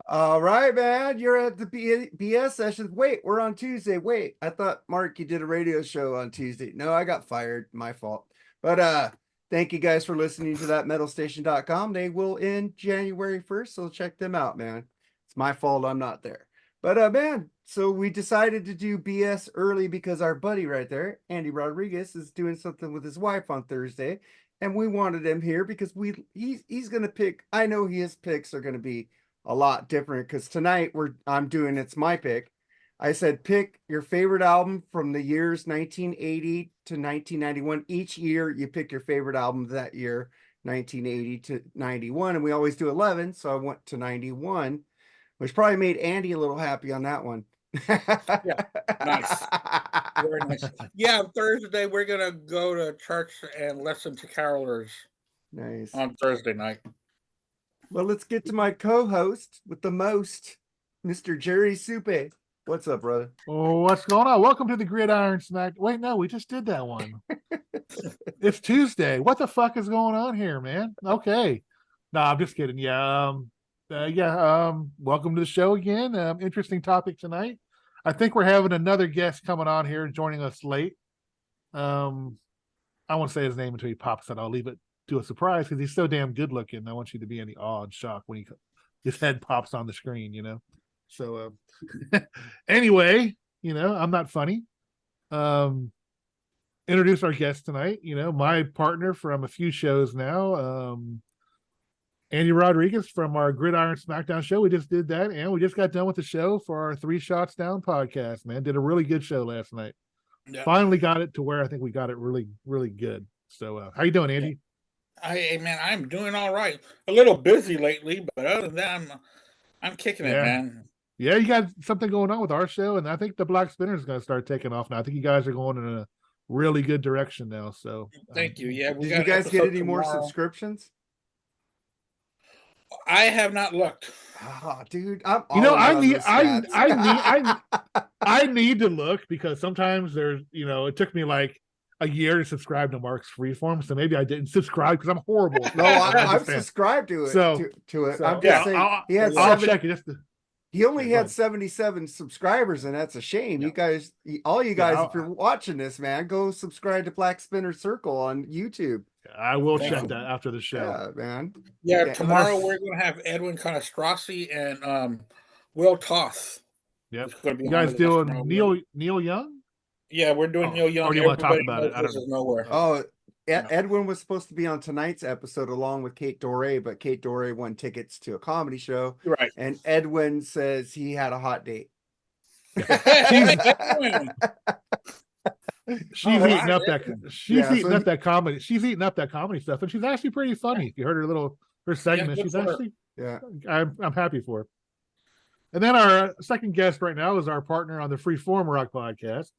All right, man. You're at the BS sessions. Wait, we're on Tuesday. Wait, I thought Mark, you did a radio show on Tuesday. No, I got fired. My fault. But thank you guys for listening to that metalstation.com. They will end January 1st, so check them out, man. It's my fault I'm not there. But man, so we decided to do BS early because our buddy right there, Andy Rodriguez, is doing something with his wife on Thursday. And we wanted him here because he's gonna pick. I know his picks are gonna be a lot different because tonight I'm doing it's my pick. I said pick your favorite album from the years 1980 to 1991. Each year you pick your favorite album that year, 1980 to 91, and we always do 11. So I went to 91, which probably made Andy a little happy on that one. Yeah, nice. Very nice. Yeah, Thursday we're gonna go to church and listen to carolers Nice. on Thursday night. Well, let's get to my co-host with the most, Mr. Jerry Supe. What's up, brother? Oh, what's going on? Welcome to the Gridiron Smack. Wait, no, we just did that one. It's Tuesday. What the fuck is going on here, man? Okay. No, I'm just kidding. Yeah. Welcome to the show again. Interesting topic tonight. I think we're having another guest coming on here joining us late. I won't say his name until he pops it. I'll leave it to a surprise because he's so damn good looking. I want you to be in the awe and shock when his head pops on the screen, So anyway, I'm not funny. Introduce our guest tonight, my partner from a few shows now, Andy Rodriguez from our Gridiron Smackdown show. We just did that, and we just got done with the show for our 3 Shots Down podcast, man. Did a really good show last night. Yeah. Finally got it to where I think we got it really, really good. So how you doing, Andy? I'm doing all right. A little busy lately, but other than that, I'm kicking it, man. Yeah, you got something going on with our show, and I think the Blackspinner is going to start taking off now. I think you guys are going in a really good direction now. So thank you. Yeah, did you guys get any more subscriptions? I have not looked. Oh, dude, I need to look because sometimes there's, it took me like a year to subscribe to Mark's Freeform, so maybe I didn't subscribe because I'm horrible. No, I'm subscribed to it. To it. I'm just saying he had I'll check it. He only had 77 subscribers, and that's a shame. You guys, if you're watching this, man, go subscribe to Blackspinner Circle on YouTube. I will check that after the show. Yeah, man. Yeah, tomorrow we're going to have Edwin Conestrossi and Will Toth. Yep. You guys doing Neil Young? Yeah, we're doing Neil Young. Or do you want to talk about it? I don't know. Nowhere. Oh, Edwin was supposed to be on tonight's episode along with Kate Doré, but Kate Doré won tickets to a comedy show. Right. And Edwin says he had a hot date. She's eating up that comedy. She's eating up that comedy stuff, and she's actually pretty funny. If you heard her segment, she's actually I'm happy for her. And then our second guest right now is our partner on the Freeform Rock podcast,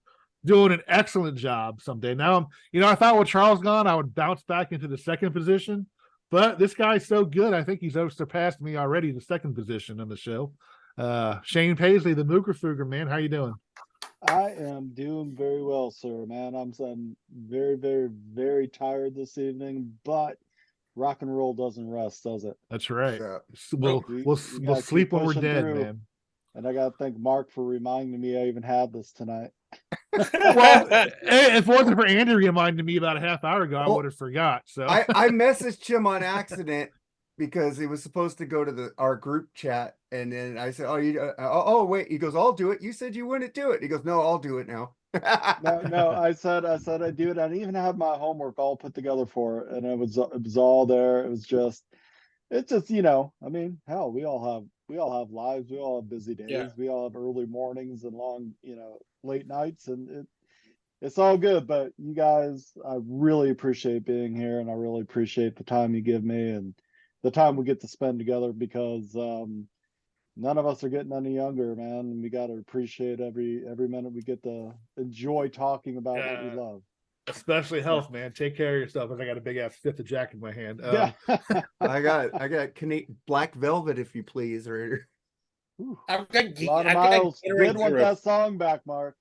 doing an excellent job someday. Now, I thought with Charles gone, I would bounce back into the second position, but this guy's so good, I think he's surpassed me already, the second position on the show. Shane Paisley, the Mooger Fooger, man, how you doing? I am doing very well, sir, man. I'm very, very, very tired this evening, but rock and roll doesn't rest, does it? That's right. Yeah. We'll sleep when we're dead, man. And I got to thank Mark for reminding me I even had this tonight. Well, if it wasn't for Andy reminding me about a half hour ago, I would have forgot. So I messaged him on accident because he was supposed to go to our group chat, and then I said, wait." He goes, "I'll do it. You said you wouldn't do it." He goes, "No, I'll do it now." No. I said I'd do it. I didn't even have my homework all put together for it, and it was all there. It's just I mean, hell, we all have lives. We all have busy days. Yeah. We all have early mornings and long, late nights, and it's all good. But you guys, I really appreciate being here, and I really appreciate the time you give me and the time we get to spend together, because none of us are getting any younger, man. And we got to appreciate every minute we get to enjoy talking about what we love. Especially health, man. Take care of yourself. I got a big ass Fifth of Jack in my hand. I got Black Velvet, if you please. Or a lot of miles. Did want that song back, Mark.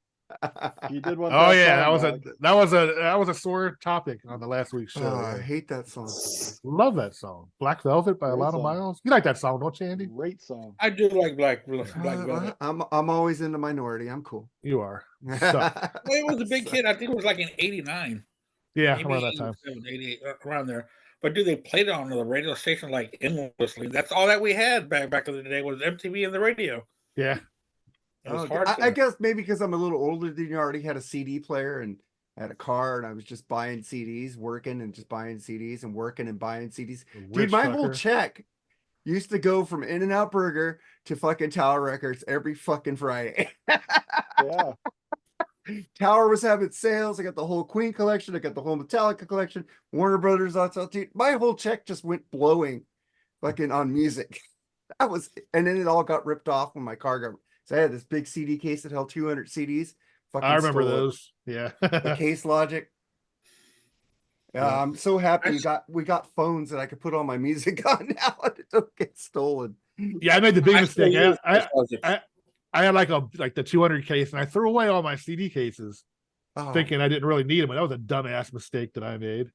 He did one. Oh yeah, song, that was a sore topic on the last week's show. Oh, I yeah. hate that song. Love that song, Black Velvet by Great Alana song. Miles. You like that song, don't you, Andy? Great song. I do like Black Velvet. I'm always in the minority. I'm cool. You are. Well, it was a big hit. I think it was like in '89. Yeah, Maybe around that time. 87, 88, around there. But they played it on the radio station like endlessly. That's all that we had back in the day was MTV and the radio. Yeah. It was Okay. hard. I guess maybe because I'm a little older than you, already had a CD player and had a car, and I was just buying CDs, working and just buying CDs and working and buying CDs. Dude, my whole check used to go from In-N-Out Burger to fucking Tower Records every fucking Friday. Yeah. Tower was having sales. I got the whole Queen collection. I got the whole Metallica collection. Warner Brothers. Dude, my whole check just went blowing, fucking on music. That was, and then it all got ripped off when my car got. So I had this big CD case that held 200 CDs. Fucking I remember stole it. those. Yeah. The Case Logic. Yeah. I'm so happy we got phones that I could put all my music on now and it don't get stolen. Yeah, I made the big mistake. I I had like the 200 case, and I threw away all my CD cases, thinking I didn't really need them. And that was a dumbass mistake that I made.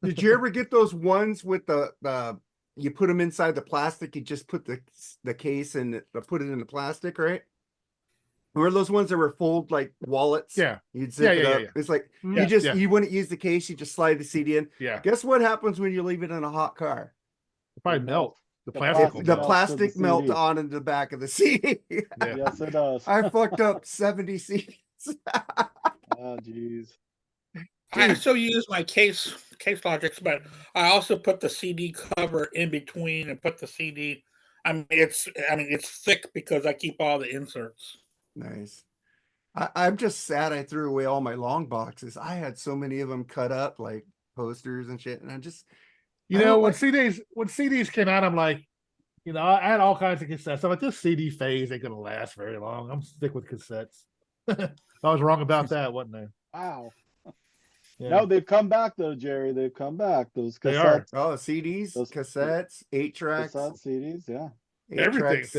Did you ever get those ones with the you put them inside the plastic? You just put the case and put it in the plastic, right? Or those ones that were fold like wallets? Yeah, you'd zip it up. Yeah. It's like Yeah, you wouldn't use the case. You just slide the CD in. Yeah. Guess what happens when you leave it in a hot car? It probably melt. The plastic melt onto the back of the CD. Yeah. Yes, it does. I fucked up 70 CDs. Oh, jeez. I still use my case logics, but I also put the CD cover in between and put the CD. It's thick because I keep all the inserts. Nice. I'm just sad I threw away all my long boxes. I had so many of them cut up like posters and shit, and I just when CDs came out, I'm like, I had all kinds of cassettes. I'm like, this CD phase ain't gonna last very long. I'm stick with cassettes. I was wrong about that, wasn't I? Wow. Yeah. No, they've come back though, Jerry. They've come back. Those cassettes. They are. Oh, CDs, cassettes, 8-tracks. Cassette CDs, yeah. Everything's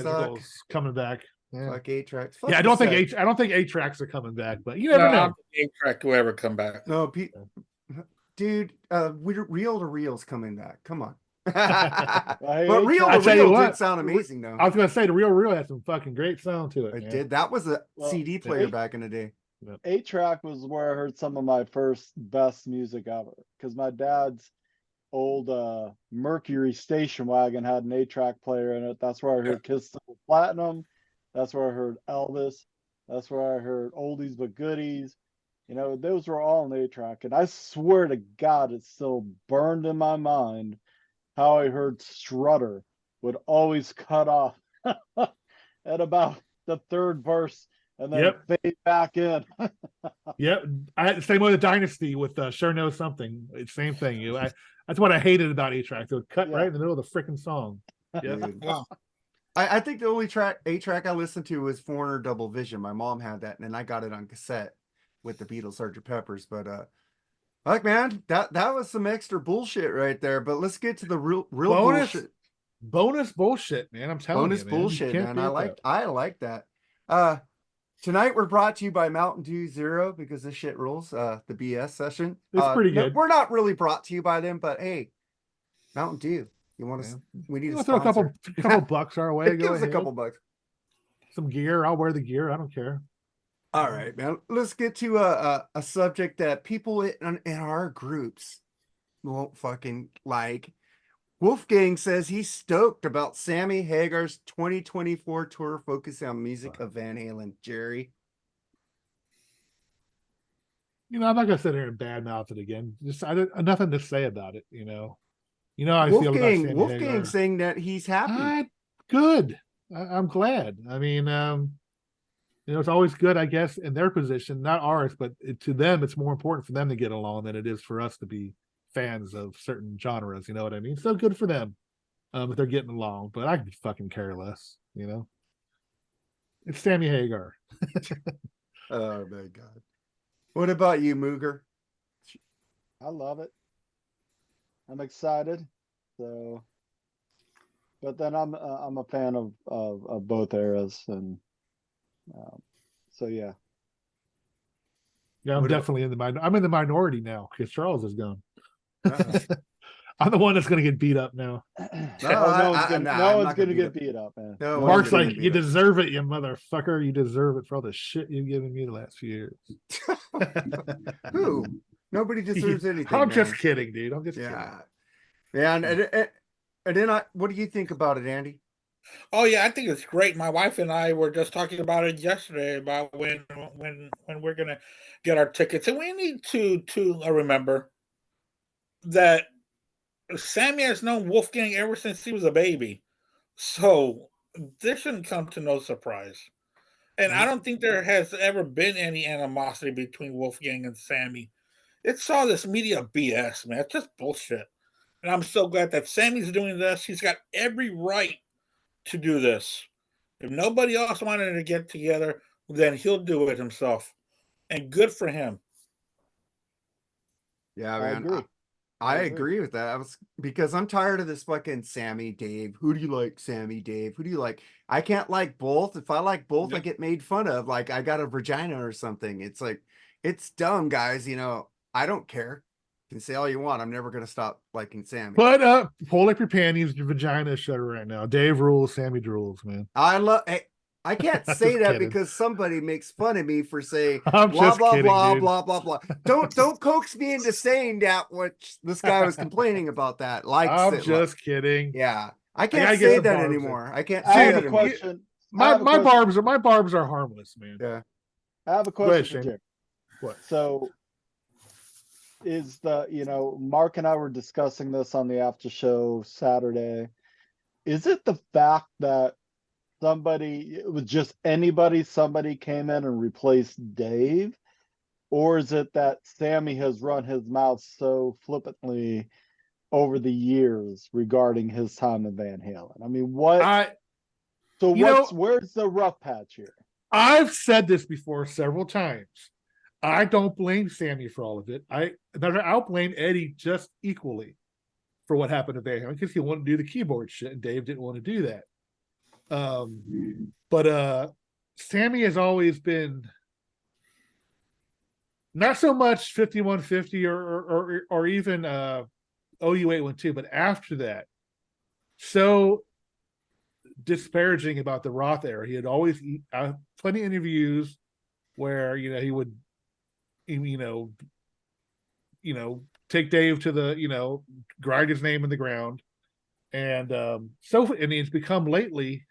coming back. Yeah. Like 8-tracks. Yeah, I don't think 8-tracks are coming back, but you never know. I don't think 8-track will ever come back. No, dude, reel to reel's coming back. Come on. But reel to reel did sound amazing though. I was gonna say the reel reel had some fucking great sound to it. It did. That was a CD player back in the day. 8-track was where I heard some of my first best music ever, because my dad's old Mercury station wagon had an 8-track player in it. That's where I heard Kiss the Platinum. That's where I heard Elvis. That's where I heard oldies but goodies. Those were all an 8-track, and I swear to God, it's still burned in my mind how I heard Strutter would always cut off at about the third verse and then fade back in. Yep. I had the same with the Dynasty with Sure Knows Something. It's same thing. That's what I hated about 8-track. It would cut right in the middle of the freaking song. Yeah. Wow. I think the only 8-track I listened to was Foreigner Double Vision. My mom had that, and then I got it on cassette with the Beatles Sgt. Pepper's. But like, man, that was some extra bullshit right there. But let's get to the real bullshit. Bonus bullshit, man. I'm telling you, man. Bullshit, man. I like that. Tonight we're brought to you by Mountain Dew Zero, because this shit rules. The BS session. It's pretty good. We're not really brought to you by them, but hey, Mountain Dew. You want to? We need to throw a couple bucks our way. Give us a couple bucks. Some gear. I'll wear the gear. I don't care. All right, man. Let's get to a subject that people in our groups won't fucking like. Wolfgang says he's stoked about Sammy Hagar's 2024 tour focusing on music of Van Halen. Jerry? I'm not gonna sit here and badmouth it again. Just nothing to say about it. How I feel about Sammy Wolfgang Hagar. Saying that he's happy. Good. I'm glad. I mean, it's always good, I guess, in their position, not ours, but to them, it's more important for them to get along than it is for us to be fans of certain genres. You know what I mean? So good for them if they're getting along, but I could fucking care less. It's Sammy Hagar. Oh my God. What about you, Mooger? I love it. I'm excited. So, but then I'm a fan of both eras, and so yeah. Yeah, I'm What do- definitely in the I'm in the minority now because Charles is gone. Uh, I'm the one that's going to get beat up now. No one's gonna, nah, no I'm one's not gonna gonna beat get up. beat up, man. No No one's Mark's gonna like, get you beat up. deserve it, you motherfucker. You deserve it for all the shit you've given me the last few years. Who? Nobody deserves anything. I'm just man. kidding, dude. I'm just Yeah, man. And then what do you think about it, Andy? Oh yeah, I think it's great. My wife and I were just talking about it yesterday about when we're gonna get our tickets, and we need to remember that Sammy has known Wolfgang ever since he was a baby, so this shouldn't come to no surprise. And I don't think there has ever been any animosity between Wolfgang and Sammy. It's all this media BS, man. It's just bullshit. And I'm so glad that Sammy's doing this. He's got every right to do this. If nobody else wanted to get together, then he'll do it himself. And good for him. Yeah, I man. agree. I agree with that. I was because I'm tired of this fucking Sammy Dave. Who do you like, Sammy Dave? Who do you like? I can't like both. If I like both, I Yep. get made fun of. Like I got a vagina or something. It's like it's dumb, guys. I don't care. You can say all you want. I'm never gonna stop liking Sammy. But pull up your panties, your vagina is shut right now. Dave rules, Sammy drools, man. I can't I'm say just that kidding. because somebody makes fun of me for saying I'm blah just blah kidding, blah dude. blah blah blah. Don't coax me into saying that. Which this guy was complaining about that. Likes I'm it. just kidding. Yeah, I gotta can't get say some that barbs in. anymore. I can't I say have that a anymore. question. I My have a my question. barbs are harmless, man. Yeah. I have a Go ahead, question for Shane. Jerry. What? So is Mark and I were discussing this on the after show Saturday. Is it the fact that it was just somebody came in and replaced Dave? Or is it that Sammy has run his mouth so flippantly over the years regarding his time in Van Halen? I mean, where's the rough patch here? I've said this before several times. I don't blame Sammy for all of it. I'll blame Eddie just equally for what happened to Van Halen because he wanted to do the keyboard shit and Dave didn't want to do that. But Sammy has always been not so much 5150 or even OU812, but after that, so disparaging about the Roth era. He had always plenty of interviews where he would take Dave to the grind his name in the ground, and it's become lately.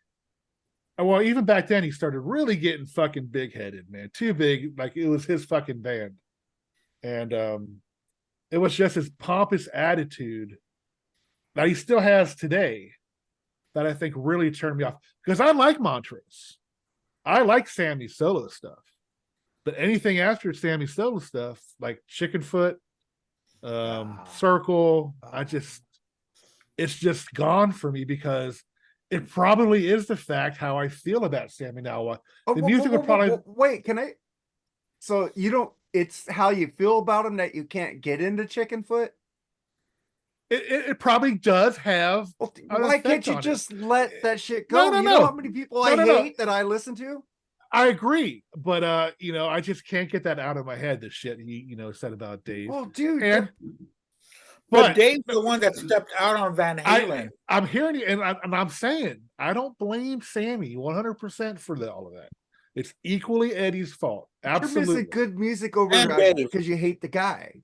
Well, even back then, he started really getting fucking big headed, man. Too big, like it was his fucking band, and it was just his pompous attitude that he still has today that I think really turned me off. Because I like Montrose, I like Sammy's solo stuff, but anything after Sammy's solo stuff, like Chickenfoot, Circle, it's just gone for me because it probably is the fact how I feel about Sammy now. The music will probably wait. Can I? So you don't? It's how you feel about him that you can't get into Chickenfoot. It probably does have. Well, why can't you just let that shit go? No, you know how many people I hate that I listen to? I agree, but I just can't get that out of my head. The shit he said about Dave. Well, dude, But Dave's the one that stepped out on Van Halen. I'm hearing you, and I'm saying I don't blame Sammy 100% for all of that. It's equally Eddie's fault. Absolutely, you're missing good music over because you hate the guy.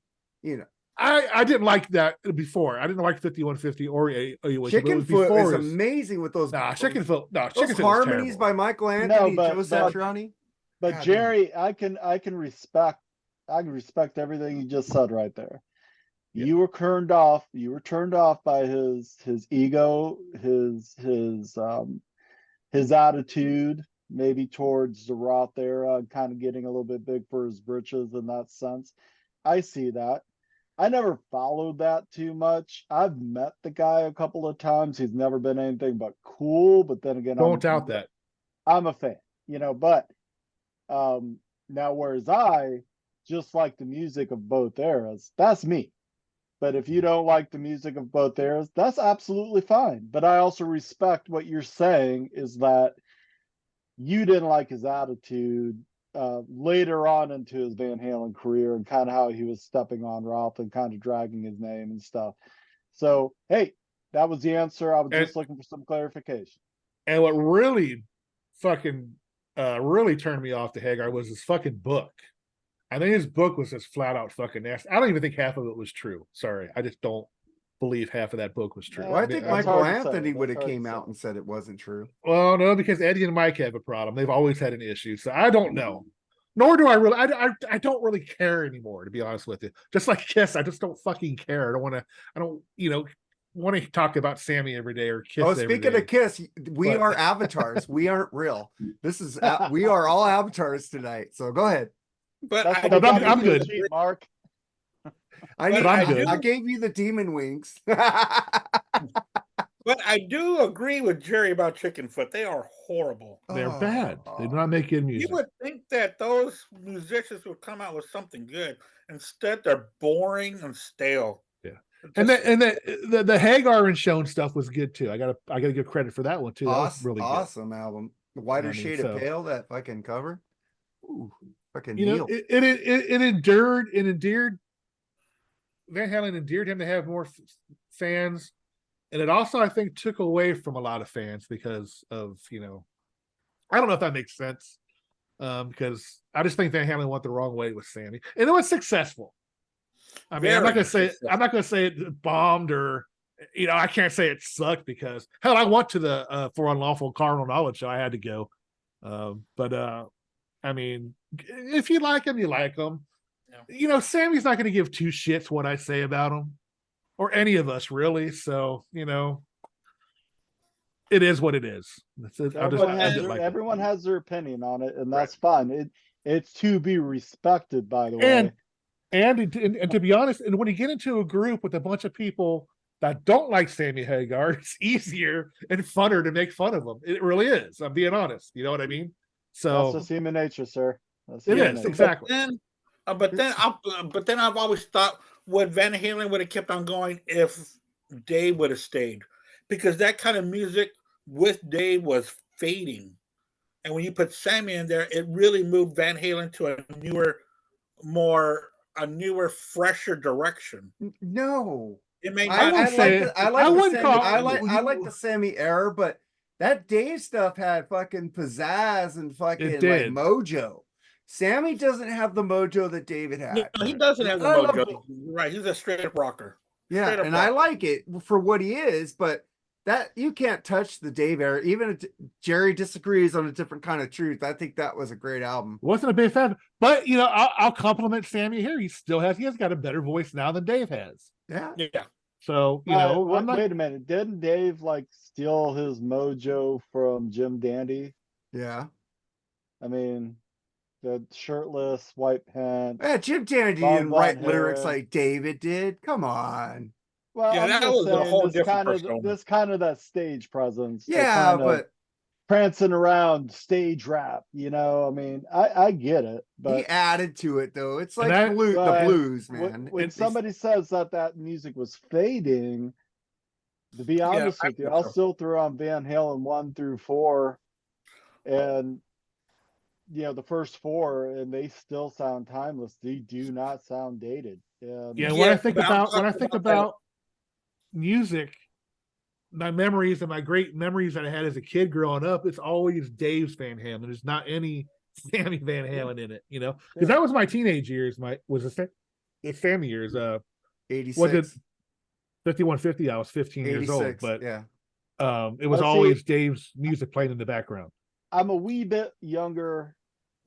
I didn't like that before. I didn't like 5150 or Chickenfoot is amazing with those. Chickenfoot. No, those harmonies by Michael Anthony, Joe Satriani. But Jerry, I can respect everything you just said right there. Yeah. You were turned off. You were turned off by his ego, his attitude, maybe towards the Roth era, kind of getting a little bit big for his britches in that sense. I see that. I never followed that too much. I've met the guy a couple of times. He's never been anything but cool. But then again, don't doubt that. I'm a fan, but now whereas I just like the music of both eras, that's me. But if you don't like the music of both eras, that's absolutely fine. But I also respect what you're saying is that you didn't like his attitude later on into his Van Halen career and kind of how he was stepping on Ralph and kind of dragging his name and stuff. So, hey, that was the answer. I was just looking for some clarification. And what really fucking really turned me off to Hagar was his fucking book. I think his book was just flat out fucking nasty. I don't even think half of it was true. Sorry. I just don't believe half of that book was true. Well, I think That's Michael hard to say. Anthony That's would have hard to came say. out and said it wasn't true. Well, no, because Eddie and Mike have a problem. They've always had an issue. So I don't know. Nor do I really. I don't really care anymore, to be honest with you. Just like Kiss, I just don't fucking care. I don't want to. I don't. Want to talk about Sammy every day or Kiss. Oh, speaking of Kiss, we are avatars. We aren't real. This is we are all avatars tonight. So go ahead. But That's I, what I'm got me to good. the sheet, Mark. I gave you the demon wings. but I do agree with Jerry about Chickenfoot. They are horrible. They're bad. They do not make good music. You would think that those musicians would come out with something good. Instead, they're boring and stale. Yeah. And the Hagar and Shown stuff was good too. I gotta give credit for that one too. That was really awesome album. The Whiter Shade of Pale, that fucking cover. Ooh, fucking Neil. It endeared Van Halen endeared him to have more fans, and it also I think took away from a lot of fans because of I don't know if that makes sense, because I just think Van Halen went the wrong way with Sammy, and it was successful. I mean, I'm not gonna say it bombed or I can't say it sucked because hell, I went to the For Unlawful Carnal Knowledge show. I had to go, but I mean, if you like him, you like him. Yeah. Sammy's not going to give two shits what I say about him, or any of us really. So it is what it is. Everyone has their opinion on it, and that's fine. It's to be respected, by the way. And to be honest, and when you get into a group with a bunch of people that don't like Sammy Hagar, it's easier and funner to make fun of them. It really is. I'm being honest. You know what I mean? So that's just human nature, sir. It is exactly. But then I've always thought would Van Halen would have kept on going if Dave would have stayed, because that kind of music with Dave was fading, and when you put Sammy in there, it really moved Van Halen to a newer, fresher direction. No, it made I like the Sammy era, but that Dave stuff had fucking pizzazz and fucking like mojo. Sammy doesn't have the mojo that David had. No, he doesn't have the mojo. Right, he's a straight up rocker. Yeah, and I like it for what he is, but that you can't touch the Dave era. Even if Jerry disagrees on a different kind of truth, I think that was a great album. Wasn't a big fan, but I'll compliment Sammy here. He has got a better voice now than Dave has. Yeah. So wait a minute, didn't Dave steal his mojo from Jim Dandy? Yeah, I mean, the shirtless white pants. Yeah, Jim Dandy didn't write lyrics like David did. Come on. Well, yeah, that was a whole different persona. This kind of that stage presence. Yeah, but prancing around stage rap, I mean, I get it, but he added to it though. It's like the blues, man. When somebody says that music was fading, to be honest with you, I'll still throw on Van Halen 1 through 4, and the first 4, and they still sound timeless. They do not sound dated. When I think about music, my memories and my great memories that I had as a kid growing up, it's always Dave's Van Halen. There's not any Sammy Van Halen in it, because that was my teenage years. It's Sammy years. 86. Was it 5150? I was 15 years old, but yeah, it was always Dave's music playing in the background. I'm a wee bit younger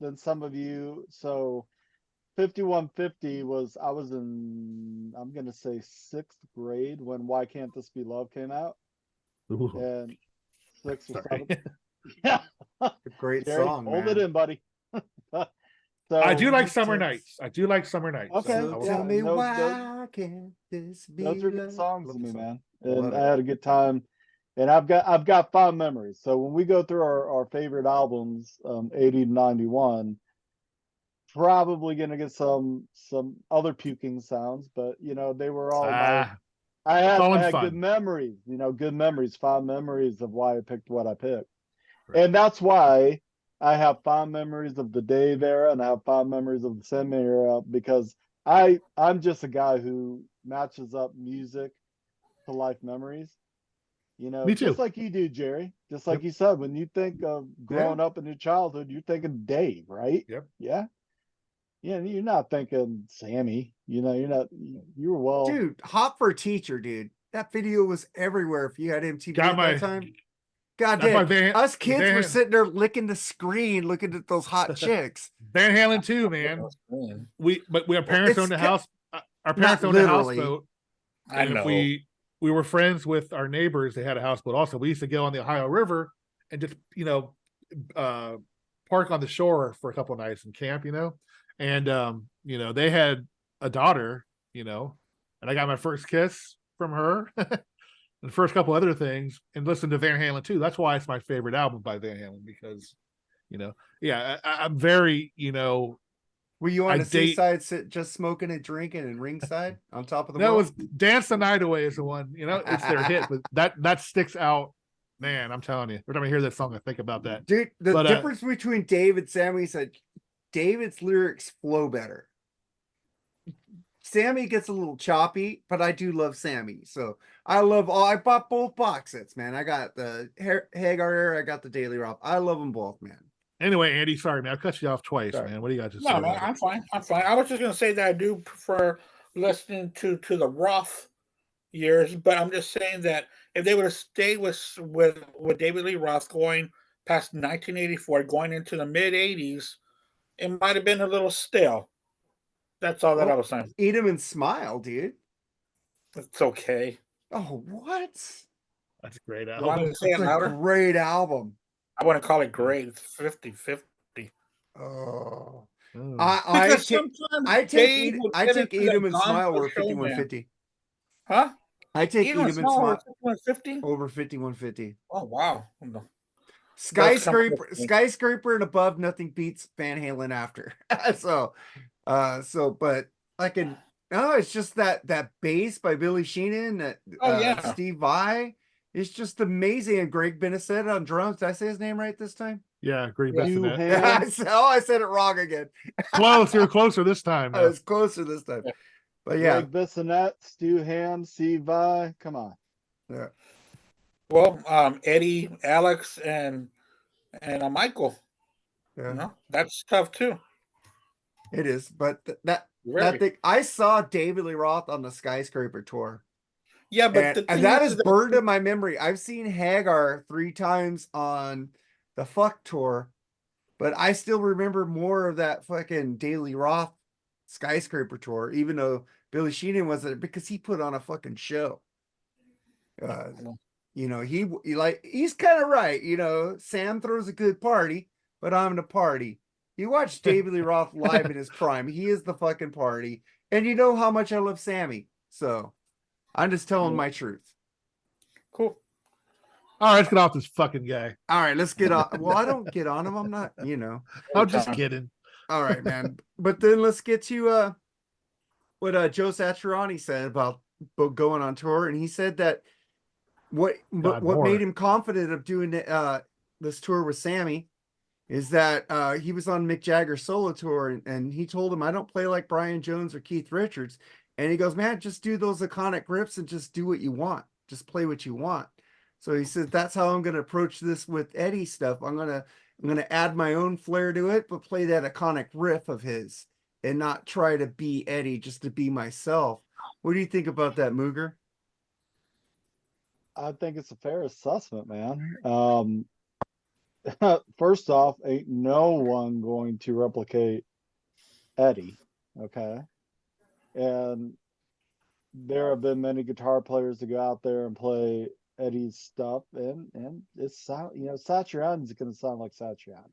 than some of you, so 5150 I was in, I'm gonna say 6th grade when Why Can't This Be Love came out. Ooh. And 6th or 7th. Yeah. Great Jerry, song. Hold man. it in, buddy. So I do like Summer Nights. Okay. So tell me why can't this be those are good songs to me, man. And I I had a good time. And I've got fond memories. So when we go through our favorite albums, 80 to 91, probably gonna get some other puking sounds, but they were all I had good memories, fond memories of why I picked what I picked. Right. And that's why I have fond memories of the Dave era, and I have fond memories of the Sammy era because I'm just a guy who matches up music to life memories. You know, Me just too. like you do, Jerry. Just like Yep. you said, when you think of growing up in your childhood, you're thinking Dave, right? Yep. Yeah. Yeah, you're not thinking Sammy. You know, you're not. You were well. Dude, Hot for Teacher, dude. That video was everywhere if you had MTV Got at my that time. God that's my damn. Van Us kids were Van sitting there licking the screen, looking at those hot chicks. Van Halen too, man. Our parents it's owned a ca- house. Our Not parents owned a literally. houseboat, I and if know. we were friends with our neighbors, they had a houseboat also. We used to go on the Ohio River and just park on the shore for a couple of nights and camp, and they had a daughter, and I got my first kiss from her. And the first couple other things, and listen to Van Halen too. That's why it's my favorite album by Van Halen, because I'm very Were you on I the date- seaside just smoking and drinking and ringside on top of the that world? was Dance the Night Away is the one, it's their hit, but that sticks out, man. I'm telling you, every time I hear that song I think about that. Dude, the difference between Dave and Sammy is that David's lyrics flow better. Sammy gets a little choppy, but I do love Sammy. So I bought both box sets, man. I got the Hagar era, I got the Daily Roth. I love them both, man. Anyway, Andy, sorry, man. I cut you off twice, Sorry. man. What do you got to say? No, man, I'm fine. I'm fine. I was just gonna say that I do prefer listening to the Roth years, but I'm just saying that if they would have stayed with David Lee Roth going past 1984, going into the mid 80s, it might have been a little stale. That's all that I was saying. Eat 'em and smile, dude. It's okay. Oh, what? That's a great You album. want me to say it It's a louder? great album. I wouldn't call it great. It's 50-50. Oh. Oh. I Because take sometimes Dave would get into Eat 'em that and smile Gonzo over show, man. 5150. Huh? I take Eat Eat 'em 'em and and smile over smile 5150? over 5150. Oh wow. No. Skyscraper and above, nothing beats Van Halen after. But like it's just that bass by Billy Sheehan, that yeah. Steve Vai. It's just amazing. And Greg Benisset on drums. Did I say his name right this time? Yeah, great Yeah. best of that. I said it wrong again. Close, you're closer this time. I was closer this time. Yeah. But yeah. Greg Bissonette, Stu Ham, Steve Vai. Come on. Yeah. Well, Eddie, Alex, and Michael. Yeah. That's tough too. It is. But that Very. thing, I saw David Lee Roth on the Skyscraper tour. Yeah, but And that is burned in my memory. I've seen Hagar 3 times on the Fuck tour, but I still remember more of that fucking Daily Roth Skyscraper tour, even though Billy Sheehan wasn't, because he put on a fucking show. He's kind of right. Sam throws a good party, but I'm the party. You watch David Lee Roth live in his prime. He is the fucking party. And you know how much I love Sammy. So I'm just telling my truth. Cool. All right, let's get off this fucking guy. All right, let's get on. Well, I don't get on him. I'm not, I'm just kidding. All right, man. But then let's get to what Joe Satriani said about going on tour. And he said that what made him confident of doing this tour with Sammy is that he was on Mick Jagger's solo tour, and he told him, I don't play like Brian Jones or Keith Richards. And he goes, man, just do those iconic riffs and just do what you want. Just play what you want. So he said, that's how I'm going to approach this with Eddie stuff. I'm going to add my own flair to it, but play that iconic riff of his and not try to be Eddie, just to be myself. What do you think about that, Mooger? I think it's a fair assessment, man. First off, ain't no one going to replicate Eddie. Okay. And there have been many guitar players to go out there and play Eddie's stuff, and it's Satriani's going to sound like Satriani.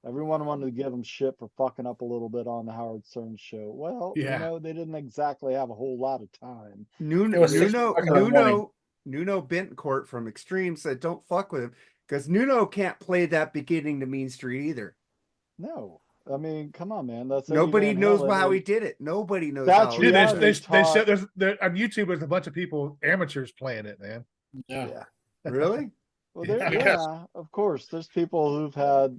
Everyone wanted to give him shit for fucking up a little bit on the Howard Stern show. Well, they didn't exactly have a whole lot of time. Nuno Bentoncourt from Extreme said, don't fuck with him, because Nuno can't play that beginning to Mean Street either. No. I mean, come on, man. That's nobody knows how he did it. Nobody knows how they said there's on YouTube. There's a bunch of people, amateurs, playing it, man. Yeah. Really? Well, Yes. yeah, of course. There's people who've had,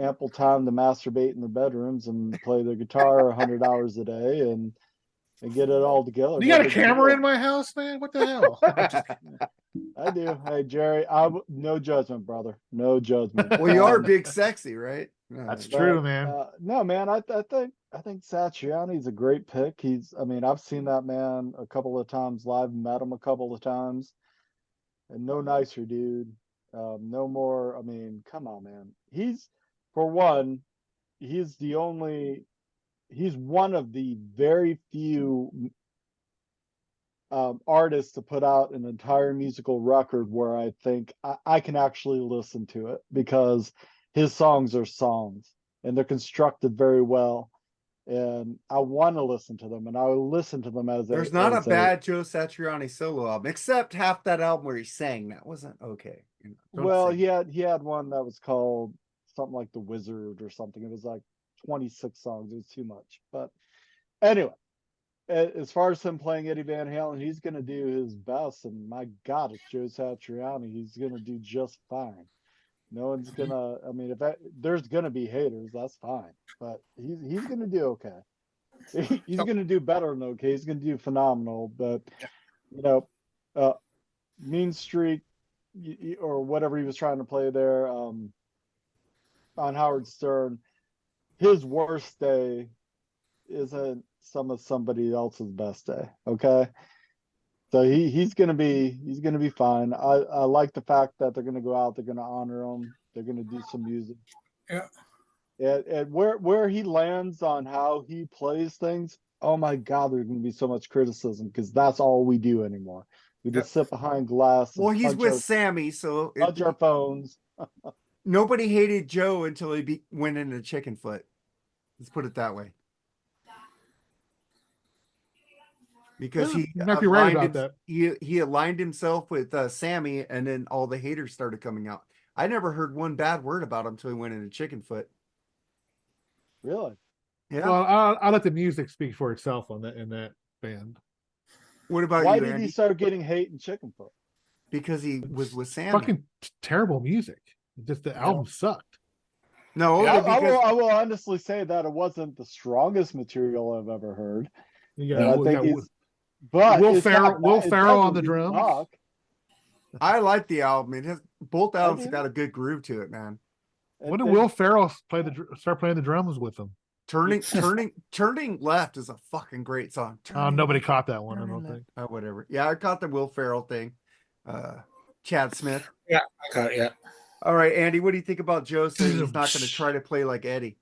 ample time to masturbate in their bedrooms and play their guitar 100 hours a day and get it all together. You No got a big camera deal. in my house, man? What the hell? I do. Hey, Jerry, no judgment, brother. No judgment. Well, you are big sexy, right? That's Uh, true, man. No, man, I think Satriani's a great pick. I've seen that man a couple of times live, met him a couple of times, and no nicer dude. No more. I mean, come on, man. For one, he's one of the very few artists to put out an entire musical record where I think I can actually listen to it, because his songs are songs and they're constructed very well. And I want to listen to them, and I will listen to them there's not a bad Joe Satriani solo album, except half that album where he sang. That wasn't okay. Well, he had one that was called something like The Wizard or something. It was like 26 songs. It was too much. But anyway, as far as him playing Eddie Van Halen, he's going to do his best. And my God, it's Joe Satriani. He's going to do just fine. No one's going to, I mean, there's going to be haters, that's fine. But he's going to do okay. He's going to do better than okay. He's going to do phenomenal. But, Mean Streak, or whatever he was trying to play there, on Howard Stern, his worst day isn't somebody else's best day. Okay. So he's gonna be fine. I like the fact that they're gonna go out, they're gonna honor him, they're gonna do some music. Yeah. And where he lands on how he plays things, oh my God, there's gonna be so much criticism, because that's all we do anymore. We just sit behind glass. Well, he's with Sammy, so punch our phones. Nobody hated Joe until he went into Chicken Foot. Let's put it that way. Because You might be right about that. He aligned himself with Sammy, and then all the haters started coming out. I never heard one bad word about him until he went into Chicken Foot. Really? Yeah. Well, I'll let the music speak for itself in that band. What about Why you, did Andy? he start getting hate in Chicken Foot? Because he was with Sammy. Fucking terrible music. Just the album sucked. No, I because will honestly say that it wasn't the strongest material I've ever heard. You And I got, think you he's, but Will it's not Ferrell- bad. Will It Ferrell on doesn't the drums. rock. I like the album. It has both albums do. got a good groove to it, man. when did Will Ferrell start playing the drums with them? Turning Left is a fucking great song. Nobody caught that one, I Turning don't Left. think. Oh, whatever. Yeah, I caught the Will Ferrell thing. Chad Smith. Yeah, I got it. Yeah. All right, Andy, what do you think about Joe saying he's not going to try to play like Eddie?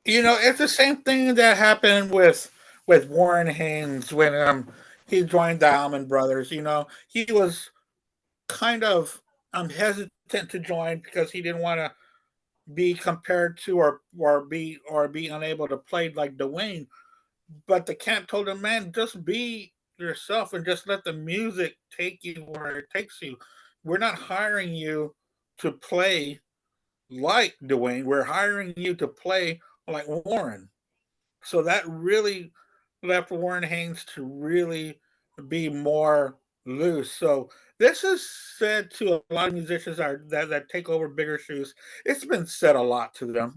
It's the same thing that happened with Warren Haynes when he joined the Allman Brothers. He was kind of hesitant to join because he didn't want to be compared to or be unable to play like Dwayne. But the camp told him, man, just be yourself and just let the music take you where it takes you. We're not hiring you to play like Dwayne. We're hiring you to play like Warren. So that really left Warren Haynes to really be more loose. So this is said to a lot of musicians that take over bigger shoes. It's been said a lot to them,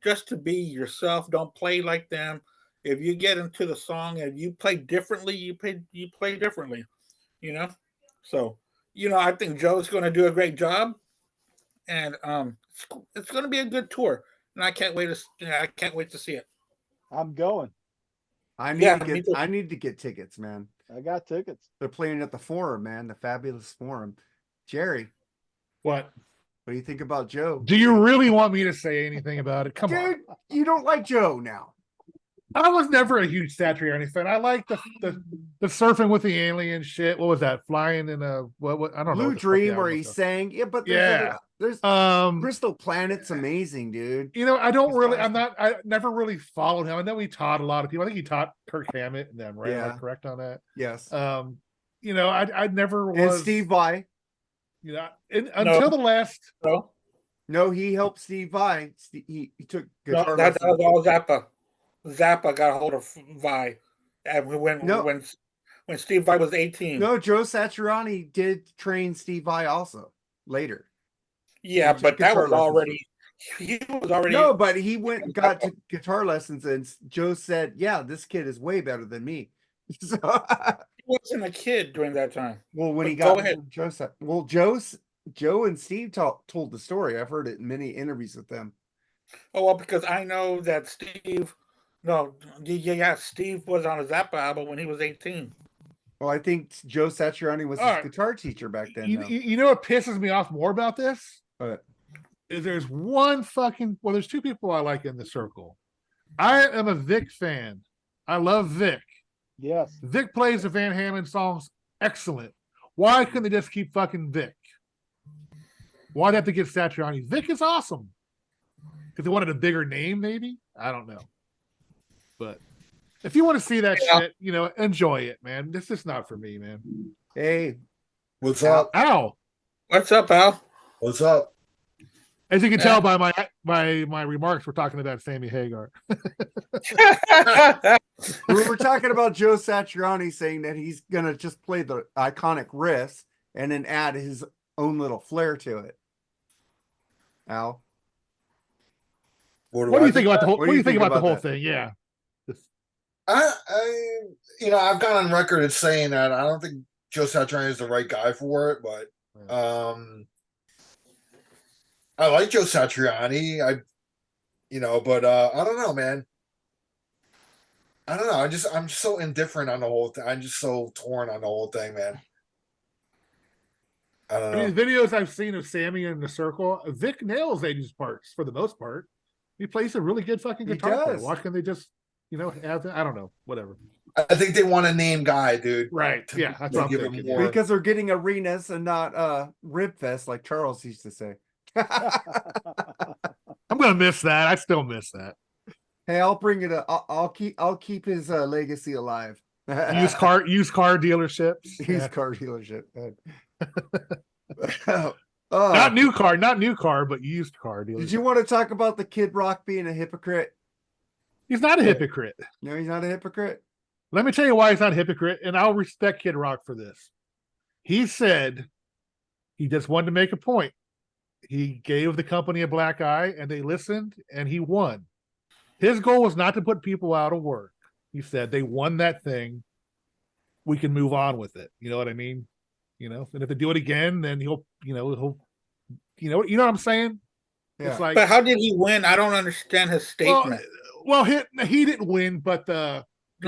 just to be yourself. Don't play like them. If you get into the song and you play differently, you play differently, So, I think Joe's going to do a great job, and it's going to be a good tour, and I can't wait to see it. I'm going. I need to get tickets, man. I got tickets. They're playing at the Forum, man, the fabulous Forum. Jerry, What? what do you think about Joe? Do you really want me to say anything about it? Come on. Dude, you don't like Joe now. I was never a huge Satriani fan. I like the surfing with the alien shit. What was that? Flying in a what I don't know. Blue what the fuck Dream, the where album he was. sang. Yeah, but Yeah. there's Crystal Planet's amazing, dude. I don't He's really. awesome. I never really followed him. I know he taught a lot of people. I think he taught Kirk Hammett and them, right? Am I Yeah. correct on that? Yes. I never was. And Steve Vai. Until the last. No, he helped Steve Vai. He took No, guitar that lessons. was all Zappa. Zappa got a hold of Vi, and when Steve Vai was 18. No, Joe Satriani did train Steve Vai also. later. Yeah, He took but that guitar was lessons already. He was already. No, but he went and got to guitar lessons, and Joe said, "Yeah, this kid is way better than me." So, He wasn't a kid during that time. well, when But he go got ahead. Joe said, well, Joe and Steve told the story. I've heard it in many interviews with them. Oh well, because I know that Steve. No, yeah, Steve was on a Zappa album when he was 18. Well, I think Joe Satriani was All his right. guitar teacher back then. You know what pisses me off more about this? But Is there's one fucking there's two people I like in the circle. I am a Vic fan. I love Vic. Yes. Vic plays the Van Halen songs excellent. Why couldn't they just keep fucking Vic? Why'd they have to get Satriani? Vic is awesome. Because they wanted a bigger name, maybe? I don't know. But if you want to see that shit, enjoy it, man. This is not for me, man. hey, What's up? Ow. What's up, Al? What's up? As you can tell by my remarks, we're talking about Sammy Hagar. we were talking about Joe Satriani saying that he's gonna just play the iconic riffs and then add his own little flair to it. Al, What do you think about the whole? What What do do you you think think about the about whole that? thing? Yeah. I've gone on record as saying that I don't think Joe Satriani is the right guy for it, but I like Joe Satriani. But I don't know, man. I don't know. I'm just so indifferent on the whole thing. I'm just so torn on the whole thing, man. I don't know. I mean, the videos I've seen of Sammy in the circle, Vic nails 80s parts for the most part. He plays a really good fucking He guitar player. does. Why can't they just, have that? I don't know. Whatever. I think they want a name guy, dude. Right. Yeah, that's what I'm Give him thinking. more. Yeah. because they're getting arenas and not rib fest like Charles used to say. I'm gonna miss that. I still miss that. Hey, I'll bring it up. I'll keep his legacy alive. Used car dealerships. Used Yeah. car dealership. Not new car, but used car dealership. Did you want to talk about the Kid Rock being a hypocrite? He's not a hypocrite. No, he's not a hypocrite. Let me tell you why he's not a hypocrite, and I'll respect Kid Rock for this. He said he just wanted to make a point. He gave the company a black eye, and they listened, and he won. His goal was not to put people out of work. He said they won that thing. We can move on with it. You know what I mean? And if they do it again, then he'll what I'm saying? Yeah. It's like, But how did he win? I don't understand his statement. well, he didn't win, but because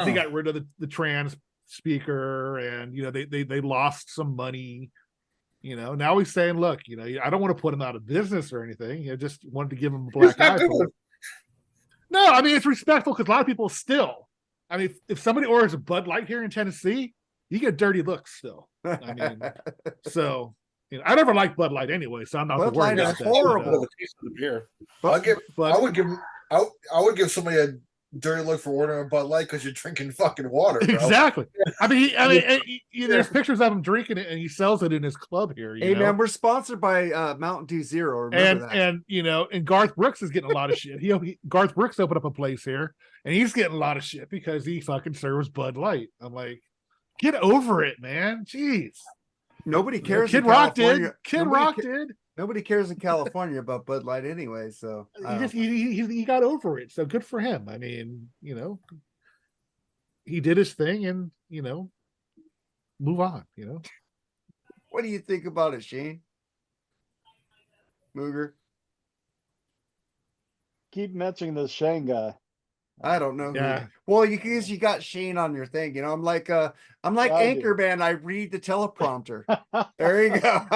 he No. got rid of the trans speaker, and they lost some money. Now he's saying, look, I don't want to put him out of business or anything. I just wanted to give him a black It's not eye. good. No, I mean, it's respectful because a lot of people still. I mean, if somebody orders a Bud Light here in Tennessee, you get dirty looks still. I mean, so I never liked Bud Light anyway, so I'm not Bud worried Light about is that. horrible. The taste of the beer. I would give somebody a dirty look for ordering a Bud Light because you're drinking fucking water, bro. Exactly. I mean, there's pictures of him drinking it, and he sells it in his club here. Hey man, we're sponsored by Mountain Dew Zero. Remember that. And Garth Brooks is getting a lot of shit. Garth Brooks opened up a place here, and he's getting a lot of shit because he fucking serves Bud Light. I'm like, get over it, man. Jeez. Nobody cares. Kid in Rock California. did. Kid Nobody Rock ca- did. Nobody cares in California about Bud Light anyway. So He got over it. So good for him. I mean, he did his thing, and move on. what do you think about it, Shane? Mooger? Keep mentioning this Shane guy. I don't know. Yeah. Well, you got Shane on your thing. I'm like I do. Anchorman. I read the teleprompter. There you go.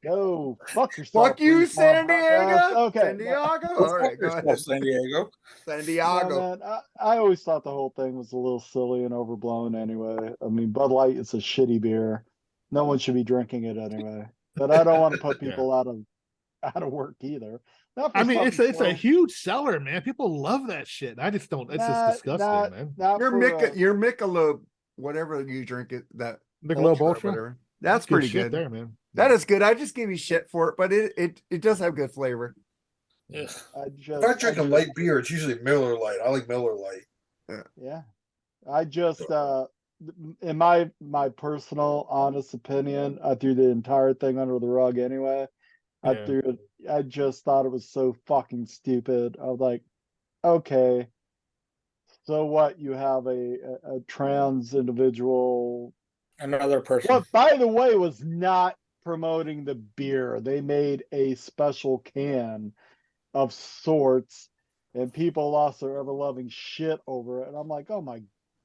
Go fuck yourself. Fuck you, please, Mom. San Diego. Okay. San Diego. All right, go ahead. San Diego. San No, Diego. man, I always thought the whole thing was a little silly and overblown anyway. I mean, Bud Light is a shitty beer. No one should be drinking it anyway. But I don't want to put people out of work either. Not for I mean, it's something a huge seller, man. People love that shit. I just don't. It's just disgusting, man. Your Michelob, whatever you drink it, that Michelob or Ultra. whatever. That's Good pretty shit good. there, man. That is good. I just give you shit for it, but it does have good flavor. Ugh. If I drink a light beer, it's usually Miller Lite. I like Miller Lite. Yeah. I just in my personal honest opinion, I threw the entire thing under the rug anyway. Yeah. I just thought it was so fucking stupid. I was like, okay, so what? You have a trans individual. Another person. What, by the way, was not promoting the beer. They made a special can of sorts, and people lost their ever loving shit over it. And I'm like, oh my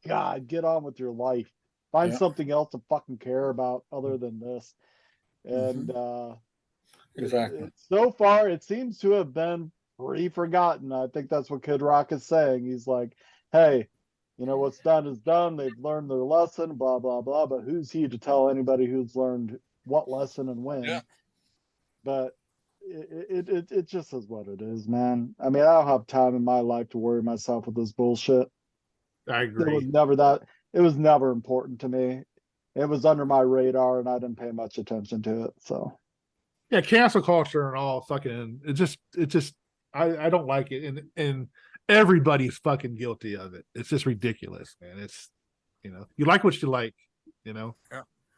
God, get on with your life. Find Yeah. something else to fucking care about other than this. And Exactly. so far, it seems to have been pretty forgotten. I think that's what Kid Rock is saying. He's like, hey, you know, what's done is done. They've learned their lesson, blah, blah, blah. But who's he to tell anybody who's learned what lesson and when? Yeah. But it just is what it is, man. I mean, I don't have time in my life to worry myself with this bullshit. I It was agree. never that. It was never important to me. It was under my radar, and I didn't pay much attention to it. So Yeah, cancel culture and all fucking it just I don't like it, and everybody's fucking guilty of it. It's just ridiculous, man. It's you like what you like, Yeah.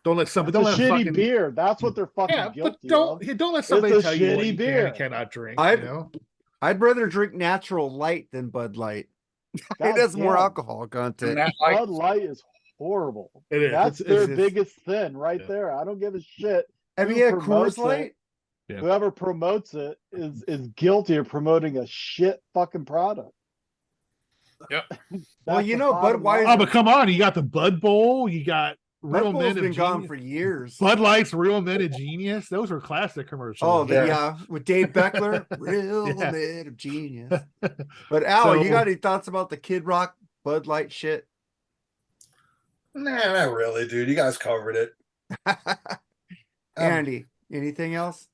Don't let somebody it's don't a let shitty fucking beer. That's what they're fucking yeah, but guilty don't of. don't let somebody a tell you what shitty you can beer. and cannot drink. I'd rather drink natural light than Bud Light. It God has more damn. alcohol And content. that like Bud Light is horrible. It is. That's It's their just- biggest sin right Yeah. there. I don't give a shit. Have who you had promotes Coors Light? Yeah. Whoever promotes it is guilty of promoting a shit fucking product. Yep. Well, That's you the know, bottom Budweiser- line. Oh, but come on, you got the Bud Bowl, you got Real Red Bull's Men been of gone Genius. for years. Bud Light's Real Men of Genius. Those are classic commercials. Oh, Yeah. yeah, with Dave Beckler, real Yeah. bit of genius. But Al, you got any thoughts about the Kid Rock Bud Light shit? Nah, not really, dude. You guys covered it. Andy, anything else?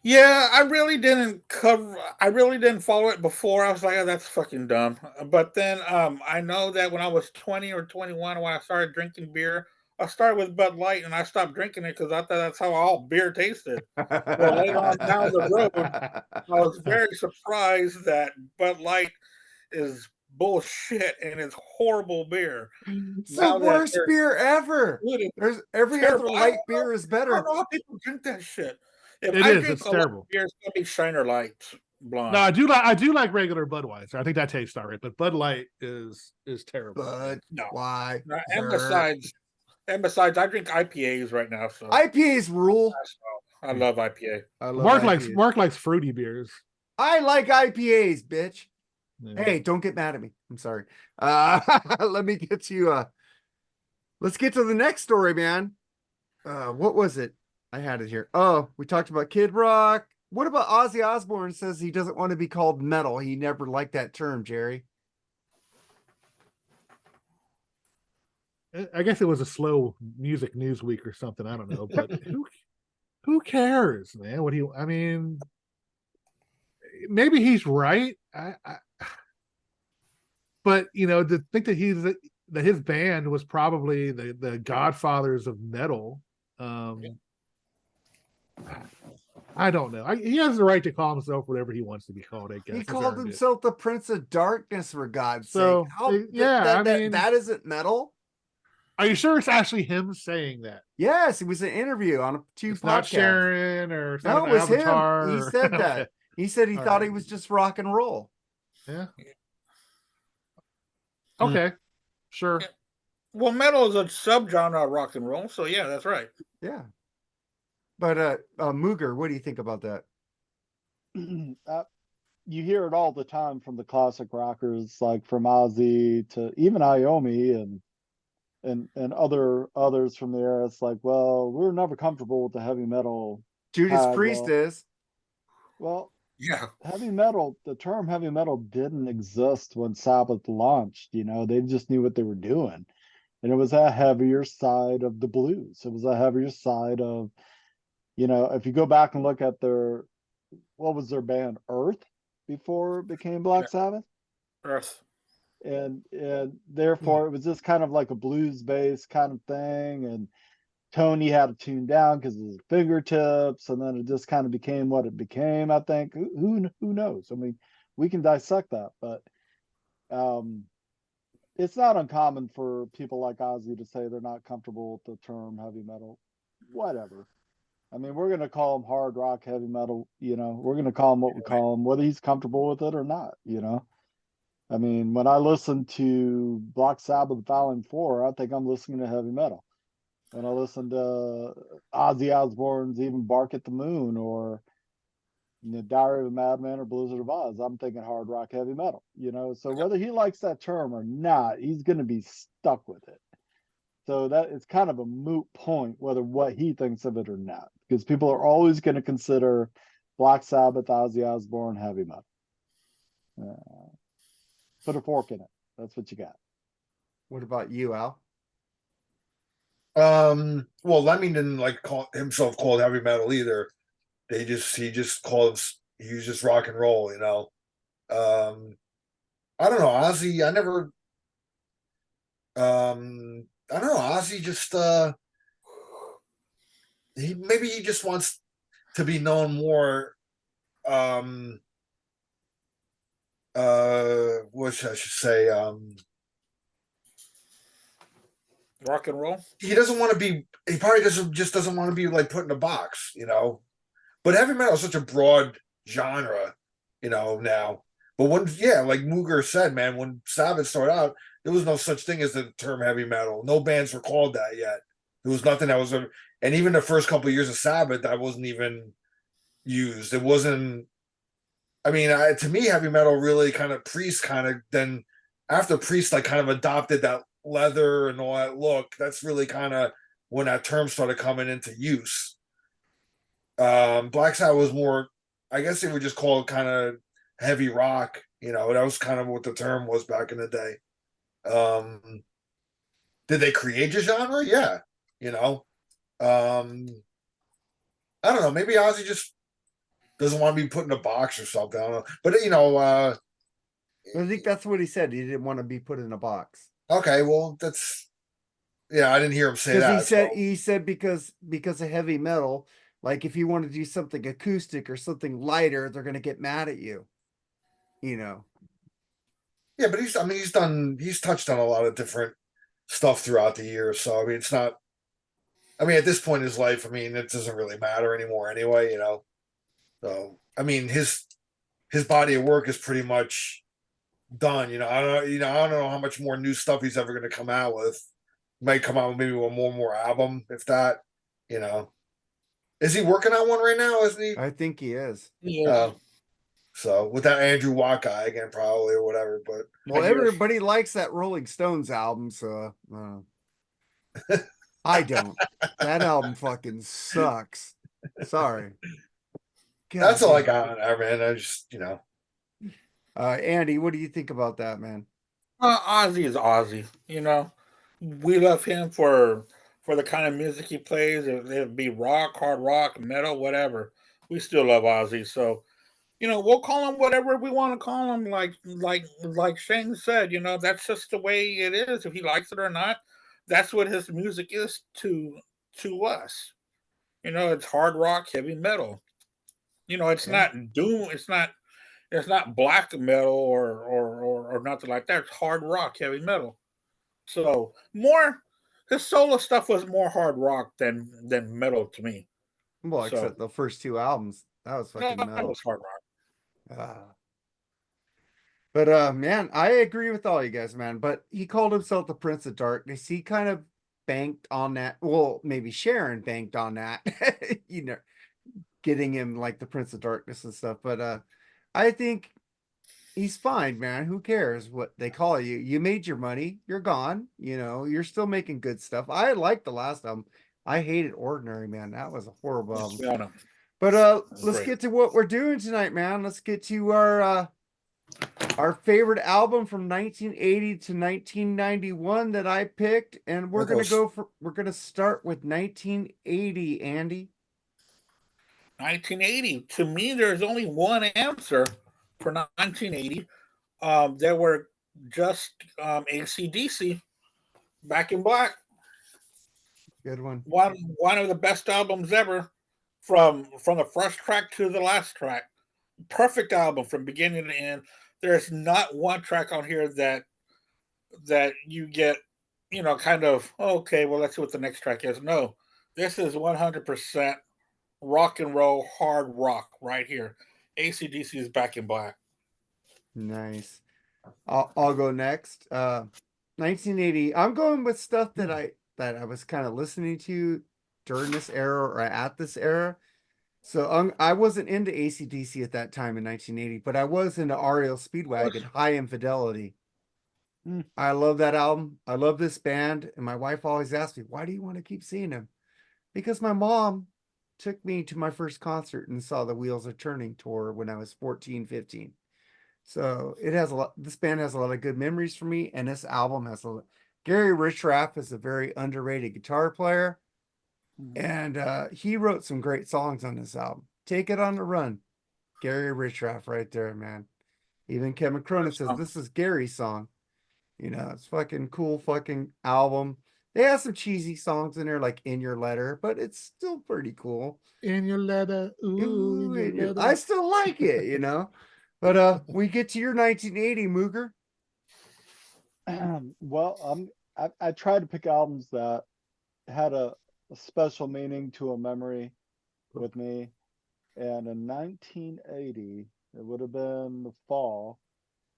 Yeah, I really didn't follow it before. I was like, oh, that's fucking dumb. But then I know that when I was 20 or 21, when I started drinking beer, I started with Bud Light and I stopped drinking it because I thought that's how all beer tasted. Well, later on down the road, I was very surprised that Bud Light is bullshit and it's horrible beer. It's Now the that worst they're beer ever. good and There's every terrible. other I light don't beer is I better. don't know how people drink that shit. If It I is, drink it's a lot of terrible. beer, it's gonna be Shiner Light blonde. No, I do like regular Budweiser. I think that tastes all right, but Bud Light is terrible. But No. why? And besides, I drink IPAs right now. So IPAs rule. I love IPA. I love IPAs. Mark likes fruity beers. I like IPAs, bitch. Yeah. Hey, don't get mad at me. I'm sorry. Let me get you. Let's get to the next story, man. What was it? I had it here. Oh, we talked about Kid Rock. What about Ozzy Osbourne says he doesn't want to be called metal? He never liked that term, Jerry. I guess it was a slow music news week or something. I don't know, but who cares, man? I mean, maybe he's right. But to think that that his band was probably the godfathers of metal. I don't know. He has the right to call himself whatever he wants to be called. I guess He called himself the Prince of Darkness, for God's So, sake. yeah, I mean- that isn't metal. Are you sure it's actually him saying that? Yes, it was an interview on two It's podcasts. not Sharon or it's No, not it an was avatar. him. He or- said that. Okay. He said he All thought right. he was just rock and roll. Yeah. Okay. Sure. Yeah. Well, metal is a subgenre of rock and roll, so yeah, that's right. Yeah. But Mooger, what do you think about that? You hear it all the time from the classic rockers, like from Ozzy to even Iommi and others from the era. It's like, well, we were never comfortable with the heavy metal. Judas Well, Priest is. Well, Yeah. heavy metal, the term heavy metal didn't exist when Sabbath launched. They just knew what they were doing. And it was a heavier side of the blues. It was a heavier side of, if you go back and look at what was their band, Earth, before it became Black Sabbath? Earth. And therefore it was just kind of like a blues based kind of thing. And Tony had to tune down because of his fingertips, and then it just kind of became what it became. I think who knows? I mean, we can dissect that, but it's not uncommon for people like Ozzy to say they're not comfortable with the term heavy metal. Whatever. I mean, we're going to call him hard rock, heavy metal. We're going to call him what we call him, whether he's comfortable with it or not. I mean, when I listen to Black Sabbath Volume 4, I think I'm listening to heavy metal. When I listen to Ozzy Osbourne's even Bark at the Moon or Diary of a Madman or Blizzard of Oz, I'm thinking hard rock, heavy metal. So whether he likes that term or not, he's going to be stuck with it. So that it's kind of a moot point whether what he thinks of it or not, because people are always going to consider Black Sabbath, Ozzy Osbourne heavy metal. Put a fork in it. That's what you got. What about you, Al? Well, Lemmy didn't call himself called heavy metal either. He just was just rock and roll, I don't know, Ozzy, I don't know, Ozzy just he just wants to be known more, what should I say, rock and roll. he probably doesn't want to be put in a box, but heavy metal is such a broad genre, now. But like Mooger said, man, when Sabbath started out, there was no such thing as the term heavy metal. No bands were called that yet. There was nothing that was, and even the first couple of years of Sabbath, that wasn't even used. It wasn't. I mean, to me, heavy metal really Priest then after Priest kind of adopted that leather and all that look. That's really kind of when that term started coming into use. Black Sabbath was more, I guess they would just call it kind of heavy rock. That was kind of what the term was back in the day. Did they create a genre? Yeah. I don't know. Maybe Ozzy just doesn't want to be put in a box or something. I don't know. But I think that's what he said. He didn't want to be put in a box. Okay, well, I didn't hear him say that. He said because of heavy metal, like if you want to do something acoustic or something lighter, they're going to get mad at you. Yeah, but he's touched on a lot of different stuff throughout the years. So I mean, it's not. I mean, at this point in his life, I mean, it doesn't really matter anymore anyway. So I mean, his body of work is pretty much done. I don't know how much more new stuff he's ever going to come out with. He might come out with maybe one more album, if that. Is he working on one right now? Isn't he? I think he is. Yeah. So with that Andrew Watt guy again, probably or whatever. But everybody likes that Rolling Stones album, so I don't. That album fucking sucks. Sorry. God, that's all I got on that, man. I just Andy, what do you think about that, man? Ozzy is Ozzy. We love him for the kind of music he plays. It'd be rock, hard rock, metal, whatever. We still love Ozzy, so. We'll call him whatever we want to call him. Like Shane said, that's just the way it is. If he likes it or not, that's what his music is to us. It's hard rock, heavy metal. It's not doom. It's not black metal or nothing like that. It's hard rock, heavy metal. So his solo stuff was more hard rock than metal to me. Well, except the first two albums, that was fucking metal. That was hard rock. But man, I agree with all you guys, man. But he called himself the Prince of Darkness. He kind of banked on that. Well, maybe Sharon banked on that, getting him like the Prince of Darkness and stuff. But I think he's fine, man. Who cares what they call you? You made your money. You're gone. You're still making good stuff. I like the last album. I hated Ordinary, man. That was a horrible album. Yeah, but let's get to what we're doing tonight, man. Let's get to our favorite album from 1980 to 1991 that I picked, and we're gonna start with 1980. Andy, 1980. To me, there's only one answer for 1980. There were just AC/DC, Back in Black. Good one. One of the best albums ever. From the first track to the last track, perfect album from beginning to end. There's not one track on here that that you get, kind of, okay, well, let's see what the next track is. No, this is 100% rock and roll, hard rock right here. AC/DC is Back in Black. Nice. I'll go next. 1980. I'm going with stuff that I was kind of listening to during this era or at this era. So I wasn't into AC/DC at that time in 1980, but I was into REO Speedwagon, High Infidelity. I love that album. I love this band. And my wife always asks me, why do you want to keep seeing them? Because my mom took me to my first concert and saw the Wheels Are Turning tour when I was 14, 15. So it has a lot, this band has a lot of good memories for me. And this album has Gary Richrath is a very underrated guitar player. And he wrote some great songs on this album. Take It on the Run. Gary Richrath right there, man. Even Kevin Cronin says this is Gary's song. It's fucking cool fucking album. They have some cheesy songs in there like In Your Letter, but it's still pretty cool. In Your Letter. Ooh, in your letter. I still like it, But we get to your 1980, Mooger. Well, I tried to pick albums that had a special meaning to a memory with me. And in 1980, it would have been the fall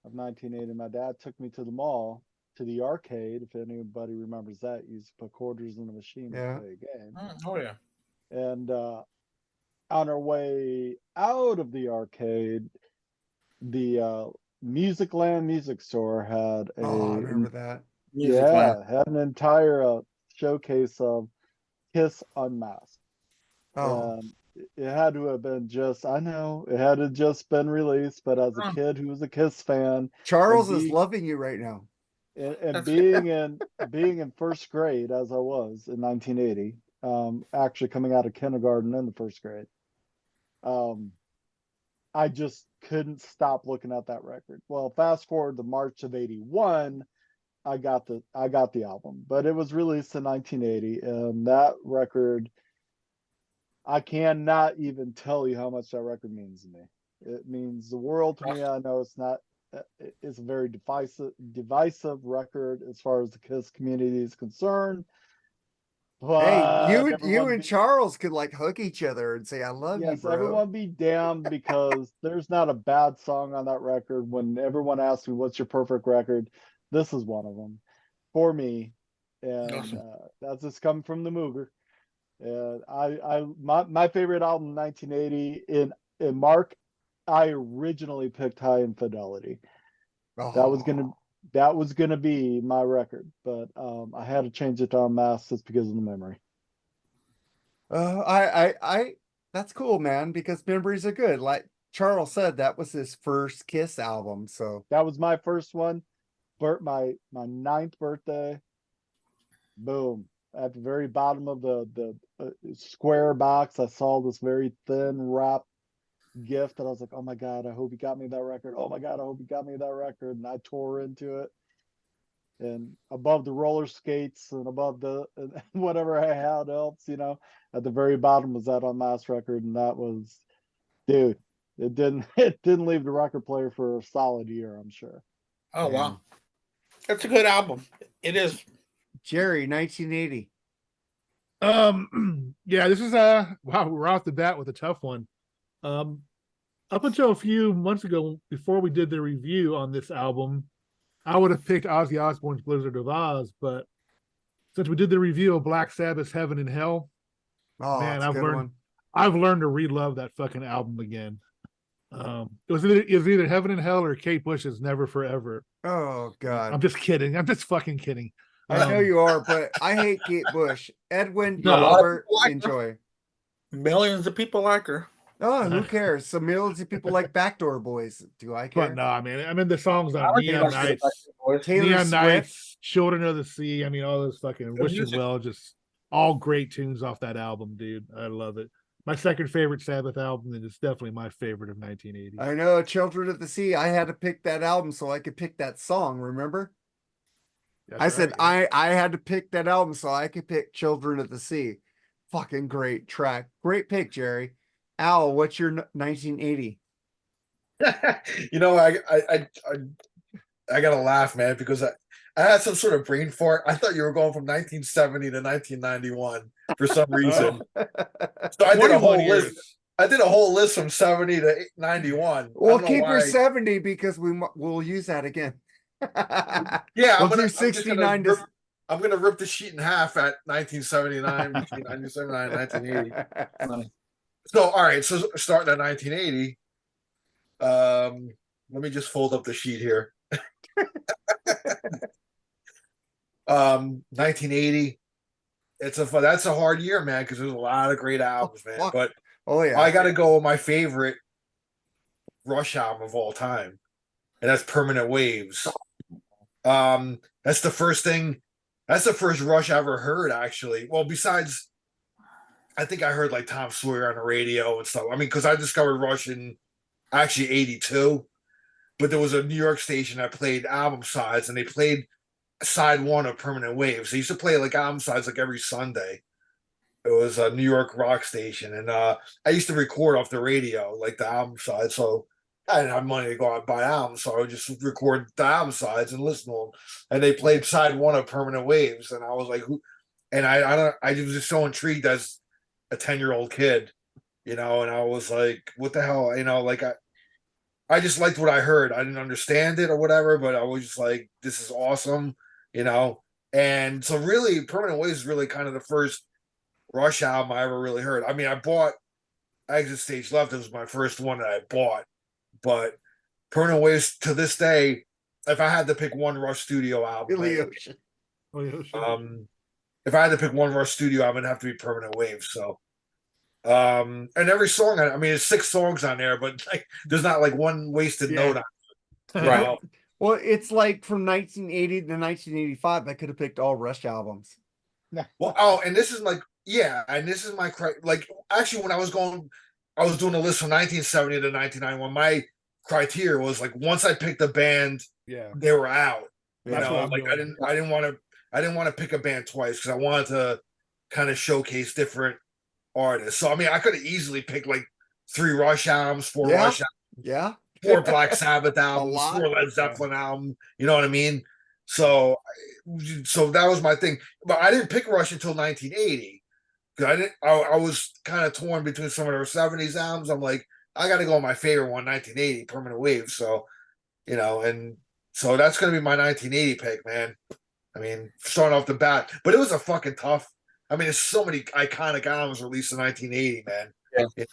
of 1980. My dad took me to the mall, to the arcade. If anybody remembers that, you used to put quarters in the machine and play a game. Oh, yeah. And on our way out of the arcade, the Musicland Music Store had I remember that. had an entire showcase of Kiss Unmasked. And it had to have been it had to just been released, but as a kid who was a Kiss fan, Charles is loving you right now. And being in first grade, as I was in 1980, actually coming out of kindergarten in the first grade, I just couldn't stop looking at that record. Well, fast forward to March of 81, I got the album, but it was released in 1980, and that record, I cannot even tell you how much that record means to me. It means the world to me. I know it's a very divisive record as far as the Kiss community is concerned. But hey, you and Charles could like hug each other and say, I love you, bro. Everyone be damned, because there's not a bad song on that record. When everyone asks me, what's your perfect record? This is one of them for me. And awesome. That's just coming from the Mooger. And my favorite album, 1980, in Mark, I originally picked High Infidelity. That was gonna be my record, but I had to change it to Unmasked just because of the memory. That's cool, man, because memories are good. Like Charles said, that was his first Kiss album, so that was my first one. My 9th birthday. Boom. At the very bottom of the square box, I saw this very thin wrap gift, and I was like, oh my God, I hope he got me that record. Oh my God, I hope he got me that record. And I tore into it. And above the roller skates and above and whatever I had else, at the very bottom was that Unmasked record. And that was, dude, it didn't leave the record player for a solid year, I'm sure. Oh, wow. That's a good album. It is. Jerry, 1980. Yeah, this is wow, we're off the bat with a tough one. Up until a few months ago, before we did the review on this album, I would have picked Ozzy Osbourne's Blizzard of Oz, but since we did the review of Black Sabbath's Heaven and Hell, man, I've learned to re-love that fucking album again. It was either Heaven and Hell or Kate Bush's Never Forever. Oh God. I'm just kidding. I'm just fucking kidding. I know you are, but I hate Kate Bush. Edwin, Robert, enjoy. Millions of people like her. Oh, who cares? So millions of people like Backdoor Boys. Do I care? But no, I mean the songs on Neon Nights, Children of the Sea. I mean, all those fucking Wish You Well, just all great tunes off that album, dude. I love it. My second favorite Sabbath album, and it's definitely my favorite of 1980. I know, Children of the Sea. I had to pick that album so I could pick that song. Remember? I said I had to pick that album so I could pick Children of the Sea. Fucking great track. Great pick, Jerry. Al, what's your 1980? I gotta laugh, man, because I had some sort of brain fart. I thought you were going from 1970 to 1991 for some reason. So I did a 21 whole list. years. I did a whole list from 70 to 91. I We'll don't know keep her why. 70 because we'll use that again. Yeah, we'll do I'm just 69 gonna I'm gonna rip the sheet in half at 1979 between 1979 and 1980. So all right, so starting at 1980. Let me just fold up the sheet here. 1980. That's a hard year, man, because there's a lot of great albums, man. fuck. But Oh yeah. I gotta go with my favorite Rush album of all time, and that's Permanent Waves. That's the first thing. That's the first Rush I ever heard, actually. Well, besides, I think I heard like Tom Sawyer on the radio and stuff. I mean, because I discovered Rush in actually '82, but there was a New York station that played album sides, and they played side one of Permanent Waves. They used to play like album sides like every Sunday. It was a New York rock station, and I used to record off the radio like the album side. So I didn't have money to go out and buy albums, so I would just record the album sides and listen to them. And they played side one of Permanent Waves, and I was like, "Who?" And I was just so intrigued as a 10-year-old kid, and I was like, "What the hell?" Like I just liked what I heard. I didn't understand it or whatever, but I was just like, "This is awesome," And so, really, Permanent Waves is really kind of the first Rush album I ever really heard. I mean, I bought Exit Stage Left. It was my first one that I bought. But Permanent Waves, to this day, if I had to pick one Rush studio album, Billy Ocean. if I had to pick one Rush studio album, it'd have to be Permanent Waves. So, and every song, I mean, there's 6 songs on there, but like, there's not like one wasted note on it. Right. Well, it's like from 1980 to 1985. I could have picked all Rush albums. Well, and this is like, yeah, and this is my like. Actually, when I was doing a list from 1970 to 1991. My criteria was like, once I picked a band, they were out. That's what I'm Like doing. I didn't want to pick a band twice because I wanted to kind of showcase different artists. So I mean, I could have easily picked like 3 Rush albums, 4 Rush albums, Yeah. 4 Black Sabbath albums, lot. 4 Led Zeppelin album. You know what I mean? So that was my thing. But I didn't pick Rush until 1980. I was kind of torn between some of their 70s albums. I'm like, I got to go with my favorite one, 1980, Permanent Waves. So, and so that's going to be my 1980 pick, man. I mean, starting off the bat, but it was a fucking tough. I mean, there's so many iconic albums released in 1980, man. Yeah.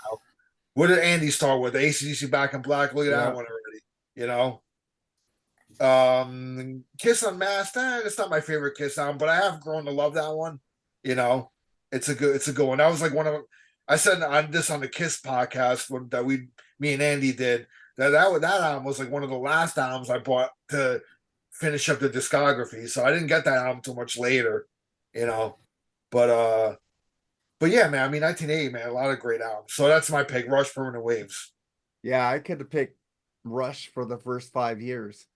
What did Andy start with? The AC/DC Back in Black. Look at that one already. Kiss Unmasked. It's not my favorite Kiss album, but I have grown to love that one. It's a good one. That was like one of I said on the Kiss podcast that me and Andy did that album was like one of the last albums I bought to finish up the discography. So I didn't get that album too much later, But yeah, man. I mean, 1980, man, a lot of great albums. So that's my pick, Rush, Permanent Waves. Yeah, I could have picked Rush for the first 5 years.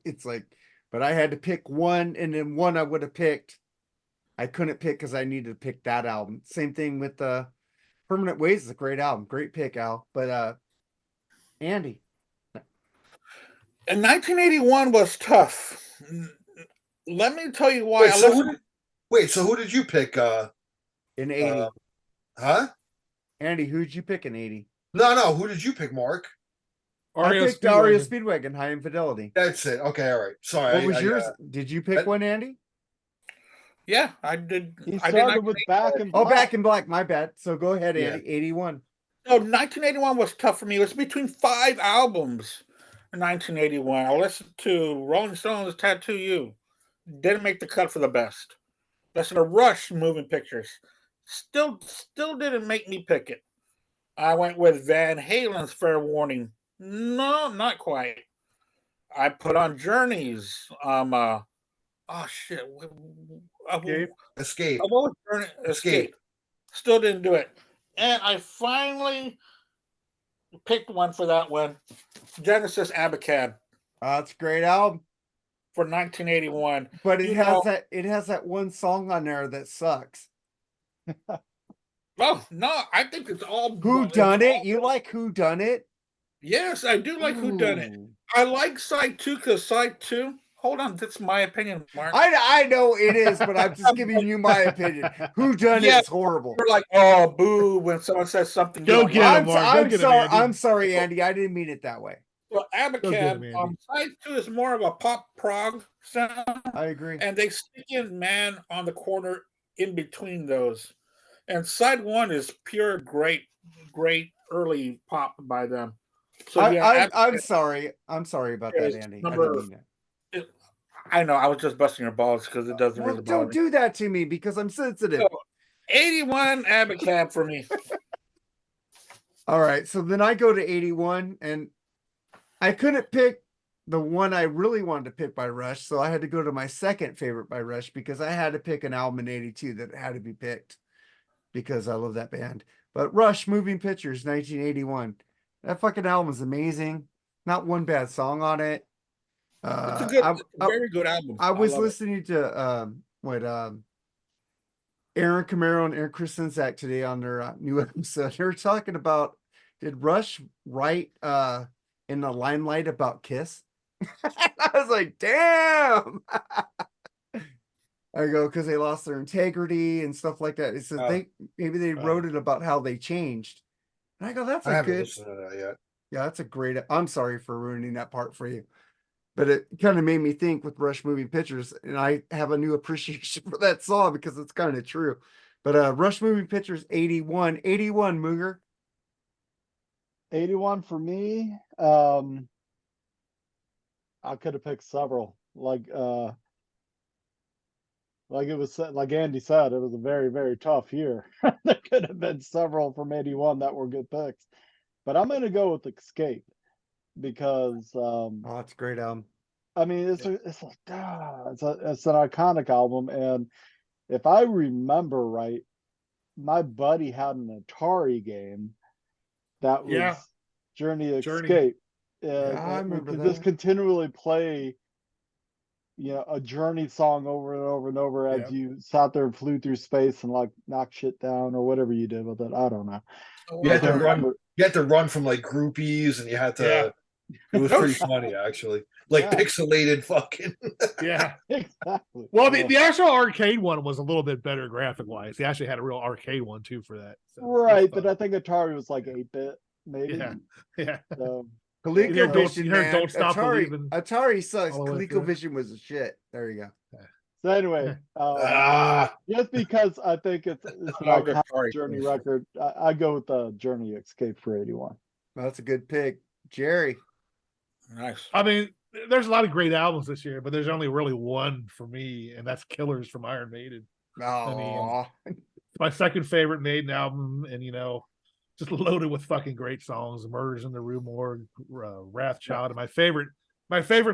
It's like, but I had to pick one, and then one I would have picked. I couldn't pick because I needed to pick that album. Same thing with Permanent Waves is a great album. Great pick, Al. But Andy. And 1981 was tough. Let me tell you why. So who did you pick? In 80. Huh? Andy, who'd you pick in 80? No. Who did you pick, Mark? I picked Aria Speedwagon, High Infidelity. That's it. Okay, all right. Sorry. What was yours? Did you pick one, Andy? Yeah, I did. He started with Back in Black. Oh, Back in Black. My bad. So go ahead, Andy. 81. No, 1981 was tough for me. It was between 5 albums in 1981. I listened to Rolling Stones' Tattoo You. Didn't make the cut for the best. Listened to Rush, Moving Pictures. Still didn't make me pick it. I went with Van Halen's Fair Warning. No, not quite. I put on Journey's. Oh shit. Escape. What was Journey? Escape. Still didn't do it. And I finally picked one for that one. Genesis Abacab. That's a great album. For 1981. But it has that one song on there that sucks. Oh no, I think it's all Who Done It? You like Who Done It? Yes, I do like Who Done It. Ooh. I like side 2 because side 2. Hold on, that's my opinion, Mark. I know it is, but I'm just giving you my opinion. Who done Yeah. it is horrible. You're like, oh, boo, when someone says something. Go you don't get like. him, Mark. Go get him, Andy. I'm sorry, Andy. I didn't mean it that way. Well, Go get him, Abacab, Andy. side 2 is more of a pop prog sound, I agree. and they stick in Man on the Corner in between those. And side 1 is pure great early pop by them. So I'm sorry. I'm sorry about that, Andy. I didn't mean that. I know. I was just busting your balls because it doesn't Well, really bother don't me. do that to me because I'm sensitive. So, 81 Abacab for me. All right, so then I go to 81, and I couldn't pick the one I really wanted to pick by Rush, so I had to go to my second favorite by Rush because I had to pick an album in 82 that had to be picked because I love that band. But Rush, Moving Pictures, 1981. That fucking album is amazing. Not one bad song on it. It's a very good album. I was love listening to Aaron Camaro and Aaron Christensak today on their new episode. They were talking about, did Rush write in the Limelight about Kiss? I was like, damn. I go, because they lost their integrity and stuff like that. It says maybe they wrote it about how they changed. And I go, that's I a haven't good. listened to that yet. Yeah, that's a great. I'm sorry for ruining that part for you, but it kind of made me think with Rush Moving Pictures, and I have a new appreciation for that song because it's kind of true. But Rush Moving Pictures, 81 Mooger. 81 for me. I could have picked several. Like it was like Andy said, it was a very, very tough year. There could have been several from 81 that were good picks. But I'm gonna go with Escape because Oh, it's a great album. I mean it's an iconic album, and if I remember right, my buddy had an Atari game that was Journey Escape. Yeah, I And we remember could that. just continually play, a Journey song over and over and over as you sat there and flew through space and like knocked shit down or whatever you did with it. I don't know. You had to run from like groupies, and you had to. It was pretty funny, actually. Like pixelated fucking. Yeah, exactly. Well, the actual arcade one was a little bit better graphic wise. They actually had a real arcade one too for that. So right, but I think Atari was like 8-bit, maybe. Yeah. So, ColecoVision, man. Don't stop Atari, believing. Atari sucks. All the way ColecoVision was a shit. There you go. So anyway, just because I think it's an iconic Journey record, I go with the Journey Escape for 81. Well, that's a good pick, Jerry. Nice. I mean, there's a lot of great albums this year, but there's only really one for me, and that's Killers from Iron Maiden. Oh, I mean, it's my second favorite Maiden album, and just loaded with fucking great songs. Murders in the Rue Morgue, Wrathchild, and my favorite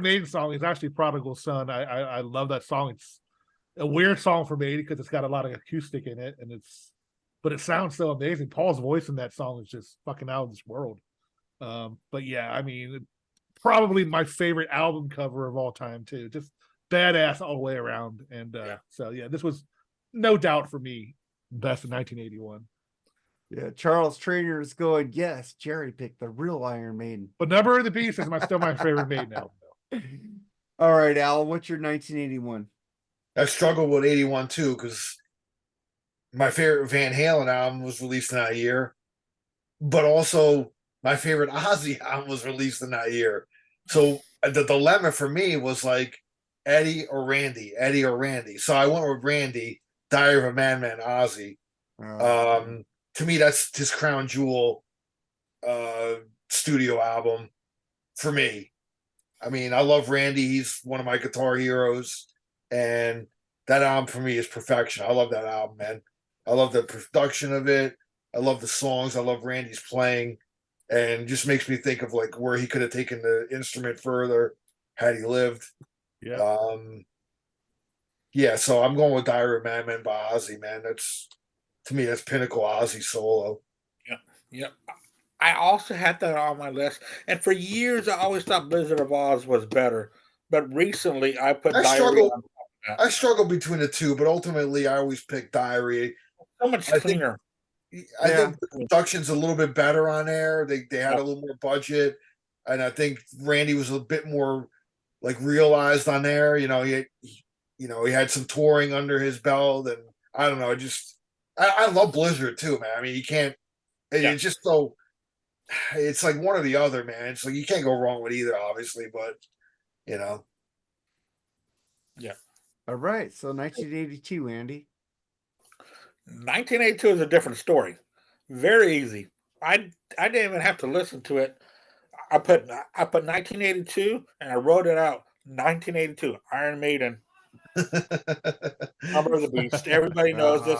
Maiden song is actually Prodigal Son. I love that song. It's a weird song for Maiden because it's got a lot of acoustic in it, but it sounds so amazing. Paul's voice in that song is just fucking out of this world. But yeah, I mean, probably my favorite album cover of all time too. Just badass all the way around. And so yeah, this was no doubt for me best of 1981. Yeah, Charles Trainer is going, yes, Jerry picked the real Iron Maiden. But Number of the Beast is still my favorite Maiden album though. All right, Al, what's your 1981? I struggled with 81 too, because my favorite Van Halen album was released in that year, but also my favorite Ozzy album was released in that year. So the dilemma for me was like Eddie or Randy. So I went with Randy, Diary of a Madman, Ozzy. To me, that's his crown jewel studio album for me. I mean, I love Randy. He's one of my guitar heroes. And that album for me is perfection. I love that album, man. I love the production of it. I love the songs. I love Randy's playing. And just makes me think of like where he could have taken the instrument further had he lived. Yeah. So I'm going with Diary of a Madman by Ozzy, man. To me, that's pinnacle Ozzy solo. Yeah. I also had that on my list. And for years, I always thought Blizzard of Oz was better. But recently, I put Diary on top of that. I struggle between the two, but ultimately, I always pick Diary. So much cleaner. I Yeah. think the production's a little bit better on there. They had a little more budget, and I think Randy was a bit more like realized on there. He had some touring under his belt, and I don't know. I love Blizzard too, man. I mean, you can't. It's just so. It's like one or the other, man. It's like you can't go wrong with either, obviously, but you know. Yeah. All right. So 1982, Andy. 1982 is a different story. Very easy. I didn't even have to listen to it. I put 1982 and I wrote it out. 1982 Iron Maiden, Number of the Beast. Everybody knows this.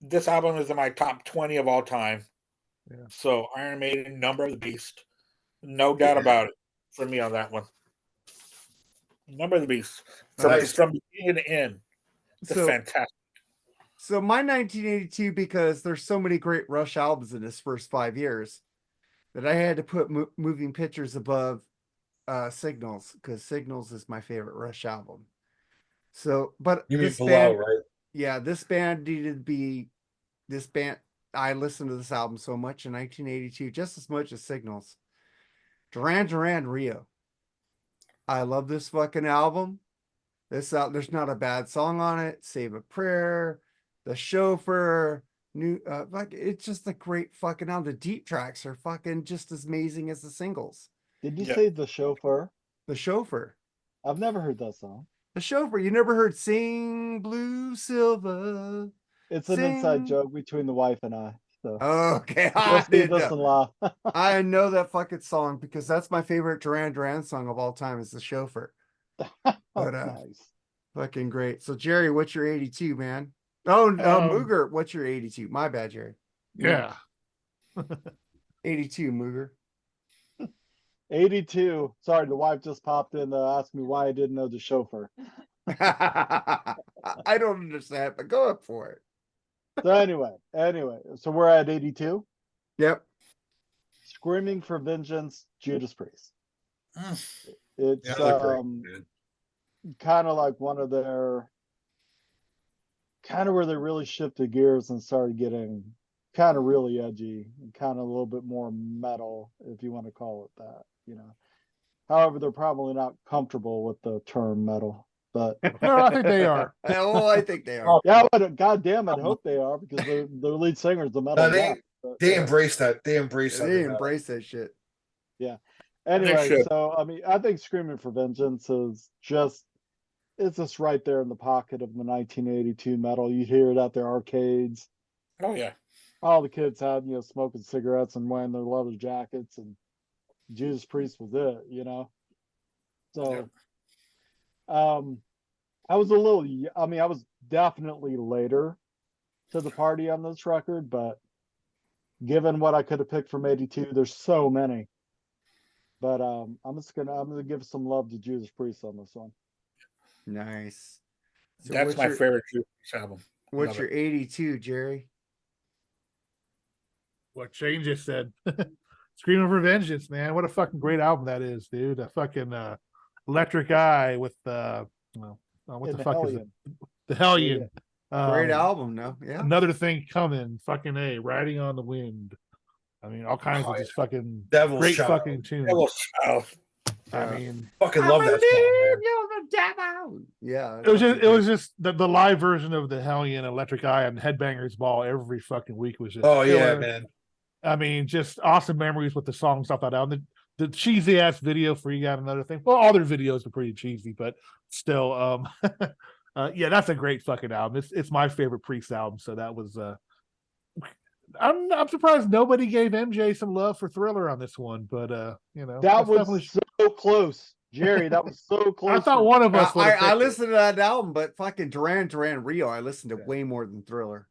This album is in my top 20 of all time. Yeah. So Iron Maiden, Number of the Beast, no doubt about it for me on that one. Number of the Beast from beginning to end. It's fantastic. So my 1982, because there's so many great Rush albums in his first 5 years, that I had to put Moving Pictures above Signals, because Signals is my favorite Rush album. So, but You mean this Below, band, right? yeah, this band needed to be this band. I listened to this album so much in 1982, just as much as Signals. Duran Duran Rio. I love this fucking album. There's not a bad song on it. Save a Prayer, The Chauffeur, it's just a great fucking album. The deep tracks are fucking just as amazing as the singles. Did you say The Chauffeur? The Chauffeur. I've never heard that song. The Chauffeur. You never heard Sing Blue Silver? It's an inside joke between the wife and I. So okay, just listen laugh. I know that fucking song because that's my favorite Duran Duran song of all time. Is The Chauffeur. But nice. Fucking great. So Jerry, what's your 82, man? Oh, Mooger, what's your 82? My bad, Jerry. Yeah. 82, Mooger. 82. Sorry, the wife just popped in to ask me why I didn't know The Chauffeur. I don't understand, but go up for it. So anyway, so we're at 82. Yep. Screaming for Vengeance, Judas Priest. It's kind of like one of their where they really shifted gears and started getting kind of really edgy and kind of a little bit more metal, if you want to call it that, However, they're probably not comfortable with the term metal, but No, I think they are. I think they are. Yeah, but goddamn, I hope they are because their lead singer is the metal guy. They embrace that. They embrace that. They embrace that shit. Yeah. Anyway, so I mean, I think Screaming for Vengeance is just right there in the pocket of the 1982 metal. You hear it at their arcades. Oh yeah. All the kids had, smoking cigarettes and wearing their leather jackets, and Judas Priest was it, So, I was definitely later to the party on this record, but given what I could have picked from 82, there's so many. But I'm gonna give some love to Judas Priest on this one. Nice. So that's my favorite Judas album. What's your 82, Jerry? What Shane just said. Screaming for Vengeance, man. What a fucking great album that is, dude. A fucking Electric Eye with what the fuck Hellion. is it? The Hellion. Great album, no? Yeah. Another Thing Coming, fucking A, Riding on the Wind. I mean, all kinds of just fucking Devil's great Child. fucking tunes. Devil's Child. I mean, fucking love that song. You're the devil. Yeah. It was just the live version of the Hellion, Electric Eye, and Headbangers Ball every fucking week was just killer. Man. I mean, just awesome memories with the songs off that album. The cheesy ass video for You Got Another Thing. Well, all their videos are pretty cheesy, but still, yeah, that's a great fucking album. It's my favorite Priest album. So that was I'm surprised nobody gave MJ some love for Thriller on this one, but that was definitely so close, Jerry. That was so close. I thought one of us. I listened to that album, but fucking Duran Duran Rio, I listened to way more than Thriller.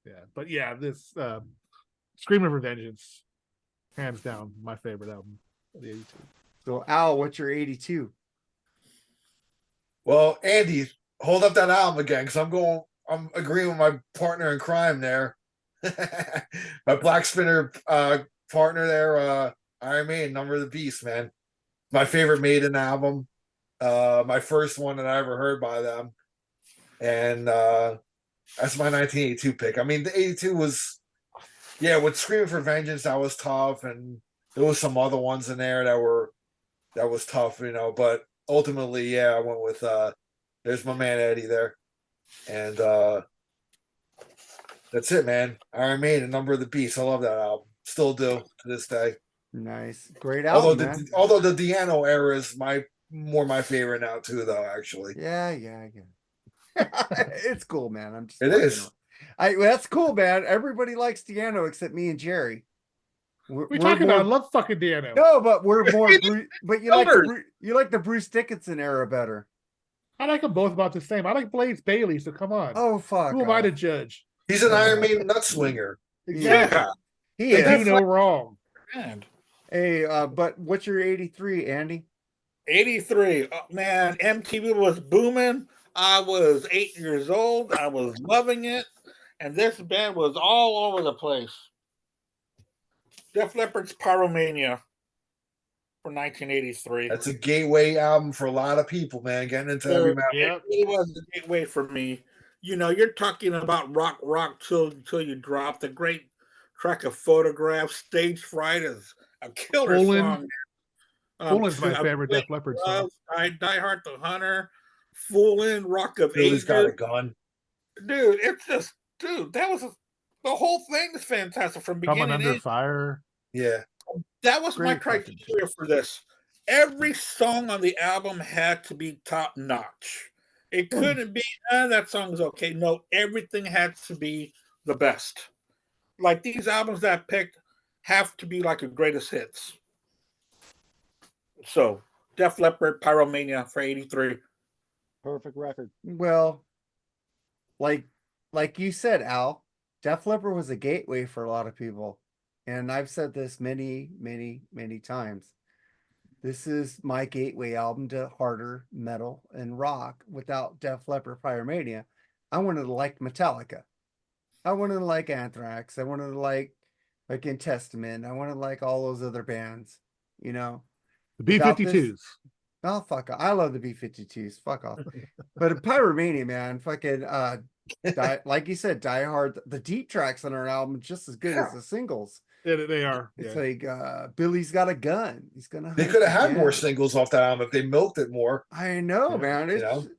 Yeah, but yeah, this Screaming for Vengeance, hands down, my favorite album of the 82. So Al, what's your 82? Well, Andy, hold up that album again, because I'm agreeing with my partner in crime there. My Blackspinner partner there, Iron Maiden, Number of the Beast, man. My favorite Maiden album. My first one that I ever heard by them. And That's my 1982 pick. I mean, the 82 was, yeah, with Screaming for Vengeance, that was tough, and there was some other ones in there that was tough, you know. But ultimately, yeah, I went with there's my man Eddie there, and that's it, man. Iron Maiden, Number of the Beast. I love that album. Still do to this day. Nice. Great album, man. Although the Diano era is my favorite now too, though. Actually, Yeah. It's cool, man. I'm just it is. That's cool, man. Everybody likes Diano except me and Jerry. We're talking about. I love fucking Diano. No, but we're more. But you like the Bruce Dickinson era better. I like them both about the same. I like Blaze Bailey, so come on. Oh fuck! Who am I to judge? He's an Iron Maiden nut swinger. Exactly. Yeah. He is. Do no wrong. Man. Hey, but what's your 83, Andy? 83. Oh, man, MTV was booming. I was 8 years old. I was loving it. And this band was all over the place. Def Leppard's Pyromania for 1983. That's a gateway album for a lot of people, man. Getting into heavy metal. It really was a gateway for me. You know, you're talking about rock till you drop. The great track of Photographs, Stage Fright is a killer song. Foolin's my favorite Def Leppard song. Die Hard the Hunter, Foolin', Rock of Billy's Ages. got a gun. Dude, it's just, that was the whole thing is fantastic from beginning Coming Under to Fire. Yeah. That was my criteria for this. Every song on the album had to be top notch. It couldn't be, that song's okay. No, everything had to be the best. Like these albums that I picked have to be like the greatest hits. So, Def Leppard, Pyromania for 83. Perfect record. Well, like you said, Al, Def Leppard was a gateway for a lot of people. And I've said this many, many, many times. This is my gateway album to harder metal and rock. Without Def Leppard, Pyromania, I wanted to like Metallica. I wanted to like Anthrax. I wanted to like In Testament. I wanted to like all those other bands, you know. The B-52s. Oh, fuck. I love the B-52s. Fuck off. But Pyromania, man, fucking, like you said, Die Hard. The deep tracks on our album are just as good as the singles. Yeah, they are. It's like Billy's got a gun. He's gonna. They could have had more singles off that album if they milked it more. I know, man.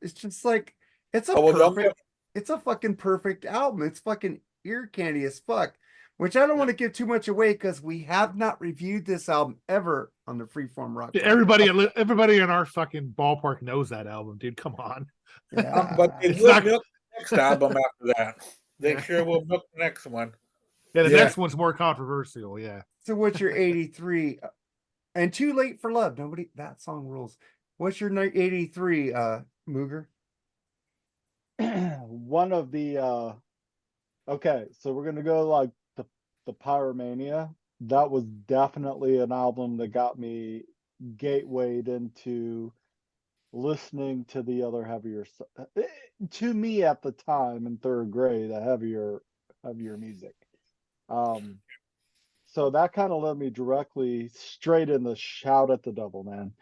It's just like it's a it's a fucking perfect album. It's fucking ear candy as fuck. Which I don't want to give too much away because we have not reviewed this album ever on the Freeform Rock. Everybody in our fucking ballpark knows that album, dude. Come on. Yeah. But they will milk the next album after that. They sure will milk the next one. Yeah, the next one's more controversial. Yeah. So what's your 83? And Too Late for Love. That song rules. What's your 83, Mooger? One of the okay, so we're gonna go like the Pyromania. That was definitely an album that got me gatewayed into listening to the other heavier stuff. To me at the time in third grade, the heavier music. So that kind of led me directly straight in the Shout at the Devil, man.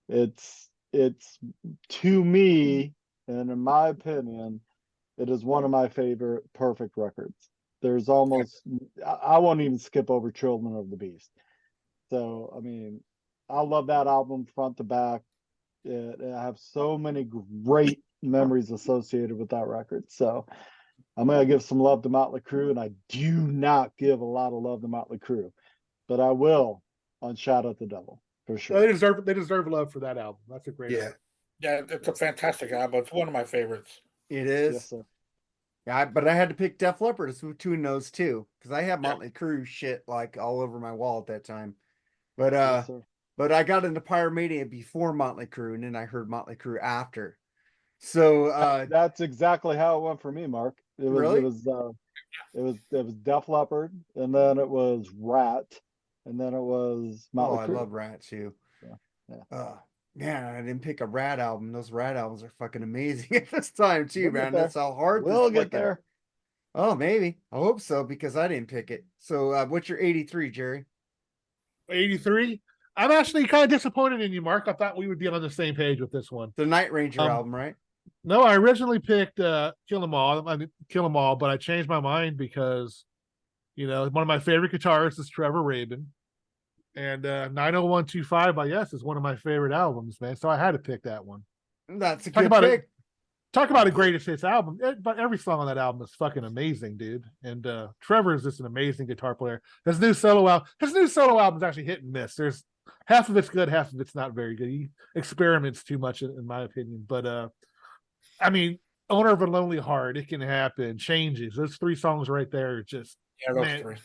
It's to me, and in my opinion, it is one of my favorite perfect records. There's almost, I won't even skip over Children of the Beast. So, I mean, I love that album front to back. I have so many great memories associated with that record. So I'm going to give some love to Motley Crue, and I do not give a lot of love to Motley Crue, but I will on Shout at the Devil for sure. They deserve love for that album. That's a great album. Yeah, it's a fantastic album. It's one of my favorites. It is. Yes, sir. Yeah, but I had to pick Def Leppard as between those two because I had Motley Crue shit like all over my wall at that time. But Yes, but I got into Pyromania before Motley Crue, and then I heard Motley Crue after. So that's exactly how it went for me, Mark. It was Def Leppard, and then it was Rat, and then it was Motley Crue. I love Rat too. Yeah. Man, I didn't pick a Rat album. Those Rat albums are fucking amazing at this time too, man. That's how hard. We'll get there. Oh, maybe. I hope so because I didn't pick it. So, what's your 83, Jerry? 83. I'm actually kind of disappointed in you, Mark. I thought we would be on the same page with this one. The Night Ranger album, right? No, I originally picked Kill 'Em All. I mean, Kill 'Em All, but I changed my mind because one of my favorite guitarists is Trevor Rabin, and 90125 by Yes is one of my favorite albums, man. So I had to pick that one. That's a Talk good about pick. it. Talk about a greatest hits album. But every song on that album is fucking amazing, dude. And Trevor is just an amazing guitar player. His new solo album is actually hit and miss. There's half of it's good, half of it's not very good. He experiments too much, in my opinion. But I mean, Owner of a Lonely Heart, It Can Happen, Changes. Those 3 songs right there are just, Yeah, those man, 3.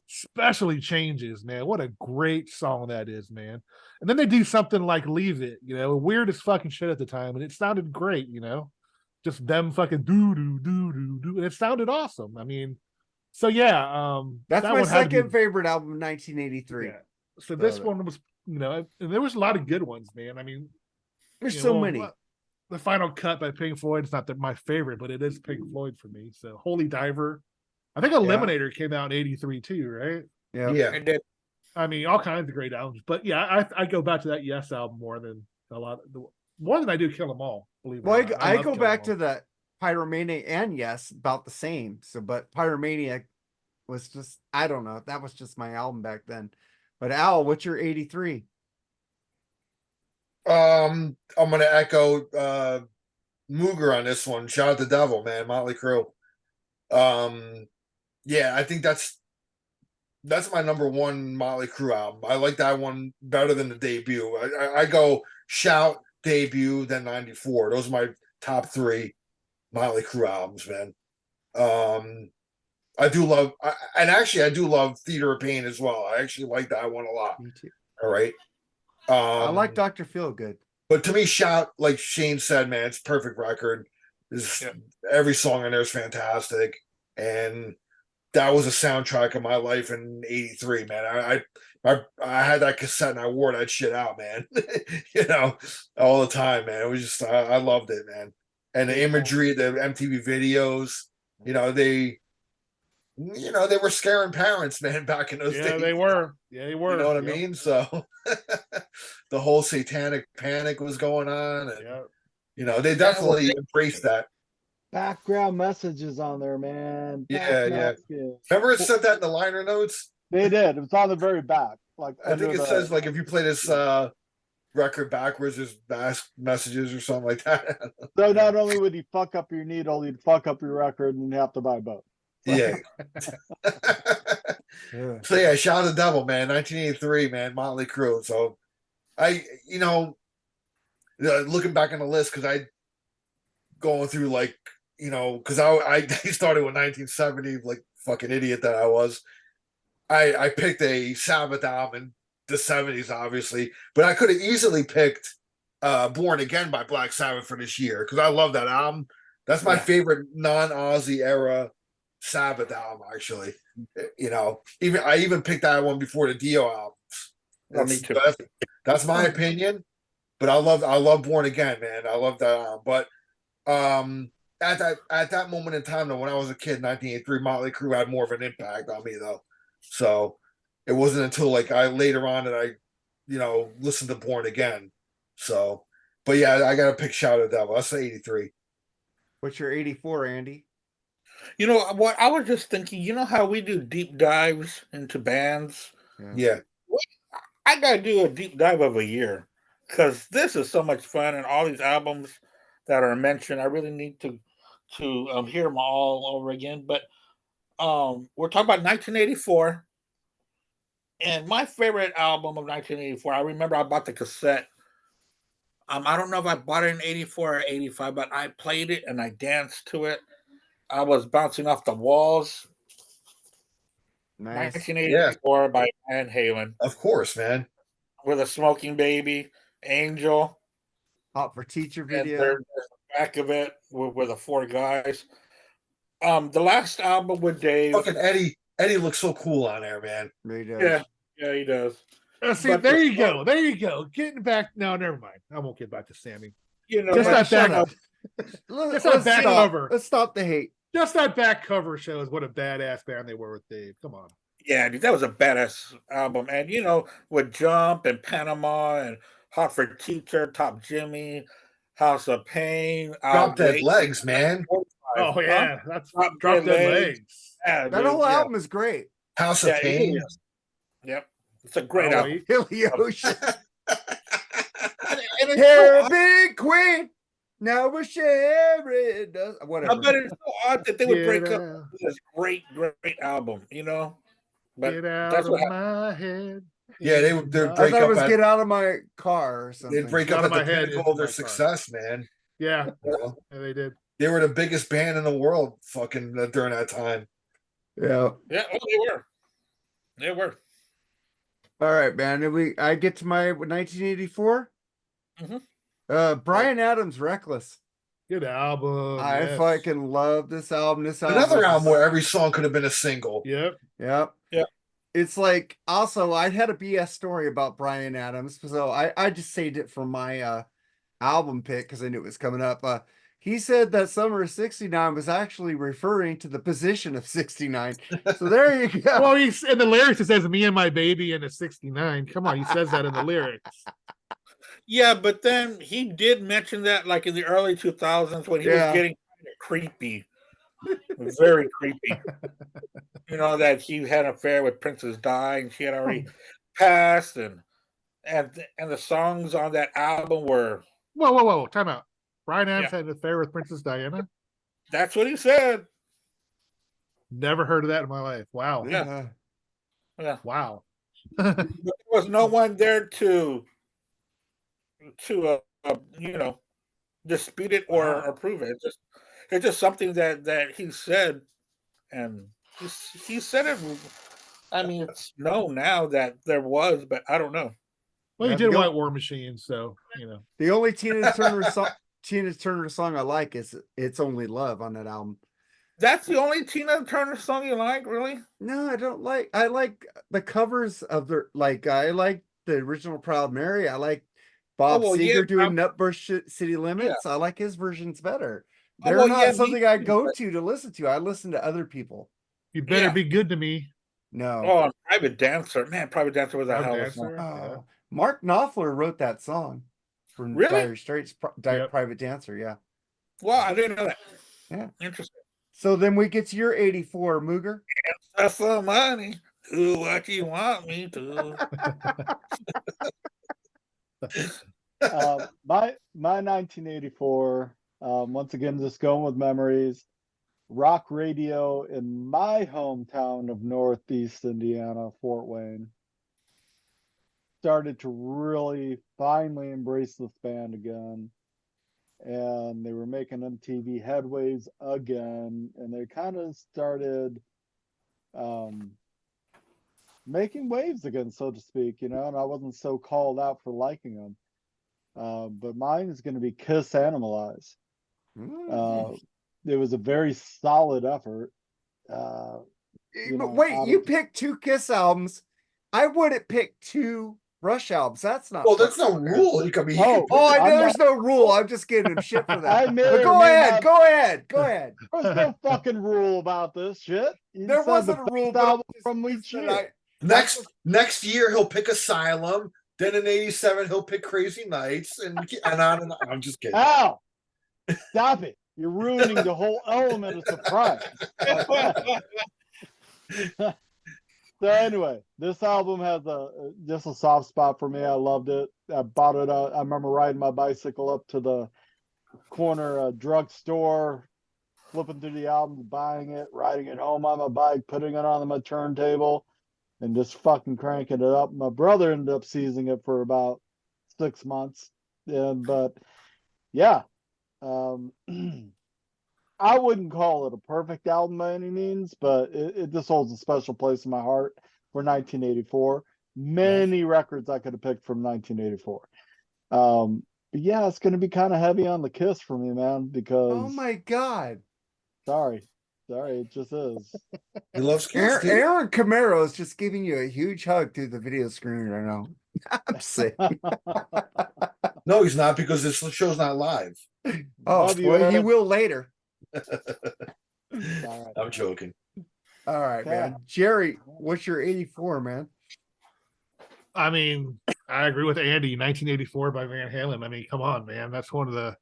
especially Changes, man. What a great song that is, man. And then they do something like Leave It, weird as fucking shit at the time, and it sounded great, just them fucking do, and it sounded awesome. I mean, so yeah, That's that my one had to be- second favorite album, 1983. Yeah. So this one was, and there was a lot of good ones, man. I mean, There's so many. The Final Cut by Pink Floyd is not my favorite, but it is Pink Floyd for me. So Holy Diver, I think Eliminator came out in '83 too, right? Yeah. It did. I mean, all kinds of great albums, but yeah, I go back to that Yes album more than I do Kill 'Em All. Believe it or Well, not. I love go Kill 'Em back All. to the Pyromania and Yes, about the same. So, but Pyromania was just, I don't know. That was just my album back then. But Al, what's your 83? I'm gonna echo Mooger on this one. Shout out the Devil, man. Motley Crue. Yeah, I think that's my number one Motley Crue album. I like that one better than the debut. I go Shout, debut, then 94. Those are my top 3 Motley Crue albums, man. I do love, and actually I do love Theater of Pain as well. I actually like that one a lot. Me too. All right. I like Dr. Feelgood. But to me, Shout, like Shane said, man, it's a perfect record. Every song in there is fantastic, and that was a soundtrack of my life in '83, man. I had that cassette and I wore that shit out, man. All the time, man. It was just I loved it, man. And the imagery, the MTV videos, they were scaring parents, man, back in those days. Yeah, they were. You know what I mean? So the whole satanic panic was going on, and they definitely embraced that. Background messages on there, man. Yeah. Remember it said that in the liner notes? They did. It was on the very back. Like I think it says like if you play this record backwards, there's messages or something like that. So not only would he fuck up your needle, he'd fuck up your record and you have to buy both. Yeah. So yeah, Shout the Devil, man. 1983, man. Motley Crue. So looking back on the list, because I going through like because I started with 1970, like fucking idiot that I was. I picked a Sabbath album in the 70s, obviously, but I could have easily picked Born Again by Black Sabbath for this year because I love that album. That's my favorite non-Aussie era Sabbath album, actually. I even picked that one before the Dio albums. Me too. That's my opinion, but I love Born Again, man. I love that album. But at that moment in time, though, when I was a kid, 1983, Motley Crue had more of an impact on me, though. So it wasn't until like later on that I, listened to Born Again. So, but yeah, I gotta pick Shout at the Devil. That's the 83. What's your 84, Andy? You know what? I was just thinking. You know how we do deep dives into bands? Yeah. I gotta do a deep dive of a year because this is so much fun, and all these albums that are mentioned, I really need to hear them all over again. But we're talking about 1984, and my favorite album of 1984. I remember I bought the cassette. I don't know if I bought it in 84 or 85, but I played it and I danced to it. I was bouncing off the walls. Nice. 1984 by Van Halen. Of course, man. With a smoking baby, Angel. Hot for Teacher And video. there's the back of it with the 4 guys. The last album with Dave. Fucking Eddie looks so cool on there, man. Yeah, he does. See, there you go. Getting back. No, never mind. I won't get back to Sammy. Just that back. Let's cover. Let's stop the hate. Just that back cover shows what a badass band they were with Dave. Come on. Yeah, dude, that was a badass album. And, with Jump and Panama and Hot for Teacher, Top Jimmy, House of Pain, Drop Dead Late, Legs, man. Oh yeah, that's Drop Drop Dead Dead Legs. Legs. Yeah, That dude, whole yeah. album is great. House Yeah, of it really Pain. is. Yep, it's a great Oh, album. wait. Billy Ocean. And it's so Hair odd, big queen. Now we're sharing. Whatever. but it's so odd that they would Get break up out, this great album, you know. But get out that's of what happened. my head. Yeah, they into would they'd my- I break thought it up was at get out of my car or something. they'd break Get up out of at the my head, pinnacle of their into my car. success, man. Yeah, You know? yeah, they did. They were the biggest band in the world fucking during that time. Yeah. Yeah, oh, they were. They were. All right, man. I get to my 1984. Mhm. Bryan Adams, Reckless. Good album. I yes. fucking love this album. This album. Another is album just- where every song could have been a single. Yep. Yep. Yeah. It's like also I had a BS story about Bryan Adams, so I just saved it for my album pick because I knew it was coming up. He said that Summer of '69 was actually referring to the position of '69. So there you go. Well, he's in the lyrics. It says "Me and my baby" in a '69. Come on, he says that in the lyrics. Yeah, but then he did mention that like in the early 2000s when he was Yeah. getting kind of creepy. Very creepy. You know, that he had an affair with Princess Di and she had already passed and the songs on that album were Whoa! Time out. Bryan Adams Yeah. had an affair with Princess Diana. that's what he said. Never heard of that in my life. Wow. Yeah. Yeah. Wow. But there was no one there to you know, dispute it or Wow. approve it. It's just something that he said, and he said it. I mean, it's known now that there was, but I don't know. Well, he Yeah, did the White o- War Machine, so you know. The only Tina Turner song I like is "It's Only Love" on that album. That's the only Tina Turner song you like, really? No, I don't like. I like the covers of the like. I like the original "Proud Mary." I like Bob well, yeah, Seger doing "Nutbush City Limits." Yeah. I like his versions better. Oh, They're well, not yeah, me something I too, go but- to listen to. I listen to other people. You better Yeah. be good to me. No. Oh, and Private Dancer, man, Private Dancer was a Proud hell of a Dancer. song. Yeah. Mark Knopfler wrote that song from Really? Dire Straits, Yep. Private Dancer. Yeah. Well, I didn't know that. Yeah. Interesting. So then we get to your 84, Mooger. Stuff for money. Do what you want me to. My 1984. Once again, just going with memories. Rock radio in my hometown of Northeast Indiana, Fort Wayne. Started to really finally embrace this band again. And they were making MTV headways again. And they kind of started making waves again, so to speak, and I wasn't so called out for liking them. But mine is going to be Kiss Animalize. It was a very solid effort. Wait, you picked two Kiss albums. I wouldn't pick two Rush albums. That's not. Well, that's no fucking fair. rule. You can be. There's no rule. I'm just giving him shit for that. I may But or go may ahead. not- Go ahead. Go ahead. There's no fucking rule about this shit. You There said wasn't the a rule, best but album just- from just each that year. Next year he'll pick Asylum. Then in '87 he'll pick Crazy Nights, and on and on. I'm just kidding. Ow! Stop it. You're ruining the whole element of surprise. So anyway, this album has just a soft spot for me. I loved it. I bought it. I remember riding my bicycle up to the corner drugstore, flipping through the albums, buying it, riding it home on my bike, putting it on my turntable, and just fucking cranking it up. My brother ended up seizing it for about 6 months. But yeah, I wouldn't call it a perfect album by any means, but it just holds a special place in my heart for 1984. Many records I could have picked from 1984. But yeah, it's going to be kind of heavy on the Kiss for me, man, because Oh my God. sorry, it just is. He loves Kiss. dude. Aaron Camaro is just giving you a huge hug through the video screen right now. I'm sick. No, he's not, because this show's not live. Oh, Love you, well, he Aaron. will later. All right. I'm joking. All right, Okay. man. Jerry, what's your 84, man? I mean, I agree with Andy. 1984 by Van Halen. I mean, come on, man. That's one of the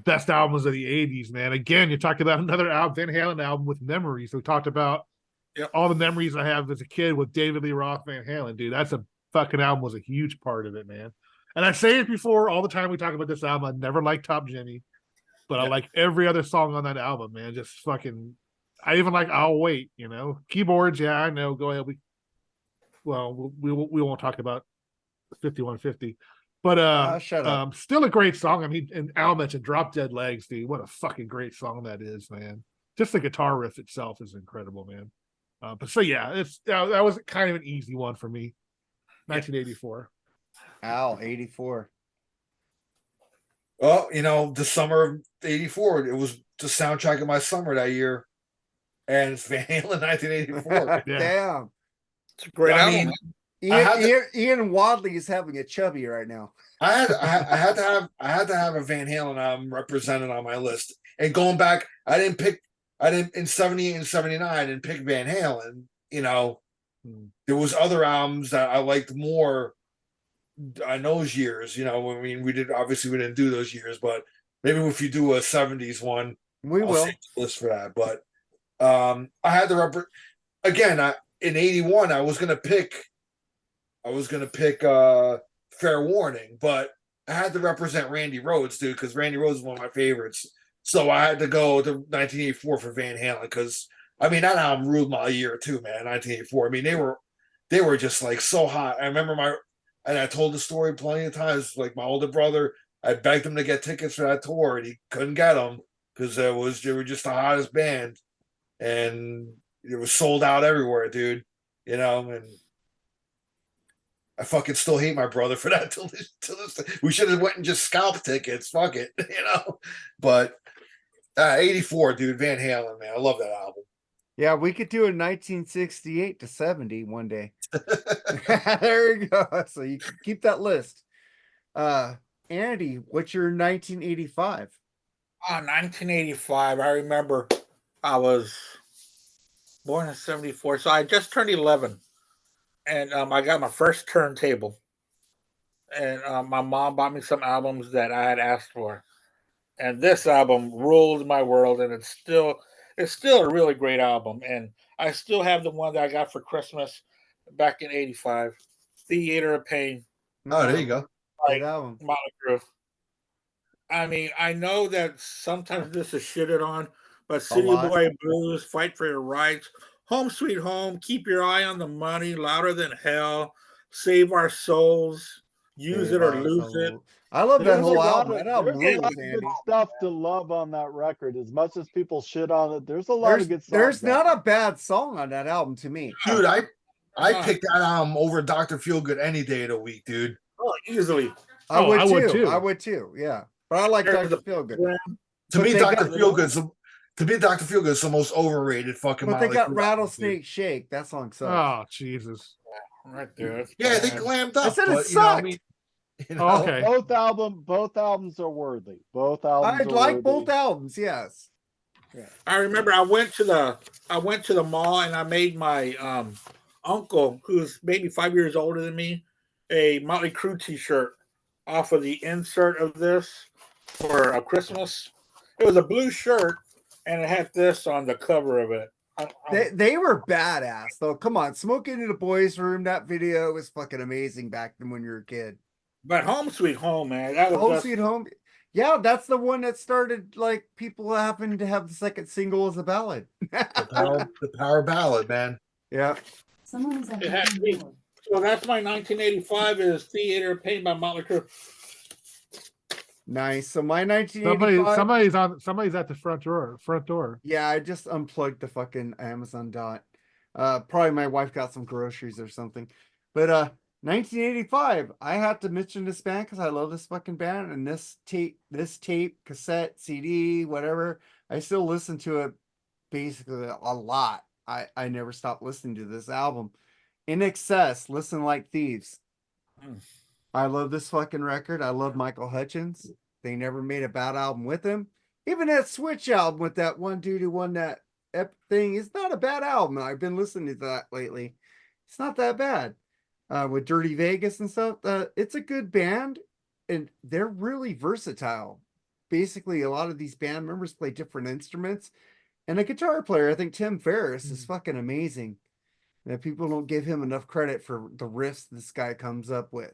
best albums of the 80s, man. Again, you're talking about another Van Halen album with memories. We talked about all the memories I have as a kid with David Lee Roth, Van Halen, dude. That's a fucking album, was a huge part of it, man. And I say it before all the time we talk about this album. I never liked Top Jimmy, but I like every other song on that album, man. Just fucking, I even like I'll Wait, you know. Keyboards, yeah, I know. Go ahead. We won't talk about 5150. But shut up. still a great song. I mean, and Al mentioned Drop Dead Legs, dude. What a fucking great song that is, man. Just the guitar riff itself is incredible, man. But so yeah, that was kind of an easy one for me. 1984. Al, 84. Well, you know, the summer of '84, it was the soundtrack of my summer that year, and it's Van Halen 1984. Yeah. Damn. It's a great I album. mean, Ian Wadley is having a chubby right now. I had to have a Van Halen album represented on my list. And going back, I didn't in 78 and 79, I didn't pick Van Halen. You know, there was other albums that I liked more on those years. You know, I mean, we didn't do those years, but maybe if you do a 70s one, We I'll will. save the list for that. But I had to again, in 81, I was gonna pick Fair Warning, but I had to represent Randy Rhoads, dude, because Randy Rhoads is one of my favorites. So I had to go to 1984 for Van Halen, because I mean that album ruled my year too, man. 1984. I mean they were just like so hot. I remember and I told the story plenty of times. Like my older brother, I begged him to get tickets for that tour, and he couldn't get them because they were just the hottest band, and it was sold out everywhere, dude. You know, and I fucking still hate my brother for that. Till this, we should have went and just scalped tickets. Fuck it, you know. But 84, dude, Van Halen, man, I love that album. Yeah, we could do a 1968 to 70 one day. There you go. So you can keep that list. Andy, what's your 1985? 1985. I remember I was born in 74, so I just turned 11, and I got my first turntable, and my mom bought me some albums that I had asked for, and this album ruled my world, and it's still a really great album, and I still have the one that I got for Christmas back in '85, Theater of Pain. Oh, there you go. Good album. I mean, I know that sometimes this is shitted on, but City Boy Blues, Fight for Your Rights, Home Sweet Home, Keep Your Eye on the Money, Louder Than Hell, Save Our Souls, Use It or Lose It. I love that There's a whole lot album. of- That album There's a lot rules, of Andy. good stuff to love on that record. As much as people shit on it, there's a lot of good songs. There's on not it. a bad song on that album to me. Dude, I picked that album over Dr. Feelgood any day of the week, dude. Oh, easily. I would too. Yeah, but I like Dr. Feelgood. To me, Dr. Feelgood's the most overrated fucking. But they Motley got Crue Rattlesnake Shake. That song sucks. Oh, Jesus. Right there. Yeah, they glammed up. I said it but, you know, sucked. you know, Okay. Both albums are worthy. Both albums. I'd are like worthy. both albums. Yes. I remember I went to the mall and I made my uncle, who's maybe 5 years older than me, a Motley Crue t-shirt off of the insert of this for a Christmas. It was a blue shirt and it had this on the cover of it. They were badass though. Come on, Smoking in the Boys Room. That video was fucking amazing back then when you were a kid. But Home Sweet Home, man, that was Home just, Sweet Home. Yeah, that's the one that started like people happened to have the second single as a ballad. the power ballad, man. Yeah. Someone is at it had to the be. door. So that's my 1985 is Theater of Pain by Motley Crue. Nice. So my 1985. Somebody's at the front door. Yeah, I just unplugged the fucking Amazon Dot. Probably my wife got some groceries or something. But 1985, I had to mention this band because I love this fucking band, and this tape, cassette, CD, whatever. I still listen to it basically a lot. I never stopped listening to this album. In Excess, Listen Like Thieves. I love this fucking record. I love Michael Hutchins. They never made a bad album with him. Even that Switch album with that one dude who won that thing is not a bad album. I've been listening to that lately. It's not that bad. With Dirty Vegas and stuff. It's a good band, and they're really versatile. basically a lot of these band members play different instruments. And a guitar player, I think Tim Ferriss is fucking amazing. That people don't give him enough credit for the riffs this guy comes up with.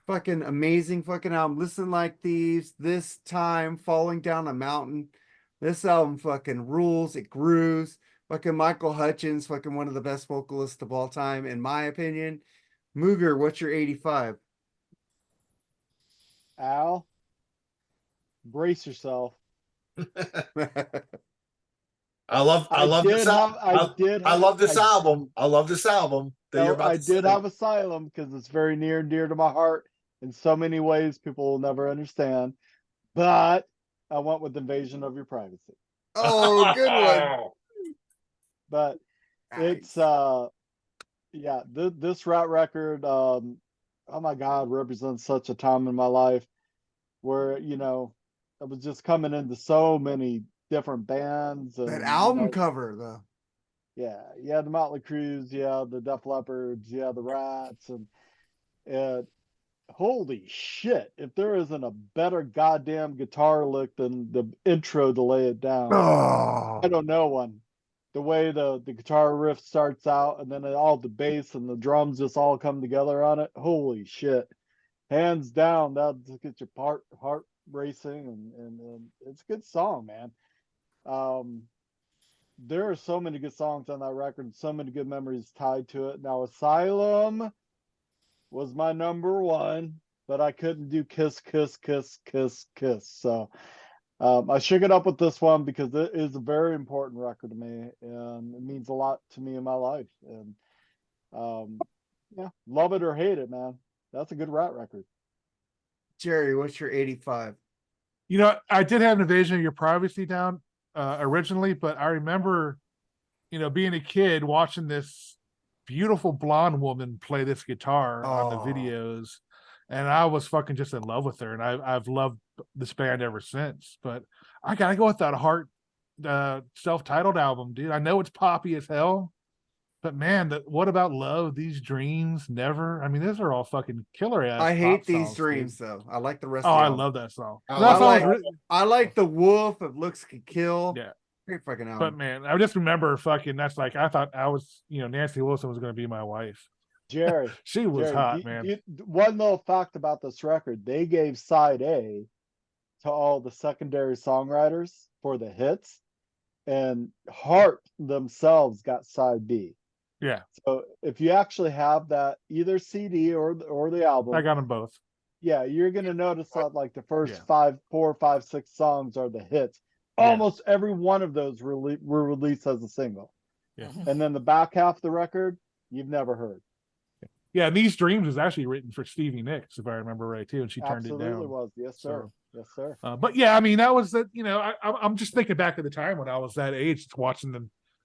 Fucking amazing fucking album. Listen Like Thieves, This Time, Falling Down a Mountain. This album fucking rules. It grooves. Fucking Michael Hutchins, fucking one of the best vocalists of all time, in my opinion. Mooger, what's your 85? Al, brace yourself. I love this album. I love this album. I love this album. I did have Asylum because it's very near and dear to my heart in so many ways people will never understand. But I went with Invasion of Your Privacy. Oh, good one. But it's this Rat record, oh my God, represents such a time in my life where, you know, I was just coming into so many different bands. And, that album cover, though. Yeah, the Motley Crues, the Def Leppards, the Rats, and holy shit, if there isn't a better goddamn guitar lick than the intro to lay it down, I don't know one. The way the guitar riff starts out and then all the bass and the drums just all come together on it. Holy shit. Hands down, that'll get your heart racing and it's a good song, man. There are so many good songs on that record, so many good memories tied to it. Now, Asylum was my number one, but I couldn't do Kiss, Kiss, Kiss, Kiss, Kiss. So I shook it up with this one because it is a very important record to me and it means a lot to me in my life. And love it or hate it, man. That's a good Rat record. Jerry, what's your 85? You know, I did have Invasion of Your Privacy down originally, but I remember, you know, being a kid watching this beautiful blonde woman play this guitar on the videos, and I was fucking just in love with her, and I've loved this band ever since. But I gotta go with that Heart self-titled album, dude. I know it's poppy as hell, but man, what about Love, These Dreams, Never? I mean, those are all fucking killer ass. I hate These songs, Dreams, dude. though. I like the rest. Oh, of the I album. love that song. I like the Wolf of Looks Could Kill. Yeah. Great fucking album. But man, I just remember fucking, that's like, I thought I was, you know, Nancy Wilson was going to be my wife. Jerry. She was hot, man. One little fact about this record, they gave side A to all the secondary songwriters for the hits, and Heart themselves got side B. Yeah. So if you actually have that, either CD or the album, I got them both. Yeah, you're gonna notice that like the first 4, 5, 6 songs are the hits. Almost every one of those were released as a single. Yeah. And then the back half of the record, you've never heard. Yeah, and These Dreams was actually written for Stevie Nicks, if I remember right, too, and she turned it down. Absolutely was. Yes, sir. Yes, sir. But yeah, I mean, that was the, you know, I'm just thinking back at the time when I was that age, watching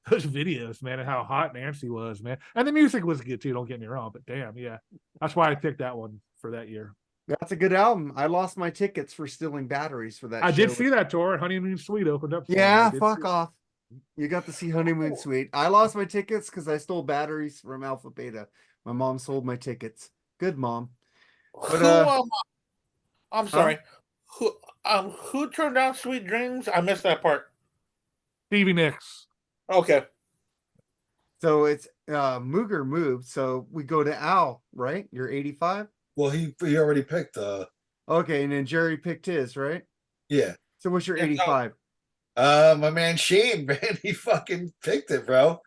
those videos, man, and how hot Nancy was, man. And the music was good too, don't get me wrong, but damn, yeah. That's why I picked that one for that year. That's a good album. I lost my tickets for stealing batteries for that. I did see that tour. Honeymoon Suite opened up. Yeah, fuck off. You got to see Honeymoon Suite. I lost my tickets because I stole batteries from Alpha Beta. My mom sold my tickets. Good mom. But, I'm sorry. Who turned down Sweet Dreams? I missed that part. Stevie Nicks. Okay. So it's Mooger moved. So we go to Al, right? You're 85? Well, he already picked okay, and then Jerry picked his, right? Yeah. So what's your 85? My man Shane, man, he fucking picked it, bro.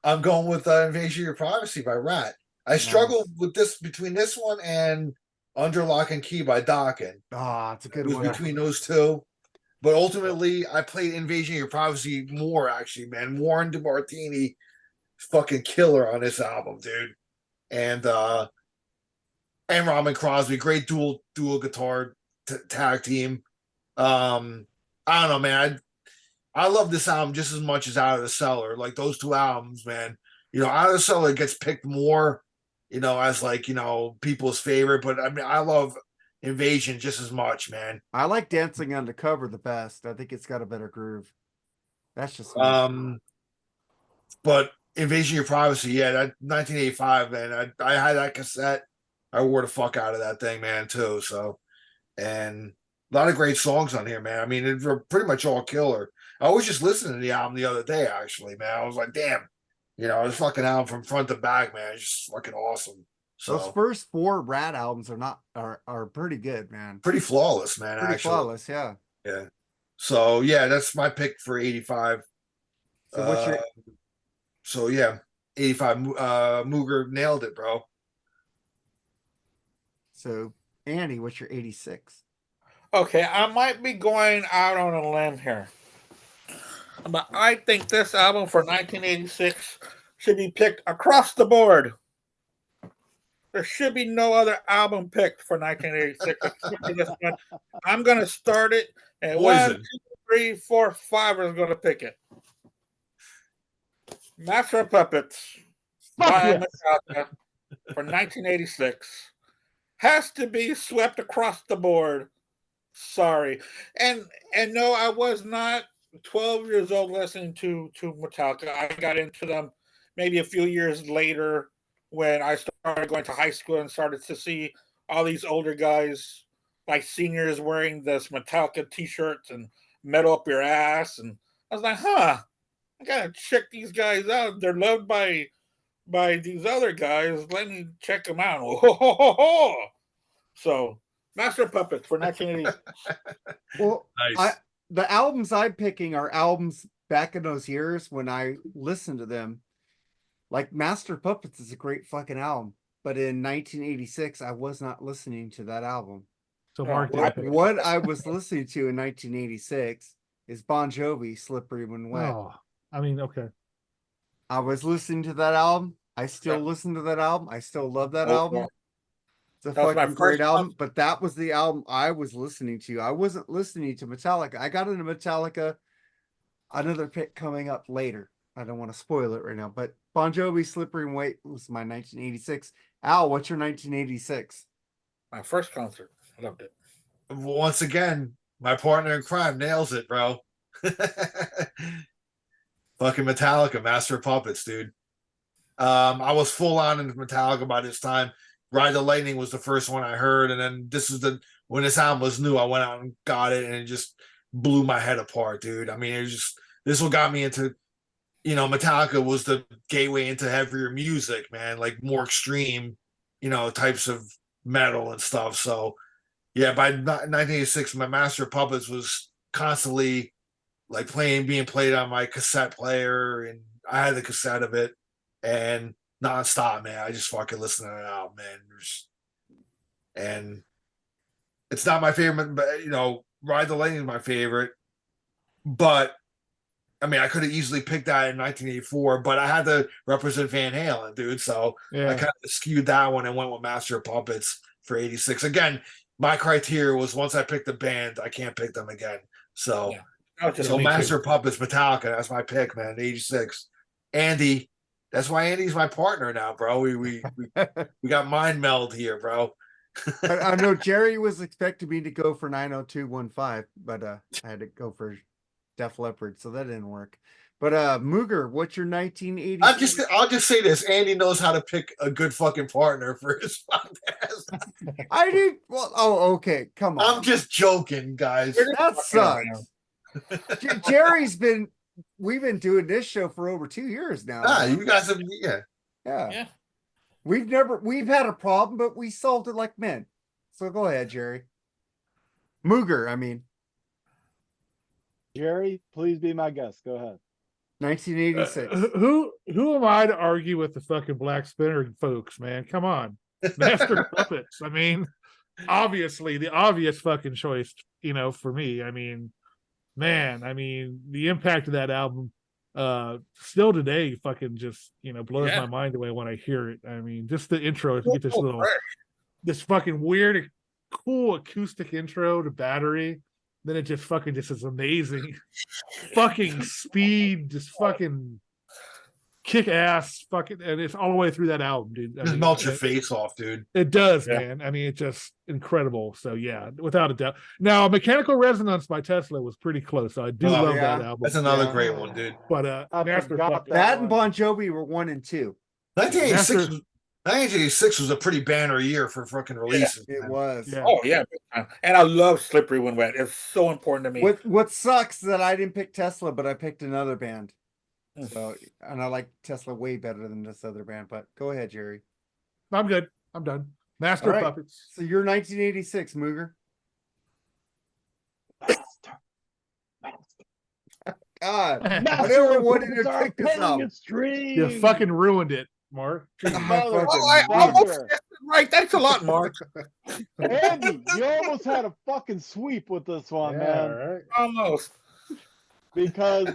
I'm going with Invasion of Your Privacy by Rat. I struggled with this between this one and Under Lock and Key by Dokken. It's a good one. Between those two. But ultimately, I played Invasion of Your Privacy more, actually, man. Warren DeMartini, fucking killer on this album, dude. And Robin Crosby, great dual guitar tag team. I don't know, man. I love this album just as much as Out of the Cellar. Like those two albums, man. You know, Out of the Cellar gets picked more, you know, as like, you know, people's favorite. But I mean, I love Invasion just as much, man. I like Dancing on the Cover the best. I think it's got a better groove. That's just me. But Invasion of Your Privacy, yeah, that 1985, man. I had that cassette. I wore the fuck out of that thing, man, too. So, and A lot of great songs on here, man. I mean, they're pretty much all killer. I was just listening to the album the other day, actually, man. I was like, damn, this fucking album from front to back, man, it's just fucking awesome. So Those first 4 Rat albums are pretty good, man. pretty flawless, man. Pretty actually, flawless, yeah. yeah. So yeah, that's my pick for 85. So what's your So yeah, 85. Mooger nailed it, bro. So Annie, what's your 86? Okay, I might be going out on a limb here, but I think this album for 1986 should be picked across the board. There should be no other album picked for 1986 except for this one. I'm going to start it, and Poison. 1, 2, 3, 4, 5 is going to pick it. Master of Puppets by Metallica for 1986 has to be swept across the board. Sorry, and no, I was not 12 years old listening to Metallica. I got into them maybe a few years later when I started going to high school and started to see all these older guys, like seniors, wearing this Metallica T-shirts and metal up your ass, and I was like, I gotta check these guys out. They're loved by these other guys. Let me check them out. So, Master of Puppets for 1980. Well, Nice. the albums I'm picking are albums back in those years when I listened to them. Like Master of Puppets is a great fucking album, but in 1986 I was not listening to that album. So Mark, What I was listening to in 1986 is Bon Jovi, "Slippery When Wet." oh, I mean, okay. I was listening to that album. I still listen to that album. I still love that album. It's a That was my fucking great first album, but that was the album I was listening to. I wasn't listening to Metallica. I got into Metallica, another pick coming up later. I don't want to spoil it right now, but Bon Jovi, "Slippery When Wet" was my 1986. Al, what's your 1986? My first concert. I loved it. Once again, my partner in crime nails it, bro. Fucking Metallica, Master of Puppets, dude. I was full on into Metallica by this time. Ride the Lightning was the first one I heard, and then when this album was new, I went out and got it, and it just blew my head apart, dude. I mean, this one got me into, Metallica was the gateway into heavier music, man, like more extreme, types of metal and stuff. So yeah, by 1986, my Master of Puppets was constantly like being played on my cassette player, and I had the cassette of it, and nonstop, man. I just fucking listened to that album, man. And it's not my favorite, but Ride the Lightning is my favorite. But I mean, I could have easily picked that in 1984, but I had to represent Van Halen, dude. So I kind of skewed that one and went with Master of Puppets for 86. Again, my criteria was once I picked the band, I can't pick them again. So, Master of Puppets, Metallica, that's my pick, man. 86. Andy, that's why Andy's my partner now, bro. We got mind meld here, bro. I know Jerry was expecting me to go for 90215, but I had to go for Def Leppard, so that didn't work. But Mooger, what's your 1980? I'll just say this: Andy knows how to pick a good fucking partner for his podcast. I did. Well, okay, come on. I'm just joking, guys. That sucks. We've been doing this show for over 2 years now. You guys have, yeah. We've had a problem, but we solved it like men. So go ahead, Jerry. Mooger, I mean. Jerry, please be my guest. Go ahead. 1986. Who am I to argue with the fucking Blackspinner folks, man? Come on. Master of Puppets. I mean, obviously the obvious fucking choice, for me. I mean, man, the impact of that album still today fucking just, blows my mind away when I hear it. I mean, just the intro, if you get this fucking weird, cool acoustic intro to Battery. Then it just is amazing. Fucking speed, just fucking kick ass, and it's all the way through that album, dude. Just melts your face off, dude. It does, man. I mean, it's just incredible. So yeah, without a doubt. Now, Mechanical Resonance by Tesla was pretty close. So I do love that album. That's another great one, dude. But that and Bon Jovi were 1 and 2. 1986 1986 was a pretty banner year for fucking releases. It man. was. Yeah. Oh yeah, big time. And I love Slippery When Wet. It's so important to me. What sucks that I didn't pick Tesla, but I picked another band. Mm. So, and I like Tesla way better than this other band. But go ahead, Jerry. I'm good. I'm done. Master All of right. Puppets. So you're 1986, Mooger. God, I Master never of wanted Puppets to are pick this penning album. its dreams. You fucking ruined it, Mark. I Mother- fucking I almost Fooger. guessed it right. Thanks a lot, Mark. Andy, you almost had a fucking sweep with this one, man. Right. Almost. Because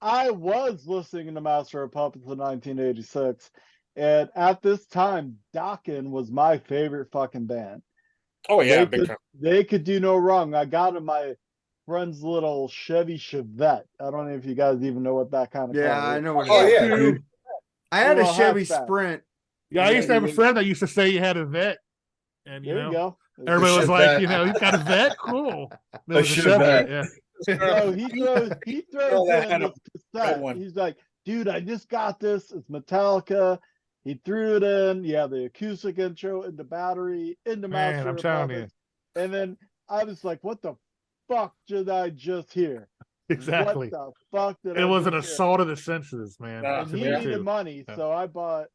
I was listening to Master of Puppets in 1986, and at this time, Dokken was my favorite fucking band. Oh yeah, they big could, time. they could do no wrong. I got in my friend's little Chevy Chevette. I don't know if you guys even know what that kind of Yeah, car I is. know what it Oh is. yeah, Dude. dude. I had a Little Chevy hatchback. Sprint. Yeah, I used to have a Yeah, friend that used to say he had a vet. And, you There you know, go. everybody was The like, Chevette. you know, you've got a vet? Cool. There A was a Chevette. Chevette, yeah. So he throws that in had a this cassette. one. He's like, dude, I just got this. It's Metallica. He threw it in. Yeah, the acoustic intro into Battery, into Man, Master I'm of telling Puppets. And then I was like, what the fuck did I just hear? Exactly. What the fuck did It I was an just hear? assault of the senses, man. Yeah, And to he me, needed too. money, Yeah. so I bought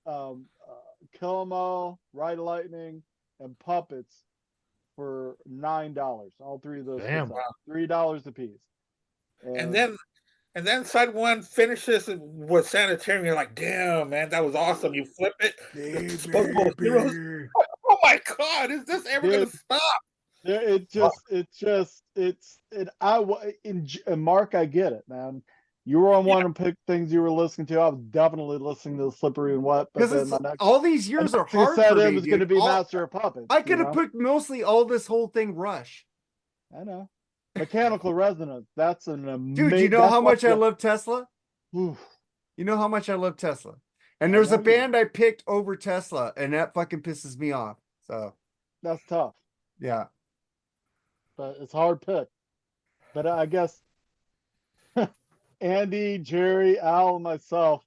Kill 'Em All, Ride Lightning, and Puppets for $9. All three of those Damn. cassettes. $3 a piece. And then side one finishes with Sanitarium. You're like, damn, man, that was awesome. You flip it. Disposable Heroes. Oh my god, is this ever gonna Dude. stop? And Mark, I get it, man. You were on one to pick things you were listening to. I was definitely listening to Slippery and Wet, but then Because my next all these years are you hard said for it me, was going to dude. be Master of Puppets. I could have picked mostly all this whole thing Rush. I know. Mechanical Resonance. That's an amazing. Dude, you know how much I love Tesla? Oof. You know how much I love Tesla. And I there's a know you band I picked over Tesla, and that fucking pisses me off. So, That's tough, yeah. but it's a hard pick. But I guess Andy, Jerry, Al, and myself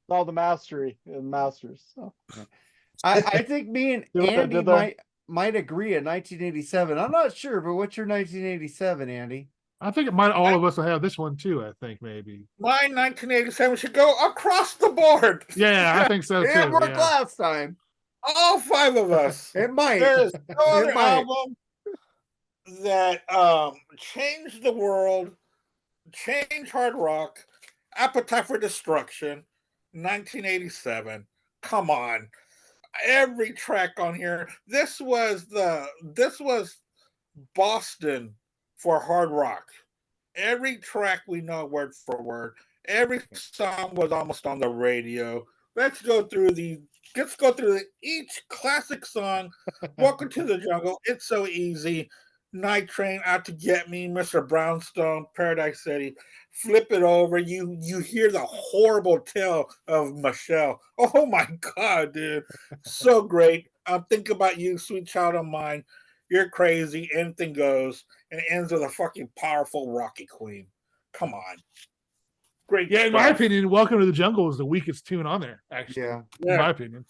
saw the mastery in Masters. So. I think me and See what I Andy did there? might agree at 1987. I'm not sure, but what's your 1987, Andy? I think it might all of us will have this one too, I think, maybe. Mine 1987 should go across the board. Yeah, I think so too. It worked Yeah. last time. All five of us. It might. There is no other It might. album that changed the world, changed hard rock, Appetite for Destruction, 1987. Come on. Every track on here. This was Boston for hard rock. Every track we know word for word. Every song was almost on the radio. Let's go through each classic song. Welcome to the Jungle. It's so easy. Night Train, Out to Get Me, Mr. Brownstone, Paradise City. Flip it over. You hear the horrible tale of Michelle. Oh my god, dude. So great. I'm thinking about you, sweet child of mine. You're crazy. Anything goes. And it ends with a fucking powerful Rocky Queen. Come on. Great. Yeah, in my stuff. opinion, Welcome to the Jungle is the weakest tune on there, actually. Yeah. In my opinion.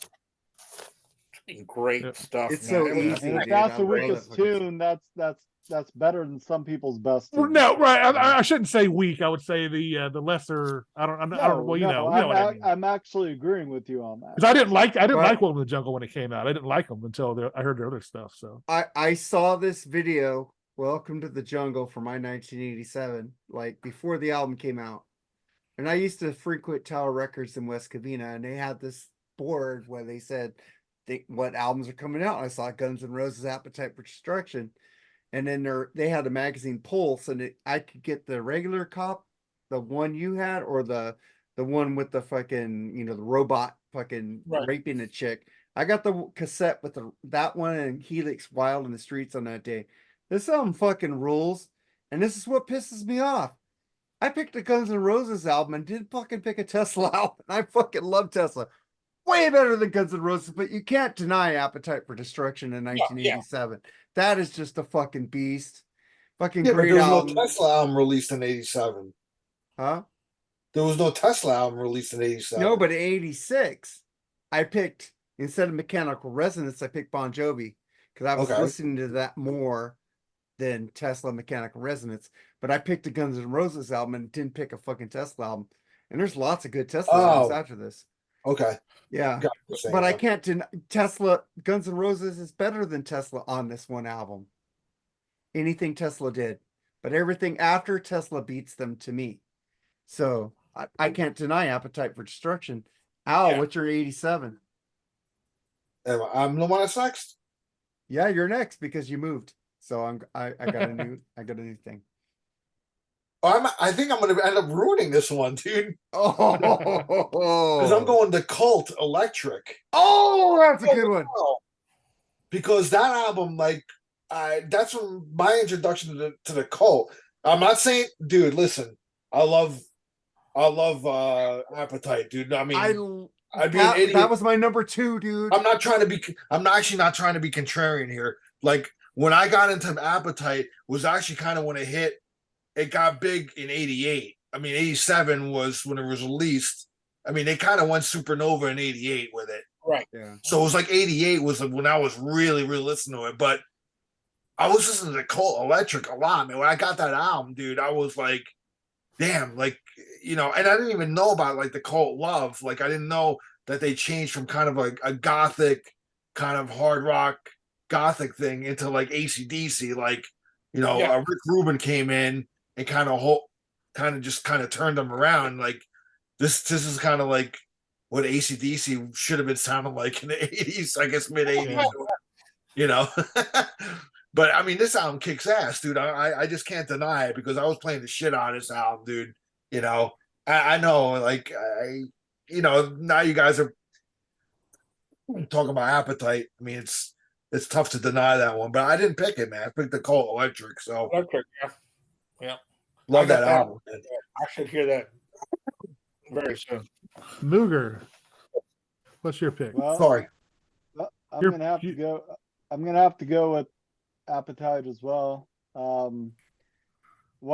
Great Yeah. stuff. It's man. so It was- easy. And if dude. that's I the love weakest that fucking tune, that's better than some people's best. Well, tune. no, right. I shouldn't say weak. I would say the lesser. I don't. Well, you know what I mean. I'm actually agreeing with you on that. Because I didn't like But- Welcome to the Jungle when it came out. I didn't like them until I heard their other stuff. So I saw this video, Welcome to the Jungle, for my 1987, like before the album came out. And I used to frequent Tower Records in West Covina, and they had this board where they said what albums are coming out. I saw Guns N' Roses' Appetite for Destruction. And then they had a magazine Pulse, and I could get the regular cop, the one you had, or the one with the fucking, the robot fucking raping a chick. I got the cassette with that one and Helix Wild in the Streets on that day. This album fucking rules, and this is what pisses me off. I picked a Guns N' Roses album and didn't fucking pick a Tesla album. I fucking love Tesla. Way better than Guns N' Roses, but you can't deny Appetite for Destruction in 1987. That is just a fucking beast. Fucking Yeah, but great there's album. no Tesla album released in '87. Huh? There was no Tesla album released in '87. No, but in '86, I picked, instead of Mechanical Resonance, I picked Bon Jovi because I was Okay. listening to that more than Tesla Mechanical Resonance. But I picked a Guns N' Roses album and didn't pick a fucking Tesla album. And there's lots of good Tesla albums after this. Okay. Yeah. Got what you're saying, But I yeah. can't deny Tesla, Guns N' Roses is better than Tesla on this one album. Anything Tesla did. But everything after Tesla beats them to me. So I can't deny Appetite for Destruction. Al, what's your 87? I'm the one that's next. Yeah, you're next because you moved. So I got a new thing. I think I'm gonna end up ruining this one, dude. Oh, Because I'm going to Cult Electric. Oh, that's a good one. Because that album, like, that's from my introduction to the Cult. I'm not saying, dude, listen, I love Appetite, dude. I mean, I'd be an idiot. That was my number 2, dude. I'm actually not trying to be contrarian here. Like, when I got into Appetite was actually kind of when it got big in '88. I mean, '87 was when it was released. I mean, they kind of went supernova in '88 with it. Right. Yeah. So it was like '88 was when I was really listening to it. But I was listening to Cult Electric a lot, man. When I got that album, dude, I was like, damn, like, you know, and I didn't even know about like the Cult Love. Like, I didn't know that they changed from kind of like a gothic kind of hard rock gothic thing into like AC/DC. Like, you know, Yeah. Rick Rubin came in and kind of turned them around. Like, this is kind of like what AC/DC should have been sounding like in the '80s, I guess mid '80s, you know. But I mean, this album kicks ass, dude. I just can't deny it because I was playing the shit out of this album, dude. You know, I know, like, you know, now you guys are talking about Appetite. I mean, it's tough to deny that one, but I didn't pick it, man. I picked the Cult Electric, so Electric, yeah. love I got that that. album. Man. I should hear that very soon. Mooger, what's your pick? Well, Sorry. I'm gonna have to go with Appetite as well. One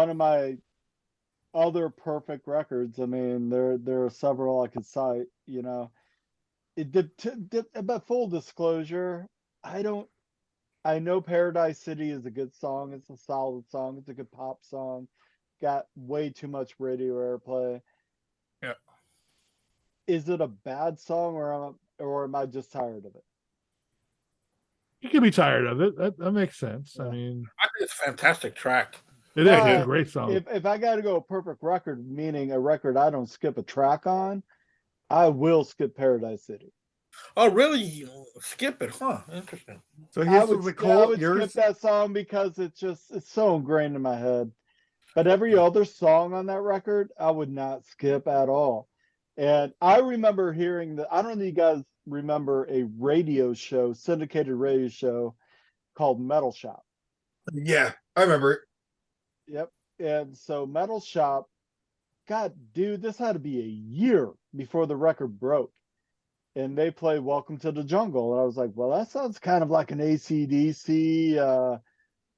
of my other perfect records. I mean, there are several I could cite. You know, but full disclosure, I know Paradise City is a good song. It's a solid song. It's a good pop song. Got way too much radio airplay. Yeah. Is it a bad song, or am I just tired of it? You can be tired of it. That makes sense. I mean, I think it's a fantastic track. it is. It's a great song. If I got to go a perfect record, meaning a record I don't skip a track on, I will skip Paradise City. Oh, really? You skip it, huh? Interesting. So I here's would, the I Cult. would Yours. skip that song because it's so ingrained in my head. But every other song on that record, I would not skip at all. And I remember hearing I don't know if you guys remember a radio show, syndicated radio show called Metal Shop. Yeah, I remember it. Yep. And so Metal Shop, God, dude, this had to be a year before the record broke. And they played Welcome to the Jungle. And I was like, well, that sounds kind of like an AC/DC,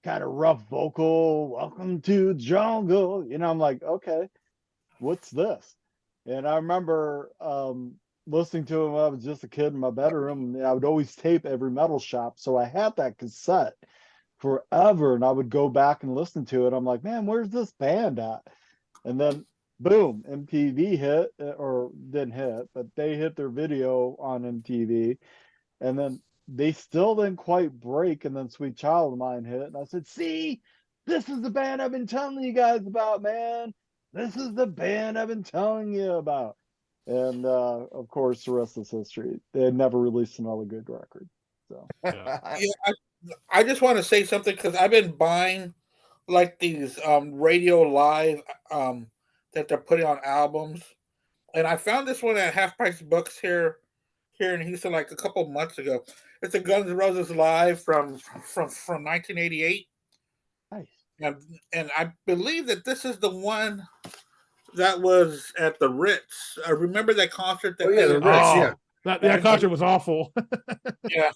kind of rough vocal. Welcome to the jungle. You know, I'm like, okay, what's this? And I remember listening to it when I was just a kid in my bedroom. And I would always tape every Metal Shop. So I had that cassette forever. And I would go back and listen to it. I'm like, man, where's this band at? And then boom, MTV hit, or didn't hit, but they hit their video on MTV. And then they still didn't quite break. And then Sweet Child of Mine hit. And I said, see, this is the band I've been telling you guys about, man. This is the band I've been telling you about. And of course, the rest is history. They had never released another good record. So Yeah. Yeah, I just want to say something because I've been buying like these radio live that they're putting on albums, and I found this one at Half Price Books here in Houston like a couple months ago. It's a Guns N' Roses live from 1988, nice. and I believe that this is the one that was at the Ritz. I remember that concert. That Oh, yeah, the they- Ritz, Oh, yeah. that concert was awful. yeah,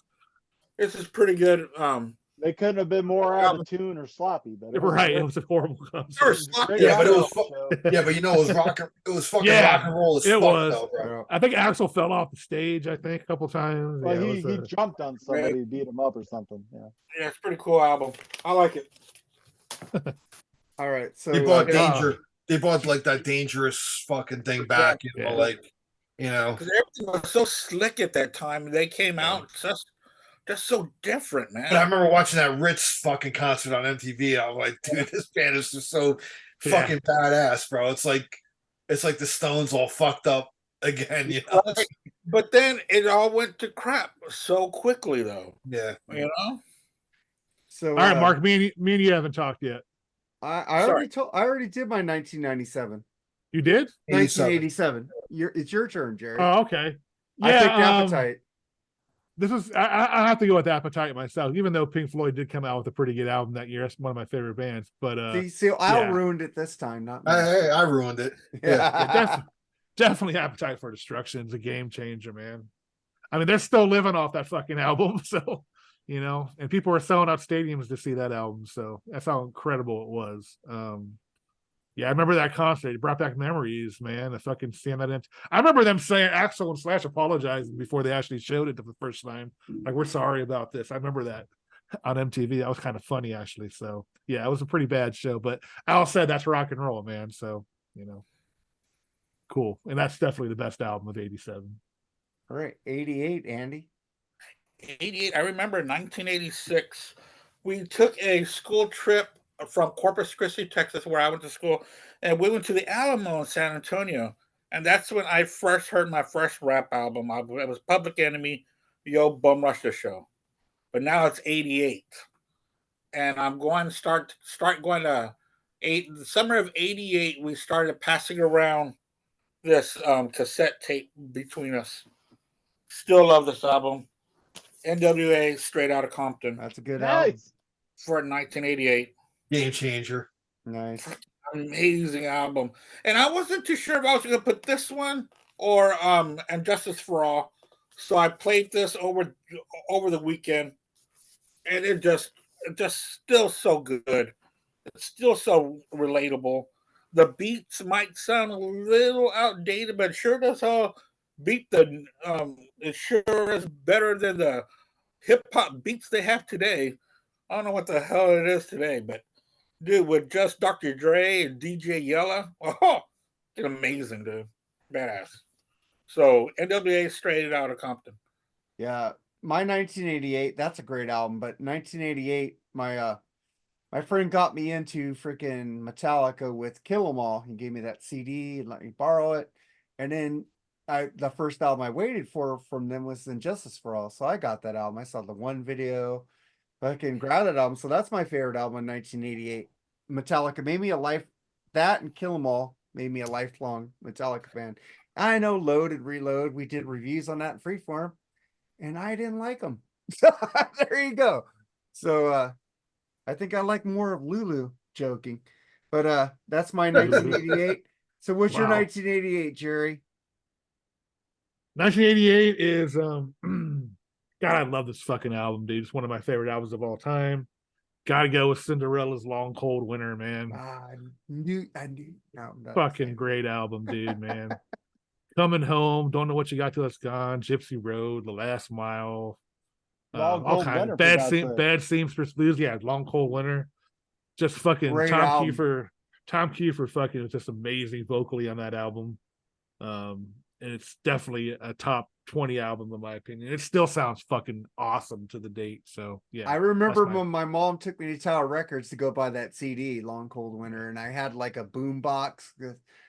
this is pretty good. They couldn't have been more out of tune or sloppy, but it was Right, it great. was a horrible They were concert. sloppy. Great Yeah, but it was rock and roll show. Yeah, but you know, it was fucking Yeah, rock and roll as it fuck, was. though, bro. I think Axel fell off the stage, I think, a couple times. Well, Yeah, it he was, jumped on somebody, beat him up or something. Yeah. Yeah, it's a pretty cool album. I like it. All right, so They brought yeah. danger. They brought like that dangerous fucking thing back. You know, Yeah. like you know. Because everything was so slick at that time. They came out just so different, man. But I remember watching that Ritz fucking concert on MTV. I was like, dude, this band is just so fucking badass, bro. It's like the Stones all fucked up again, you know. Right. But then it all went to crap so quickly, though. Yeah. You know. So all right, Mark, me and you haven't talked yet. I already did my 1997. You did? 1987. It's your turn, Jerry. Oh, okay. Yeah, I picked Appetite. This is I have to go with Appetite myself, even though Pink Floyd did come out with a pretty good album that year. That's one of my favorite bands. But See, Al ruined it this time, not me. I ruined it. yeah, definitely Appetite for Destruction is a game changer, man. I mean, they're still living off that fucking album, so you know, and people were selling out stadiums to see that album. So that's how incredible it was. Yeah, I remember that concert. It brought back memories, man. The fucking seeing that. I remember them saying Axl and Slash apologizing before they actually showed it for the first time. Like, we're sorry about this. I remember that on MTV. That was kind of funny, actually. So yeah, it was a pretty bad show. But Al said that's rock and roll, man. So you know, cool. And that's definitely the best album of '87. All right, 88, Andy. 88. I remember 1986. We took a school trip from Corpus Christi, Texas, where I went to school, and we went to the Alamo in San Antonio. And that's when I first heard my first rap album. It was Public Enemy, Yo Bum Rush the Show. But now it's 88. And I'm going to start going to the summer of 88, we started passing around this cassette tape between us. Still love this album. NWA, Straight Outta Compton. That's a good album. For 1988. Game changer. Nice. Amazing album. And I wasn't too sure if I was going to put this one or And Justice for All. So I played this over the weekend. And it just still so good. It's still so relatable. The beats might sound a little outdated, but sure does all beat the it sure is better than the hip hop beats they have today. I don't know what the hell it is today, but dude, with just Dr. Dre and DJ Yella, it's amazing, dude. Badass. So NWA, Straight Outta Compton. Yeah, my 1988, that's a great album, but 1988, my friend got me into freaking Metallica with Kill 'Em All. He gave me that CD and let me borrow it. And then the first album I waited for from them was Injustice for All. So I got that album. I saw the one video, fucking grabbed that album. So that's my favorite album in 1988. Metallica made me that and Kill 'Em All made me a lifelong Metallica fan. I know Load and Reload, we did reviews on that in Freeform, and I didn't like them. So there you go. So I think I like more of Lulu joking, but that's my 1988. So what's your 1988, Jerry? 1988 is God, I love this fucking album, dude. It's one of my favorite albums of all time. Gotta go with Cinderella's Long Cold Winter, man. I knew. No, fucking great album, dude, man. Coming Home, Don't Know What You Got Till It's Gone, Gypsy Road, The Last Mile, all kinds of Bad Seamstress Blues. Yeah, Long Cold Winter. Just fucking great Tom album. Kiefer. Tom Kiefer fucking was just amazing vocally on that album. And it's definitely a top 20 album in my opinion. It still sounds fucking awesome to the date. So yeah. I remember when my mom took me to Tower Records to go buy that CD, Long Cold Winter, and I had like a boom box.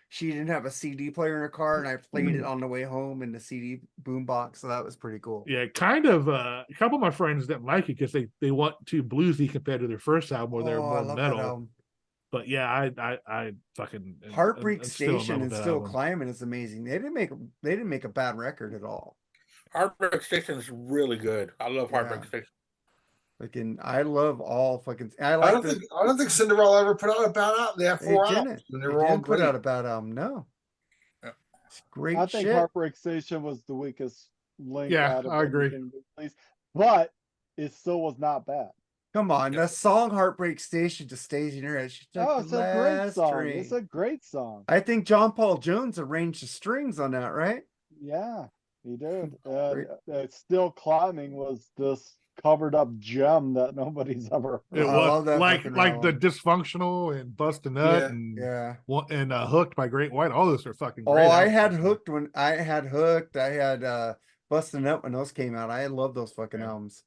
She didn't have a CD player in her car, and I played it on the way home in the CD boom box. So that was pretty cool. Yeah, kind of. A couple of my friends didn't like it because they want too bluesy compared to their first album where they're more metal. But yeah, I fucking Heartbreak Station and Still Climbing is amazing. They didn't make a bad record at all. Heartbreak Station is really good. I love Heartbreak Station. I love all fucking. I don't think Cinderella ever put out a bad album. They have 4 albums. They were all put out a bad album. No, it's great. I think Heartbreak Station was the weakest link. Yeah, I agree. But it still was not bad. Come on, the song "Heartbreak Station" just stays in your head. She took Oh, the it's a great last song. train. It's a great song. I think John Paul Jones arranged the strings on that, right? Yeah, he did. Great. And Still Climbing was this covered up gem that nobody's ever It heard. I was love that like fucking the album. Dysfunctional and Bust a Nut Yeah. and Yeah. Hooked by Great White. All those are fucking Oh, great. I albums. had Hooked when I had Hooked. I had Bustin' Up when those came out. I love those fucking Yeah. albums.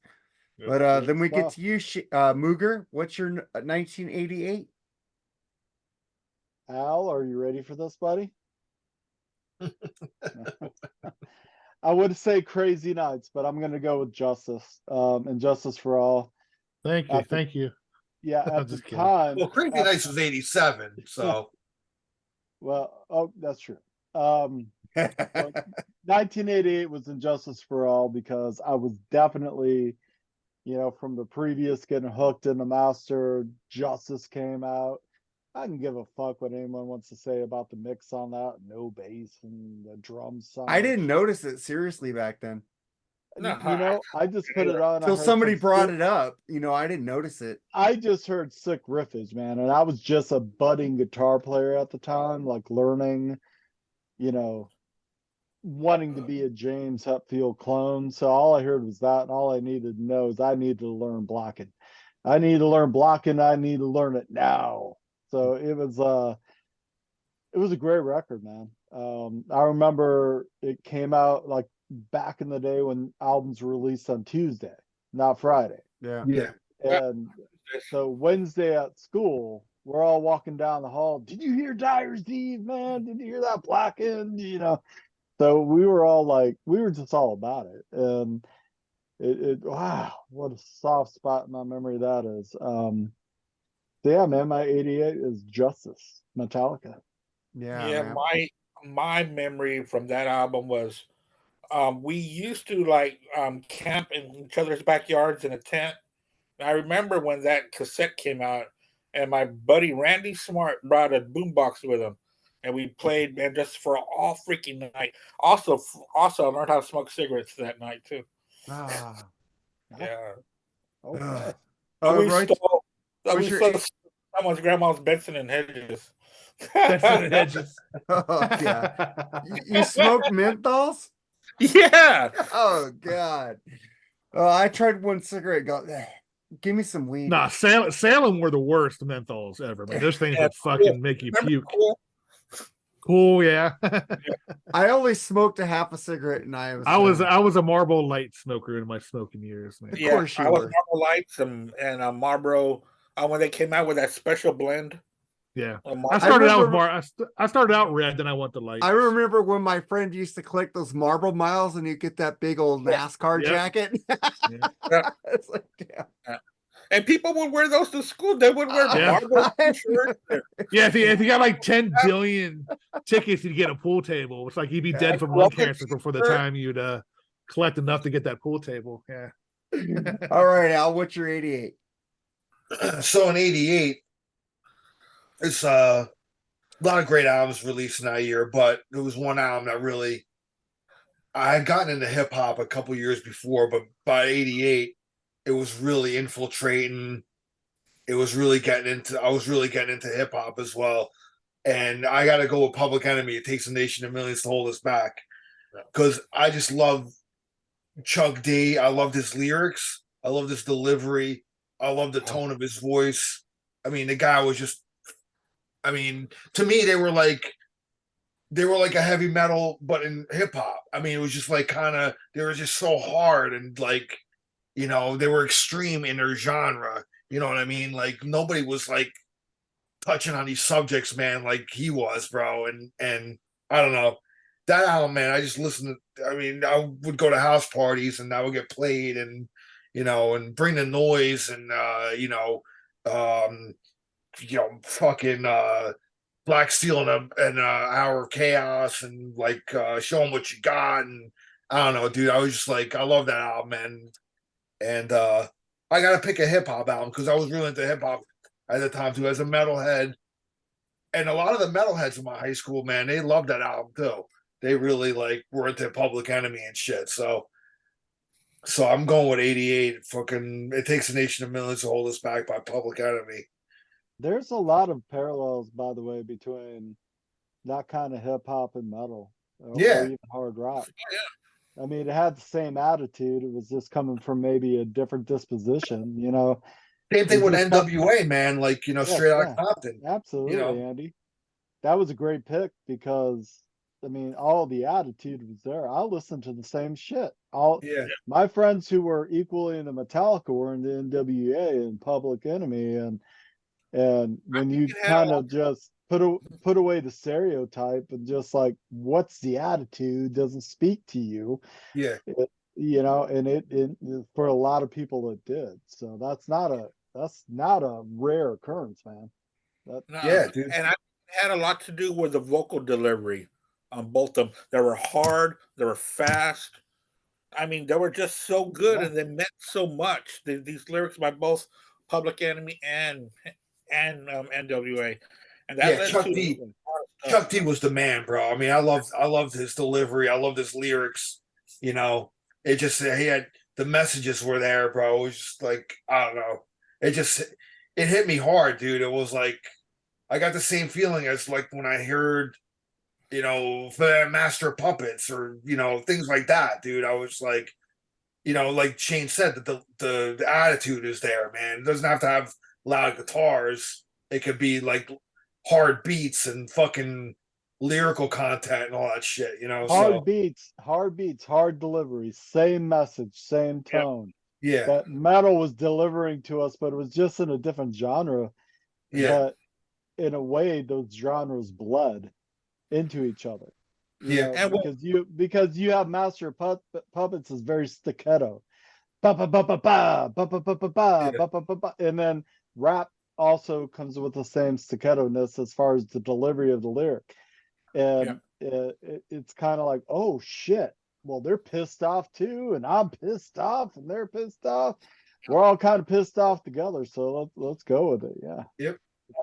Yeah. But Good then we get stuff. to you, Mooger. What's your 1988? Al, are you ready for this, buddy? I would say Crazy Nights, but I'm gonna go with Justice. And Justice for All. Thank you. Thank you. Yeah, I'm at the just kidding. time. Well, Crazy Nights was 87, so Well, that's true. 1988 was Injustice for All because I was definitely, from the previous getting hooked in the master, Justice came out. I can give a fuck what anyone wants to say about the mix on that. No bass and the drums sound. I didn't notice it seriously back then. No, I just put it on. Till somebody brought it up. I didn't notice it. I just heard sick riffage, man, and I was just a budding guitar player at the time, like learning, wanting to be a James Hetfield clone. So all I heard was that, and all I needed to know is I needed to learn blocking. I need to learn blocking. I need to learn it now. So it was a great record, man. I remember it came out like back in the day when albums were released on Tuesday, not Friday. Yeah. And so Wednesday at school, we're all walking down the hall. Did you hear Dyer's Eve, man? Did you hear that blackened? So we were all like, we were just all about it. And wow, what a soft spot in my memory that is. So yeah, man, my 88 is Justice, Metallica. Yeah. Man. my memory from that album was we used to camp in each other's backyards in a tent. I remember when that cassette came out, and my buddy Randy Smart brought a boombox with him, and we played man just for all freaking night. Also, I learned how to smoke cigarettes that night too. Ah. Yeah. Okay. We right. stole. What's We your stole someone's grandma's Benson and Hedges. Benson and Hedges. Oh yeah. You smoked menthols? Yeah. Oh god. Oh, I tried one cigarette. Give me some weed. Nah, Salem were the worst menthols ever, man. Those things would fucking make you puke. Cool, yeah. I only smoked a half a cigarette, and I was a Marlboro Light smoker in my smoking years, man. Of course you I was were. Marlboro Lights and Marlboro when they came out with that special blend. Yeah, I started out red, then I went to light. I remember when my friend used to collect those Marble Miles, and you get that big old NASCAR jacket. Yeah. It's like, yeah. And people would wear those to school. They would wear Marlboro t-shirts. Yeah, if you got like 10 billion tickets, you'd get a pool table. It's like you'd be dead from lung cancer before the time you'd collect enough to get that pool table. Yeah. All right, Al, what's your 88? So in 88, it's a lot of great albums released in that year, but there was one album that really I had gotten into hip hop a couple years before, but by 88, it was really infiltrating. I was really getting into hip hop as well. And I got to go with Public Enemy. It takes a nation of millions to hold us back. Because I just love Chuck D. I loved his lyrics. I loved his delivery. I loved the tone of his voice. I mean, the guy was just, to me, they were like a heavy metal, but in hip hop. I mean, it was just like they were just so hard and like, they were extreme in their genre. You know what I mean? Like nobody was like touching on these subjects, man, like he was, bro. And I don't know. That album, man, I just listened to, I would go to house parties and that would get played and, and bring the noise and, fucking Black Steel and an Hour of Chaos and like Show 'Em What You Got. And I don't know, dude. I was just like, I love that album, man. And I got to pick a hip hop album because I was really into hip hop at the time too, as a metalhead. And a lot of the metalheads in my high school, man, they loved that album too. They really like were into Public Enemy and shit. So So I'm going with 88. Fucking It Takes a Nation of Millions to Hold Us Back by Public Enemy. There's a lot of parallels, by the way, between that kind of hip hop and metal, or Yeah. even hard rock. I mean, it had the same attitude. It was just coming from maybe a different disposition, you know. Same thing It with just NWA, man. Like, yeah, straight out yeah, of Compton. absolutely, Andy. That was a great pick because I mean, all the attitude was there. I listened to the same shit. All Yeah. my friends who were equally into Metallica were into NWA and Public Enemy, and when you it had kind all- of just put away the stereotype and just like, what's the attitude doesn't speak to you, Yeah. you know, and it for a lot of people it did. So that's not a rare occurrence, man. That, No, Yeah, dude. and I had a lot to do with the vocal delivery on both of them. They were hard, they were fast. I mean, they were just so good, Yeah. and they meant so much. These lyrics by both Public Enemy and NWA, and that Yeah, led Chuck to D. a lot of Chuck stuff. D was the man, bro. I mean, I loved his delivery. I loved his lyrics. You know, it just he had the messages were there, bro. It was just like, I don't know. It hit me hard, dude. It was like I got the same feeling as like when I heard, Master of Puppets or things like that, dude. I was like, like Shane said, that the attitude is there, man. It doesn't have to have loud guitars. It could be like hard beats and fucking lyrical content and all that shit, hard So beats, hard delivery, same message, same Yep. tone. yeah, That metal was delivering to us, but it was just in a different genre. yeah, But in a way, those genres bled into each other. You yeah, know, And because you have Master of Puppets is very staccato, ba ba ba ba ba ba ba ba ba yeah, ba ba ba ba ba, and then rap also comes with the same staccato-ness as far as the delivery of the lyric, yeah, and it's kind of like, oh shit, well they're pissed off too, and I'm pissed off, and they're pissed off. We're all kind of pissed off together, so let's go with it. Yeah. yep,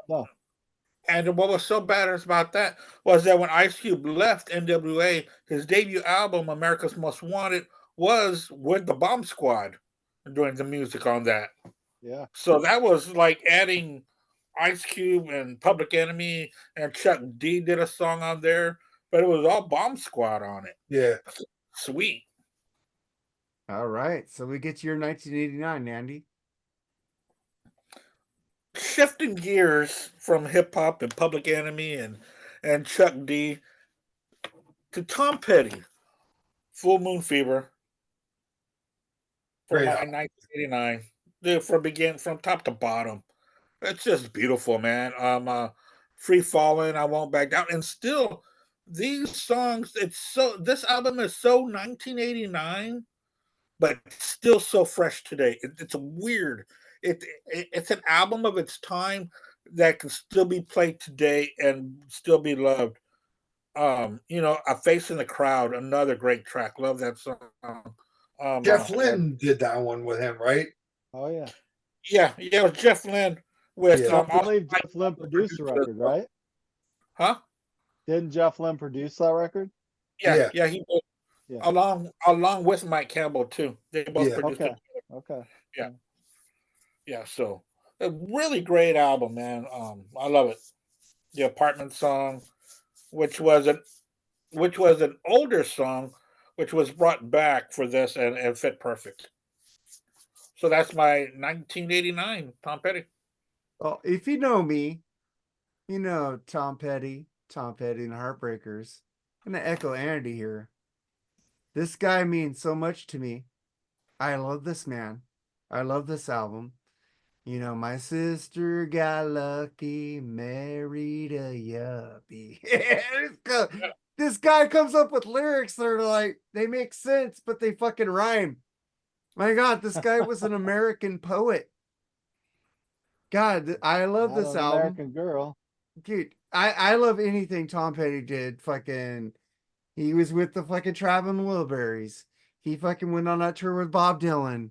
No. and what was so badass about that was that when Ice Cube left NWA, his debut album, America's Most Wanted, was with the Bomb Squad doing the music on that. Yeah. So that was like adding Ice Cube and Public Enemy, and Chuck D did a song on there, but it was all Bomb Squad on it. yeah. Sweet. All right. So we get to your 1989, Andy. Shifting gears from hip hop and Public Enemy and Chuck D to Tom Petty, Full Moon Fever from Great my album. 1989. Dude, from top to bottom. It's just beautiful, man. Free Falling, I Won't Back Down, and still these songs. This album is so 1989, but still so fresh today. It's weird. It's an album of its time that can still be played today and still be loved. A Face in the Crowd, another great track. Love that song. Jeff Lynne did that one with him, right? Oh yeah. Yeah, it was Jeff Lynne with Yeah. I believe Jeff Lynne produced the record, right? Huh? Didn't Jeff Lynne produce that record? Yeah. Yeah, he did. Yeah. Along with Mike Campbell too. They both Yeah. produced Okay. it. Okay. Yeah. So a really great album, man. I love it. The Apartment Song, which was an older song, which was brought back for this and fit perfect. So that's my 1989 Tom Petty. Well, if you know me, you know Tom Petty and the Heartbreakers. I'm gonna echo Andy here. This guy means so much to me. I love this man. I love this album. My sister got lucky, married a yuppie. This guy comes up with lyrics that are like, they make sense, but they fucking rhyme. My God, this guy was an American poet. God, I love Not this an album. American Girl. Dude, I love anything Tom Petty did. He was with the fucking Traveling Wilburys. He fucking went on that tour with Bob Dylan.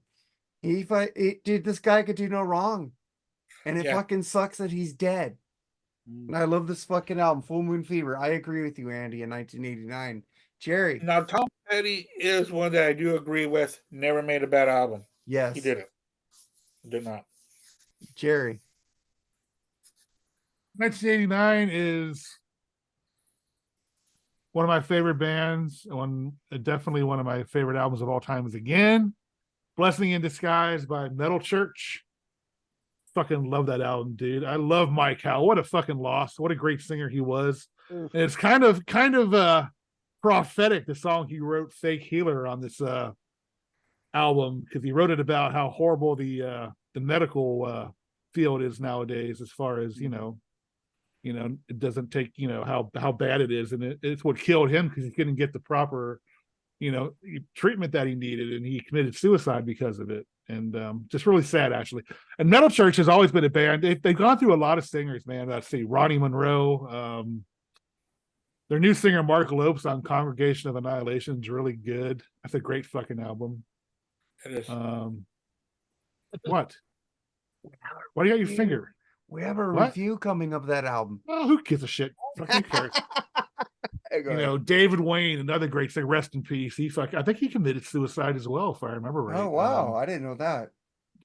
Dude, this guy could do no wrong. And it fucking sucks that he's dead. And I love this fucking album, Full Moon Fever. I agree with you, Andy, in 1989. Jerry. Now Tom Petty is one that I do agree with. Never made a bad album. Yes. He didn't. Did not. Jerry. 1989 is one of my favorite bands. Definitely one of my favorite albums of all time is again Blessing in Disguise by Metal Church. Fucking love that album, dude. I love Mike Howe. What a fucking loss. What a great singer he was. And it's kind of prophetic, the song he wrote, Fake Healer, on this album, because he wrote it about how horrible the medical field is nowadays, as far as it doesn't take how bad it is, and it's what killed him, because he couldn't get the proper treatment that he needed, and he committed suicide because of it. And just really sad, actually. And Metal Church has always been a band. They've gone through a lot of singers, man. Let's see, Ronnie Monroe. Their new singer Mark Lopes on Congregation of Annihilation is really good. That's a great fucking album. It is. What? Why do you got your finger? We have a What? review coming of that album. Oh, who gives a shit? Fucking cares. David Wayne, another great singer, rest in peace. I think he committed suicide as well, if I remember right. Oh wow, I didn't know that.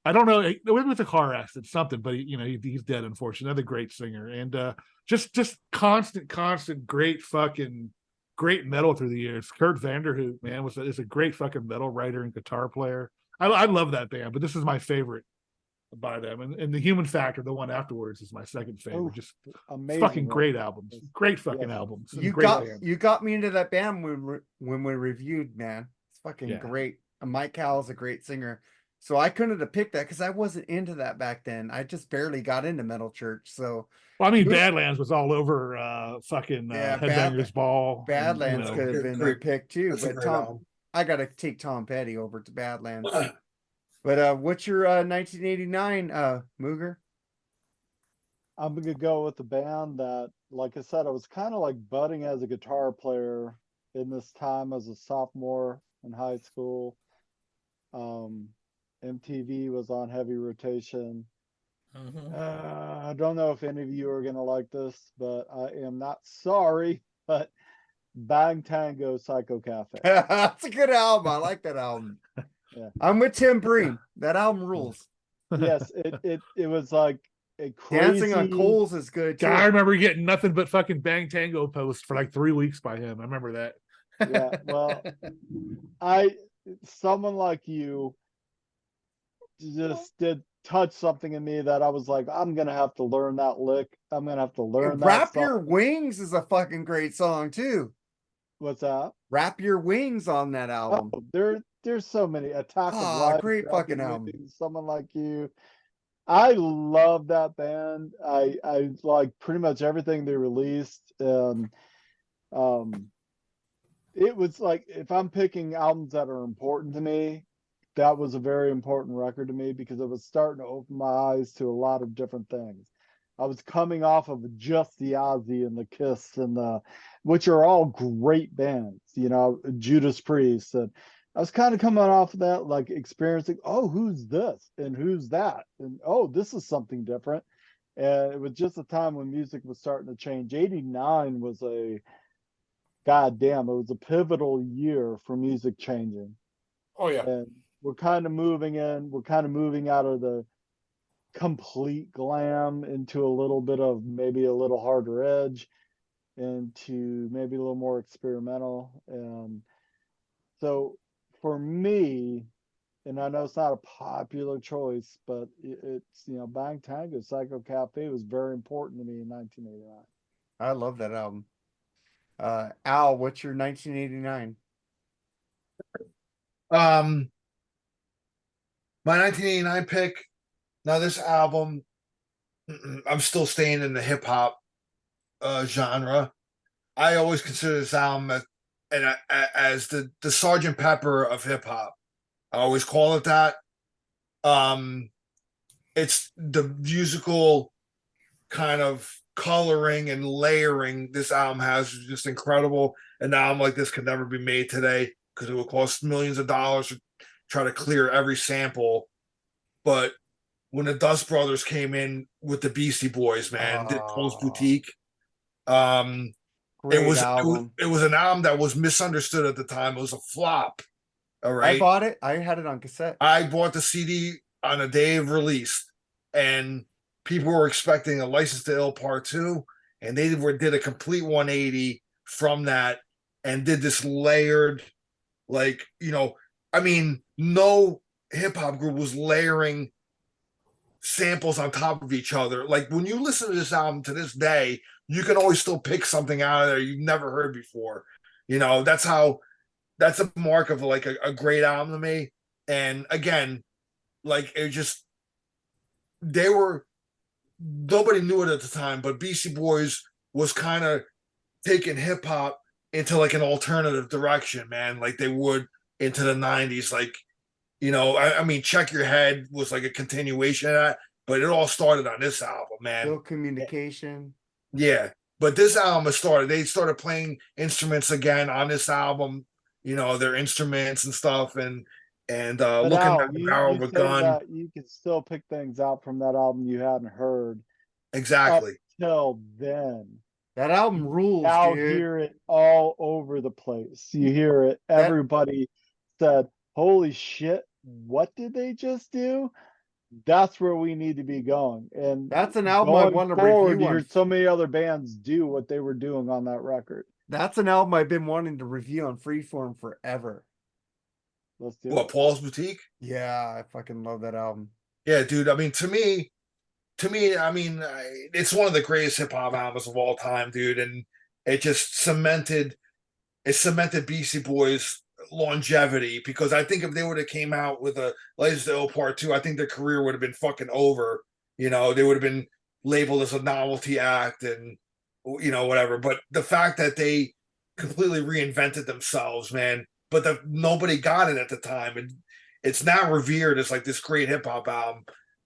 I don't know. It was a car accident, something, but he's dead, unfortunately. Another great singer, and just constant, great metal through the years. Kurt Vanderhoot, man, is a great fucking metal writer and guitar player. I love that band, but this is my favorite by them. And the Human Factor, the one afterwards, is my second favorite. Just amazing, fucking great albums, great fucking albums. You got me into that band when we reviewed, man. It's fucking great. Mike Howell's a great singer. So I couldn't have picked that because I wasn't into that back then. I just barely got into Metal Church. So, well, I mean, Badlands was all over Headbangers Ball. Badlands could have been their pick too. But I got to take Tom Petty over to Badlands. But what's your 1989 Mooger? I'm gonna go with the band that, like I said, I was kind of like budding as a guitar player in this time as a sophomore in high school. MTV was on heavy rotation. I don't know if any of you are gonna like this, but I am not sorry. But Bang Tango Psycho Cafe. That's a good album. I like that album. Yeah. I'm with Tim Breen. That album rules. Yes, it was like a crazy... Dancing on Coals is good too. God, I remember getting nothing but fucking Bang Tango posts for like 3 weeks by him. I remember that. Yeah, well, someone like you just did touch something in me that I was like, I'm gonna have to learn that lick. I'm gonna have to learn that. Wrap Your Wings is a fucking great song too. What's that? Wrap Your Wings on that album. Oh, there's so many. Attack of Life, great fucking album. Someone Like You. I love that band. I like pretty much everything they released. It was like, if I'm picking albums that are important to me, that was a very important record to me, because it was starting to open my eyes to a lot of different things. I was coming off of Just the Ozzy and the Kiss and which are all great bands, Judas Priest, and I was kind of coming off of that, like experiencing, oh, who's this and who's that, and oh, this is something different. And it was just a time when music was starting to change. 89 was it was a pivotal year for music changing. Oh yeah. And we're kind of moving out of the complete glam into a little bit of maybe a little harder edge, into maybe a little more experimental. And so for me, and I know it's not a popular choice, but it's Bang Tango Psycho Cafe was very important to me in 1989. I love that album. Al, what's your 1989? My 1989 pick. Now this album, I'm still staying in the hip hop genre. I always consider this album as the Sgt. Pepper of hip hop. I always call it that. It's the musical kind of coloring and layering this album has is just incredible. An album like this could never be made today because it would cost millions of dollars to try to clear every sample. But when the Dust Brothers came in with the Beastie Boys, man, did Cole's Boutique, Great it was album. it was an album that was misunderstood at the time. It was a flop. All I right. bought it. I had it on cassette. I bought the CD on a day of release, and people were expecting a License to Ill Part 2, and they did a complete 180 from that and did this layered, like, I mean, no hip hop group was layering samples on top of each other. Like when you listen to this album to this day, you can always still pick something out of there you've never heard before. That's a mark of like a great album to me. And again, like it just nobody knew it at the time, but Beastie Boys was kind of taking hip hop into like an alternative direction, man. Like they would into the 90s. Like, I mean, Check Your Head was like a continuation of that, but it all started on this album, man. Still Communication. Yeah. But this album they started playing instruments again on this album, their instruments and stuff, and But looking Al, at the barrel of a say gun. that you can still pick things out from that album you hadn't heard Exactly. till then. That album rules, Now dude. hear it all over the place. You hear it. Everybody said, "Holy shit, what did they just do?" That's where we need to be going. And That's an album I want to review. You heard so many other bands do what they were doing on that record. That's an album I've been wanting to review on Freeform forever. Let's do What, it. Paul's Boutique? Yeah, I fucking love that album. Yeah, dude. I mean, to me, I mean, it's one of the greatest hip hop albums of all time, dude. And it just cemented Beastie Boys' longevity, because I think if they would have came out with a License to Ill Part 2, I think their career would have been fucking over. They would have been labeled as a novelty act and whatever. But the fact that they completely reinvented themselves, man, but nobody got it at the time, and it's now revered as like this great hip hop album.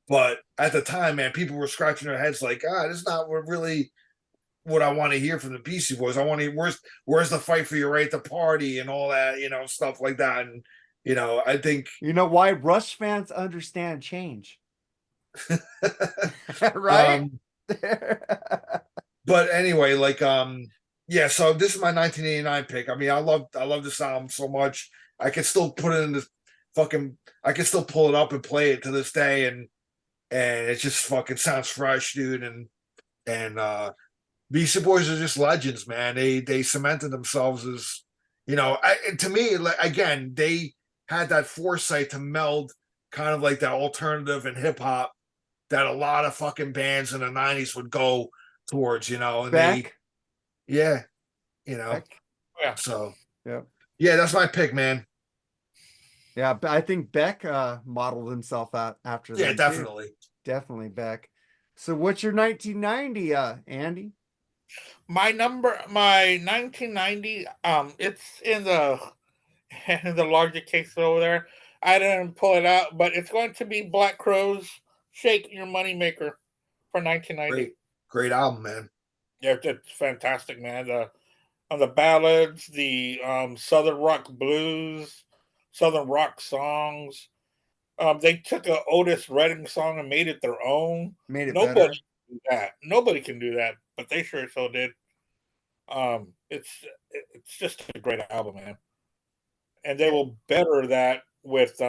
But at the time, man, people were scratching their heads like, this is not really what I want to hear from the Beastie Boys. I want to hear where's the fight for your right to party and all that, stuff like that. And I think why Rush fans understand change. Right? But anyway, like yeah, so this is my 1989 pick. I mean, I love this album so much. I can still put it in this I can still pull it up and play it to this day, and it just fucking sounds fresh, dude. And Beastie Boys are just legends, man. They cemented themselves as, to me, again, they had that foresight to meld kind of like that alternative and hip hop that a lot of fucking bands in the 90s would go towards, and Beck. Yeah. Beck. Yeah. So yeah, that's my pick, man. Yeah, but I think Beck modeled himself out after that. Yeah, definitely. Too. Definitely Beck. So what's your 1990, Andy? My 1990, it's in the larger case over there. I didn't pull it out, but it's going to be Black Crowes, Shake Your Moneymaker for 1990. Great album, man. Yeah, it's fantastic, man. The ballads, the Southern rock blues, Southern rock songs. They took a Otis Redding song and made it their own. Nobody better. can do that. Nobody can do that, but they sure so did. It's just a great album, man. And they will better that with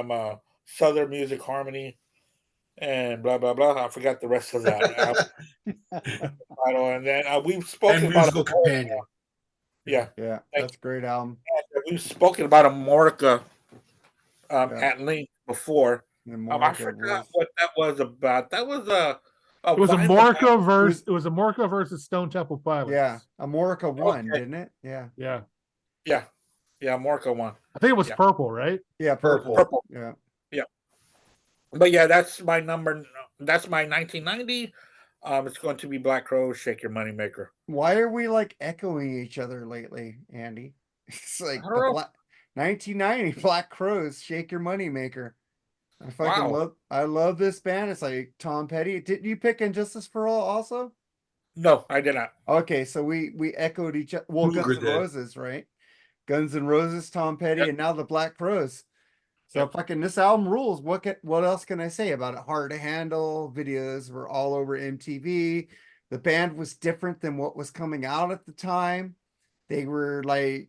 Southern Music Harmony and blah blah blah. I forgot the rest of that album. And then we've spoken and about Musical Companion. Yeah, that's a great album. We've spoken about Amorica at length before. I forgot what that was about. That was it was Amorica versus Stone Temple Pilots. Yeah, Amorica won, didn't it? Yeah. Yeah, Amorica won. I think it was purple, right? Yeah, purple. Yeah. But yeah, that's my number. That's my 1990. It's going to be Black Crowes, Shake Your Moneymaker. Why are we like echoing each other lately, Andy? It's like 1990 Black Crowes, Shake Your Moneymaker. I fucking love this band. It's like Tom Petty. Did you pick Injustice for All also? No, I did not. Okay, so we echoed each other. Well, Guns N' Roses, right? Guns N' Roses, Tom Petty, and now the Black Crowes. So fucking this album rules. What else can I say about it? Hard to handle. Videos were all over MTV. The band was different than what was coming out at the time. They were like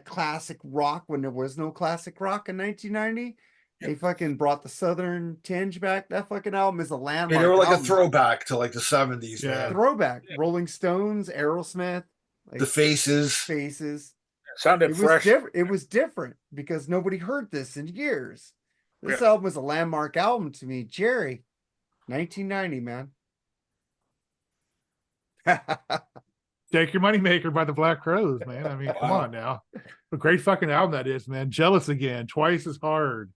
classic rock when there was no classic rock in 1990. They fucking brought the Southern tinge back. That fucking album is a I landmark mean, they were like a album. throwback to like the 70s, Yeah. man. Throwback. Rolling Stones, Aerosmith, The like Faces. Faces. It sounded It was fresh. different. It was different because nobody heard this in years. This Yeah. album was a landmark album to me. Jerry, 1990, man. Take Your Money Maker by the Black Crowes, man. I mean, come Wow. on now. A great fucking album that is, man. Jealous Again, Twice as Hard.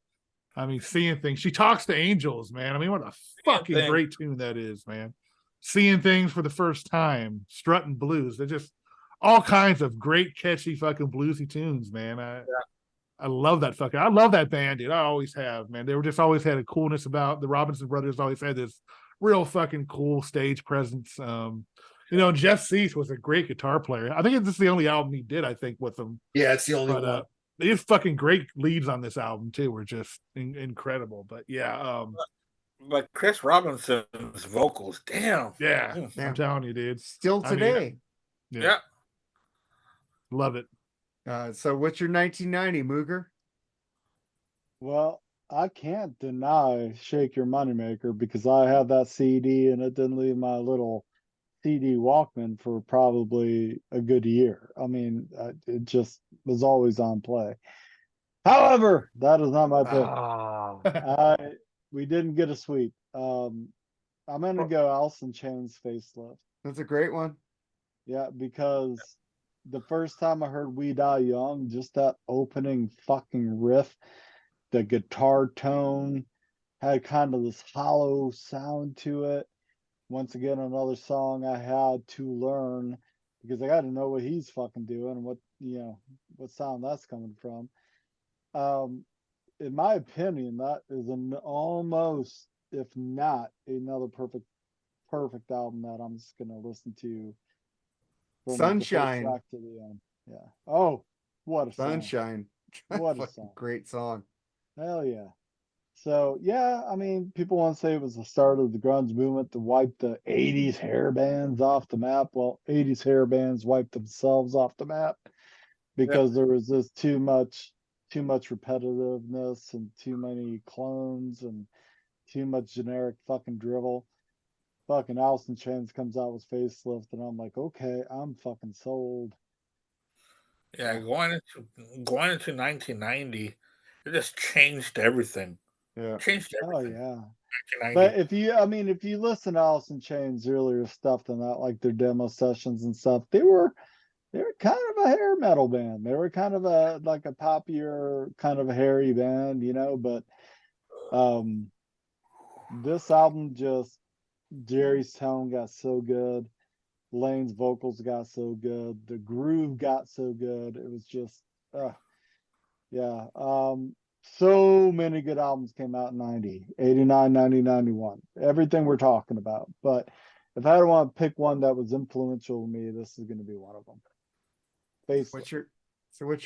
I mean, Seeing Things. She Talks to Angels, man. I mean, what a fucking Things. great tune that is, man. Seeing Things for the First Time, Strutting Blues. They're just all kinds of great, catchy fucking bluesy tunes, man. I love that fucking, I love that band, dude. I always have, man. They were just always had a coolness about the Robinson Brothers, always had this real fucking cool stage presence. You know, Jeff Cease was a great guitar player. I think this is the only album he did, I think, with them. Yeah, it's the only But one. they have fucking great leads on this album too. Were just incredible. But yeah, But Chris Robinson's vocals, damn. yeah, Yeah. I'm telling you, dude. Still I mean, today. Yeah. Love it. So what's your 1990, Mooger? Well, I can't deny Shake Your Moneymaker because I have that CD and it didn't leave my little CD Walkman for probably a good year. I mean, it just was always on play. However, that is not my pick. We didn't get a sweep. I'm gonna go Alice in Chains Facelift. That's a great one. Yeah, because the first time I heard We Die Young, just that opening fucking riff, the guitar tone had kind of this hollow sound to it. Once again, another song I had to learn because I got to know what he's fucking doing and what sound that's coming from. In my opinion, that is an almost, if not another perfect album that I'm just gonna listen to. From the first Sunshine. track to the end. Yeah. Oh, what a song. Sunshine. What a Fucking song. great song. Hell yeah. So yeah, I mean, people want to say it was the start of the grunge movement to wipe the 80s hair bands off the map. Well, 80s hair bands wiped themselves off the map because there was just too much repetitiveness and too many clones and too much generic fucking drivel. Fucking Alice in Chains comes out with Facelift and I'm like, okay, I'm fucking sold. Yeah, going into 1990, it just changed everything. Yeah. Changed Oh everything. yeah. 1990. But if you listen to Alice in Chains earlier stuff than that, like their demo sessions and stuff, they were kind of a hair metal band. They were kind of a poppier, kind of a hairy band, but this album just, Jerry's tone got so good, Lane's vocals got so good, the groove got so good. It was just yeah. So many good albums came out in 90, 89, 90, 91. Everything we're talking about. But if I had to want to pick one that was influential to me, this is going to be one of them. What's your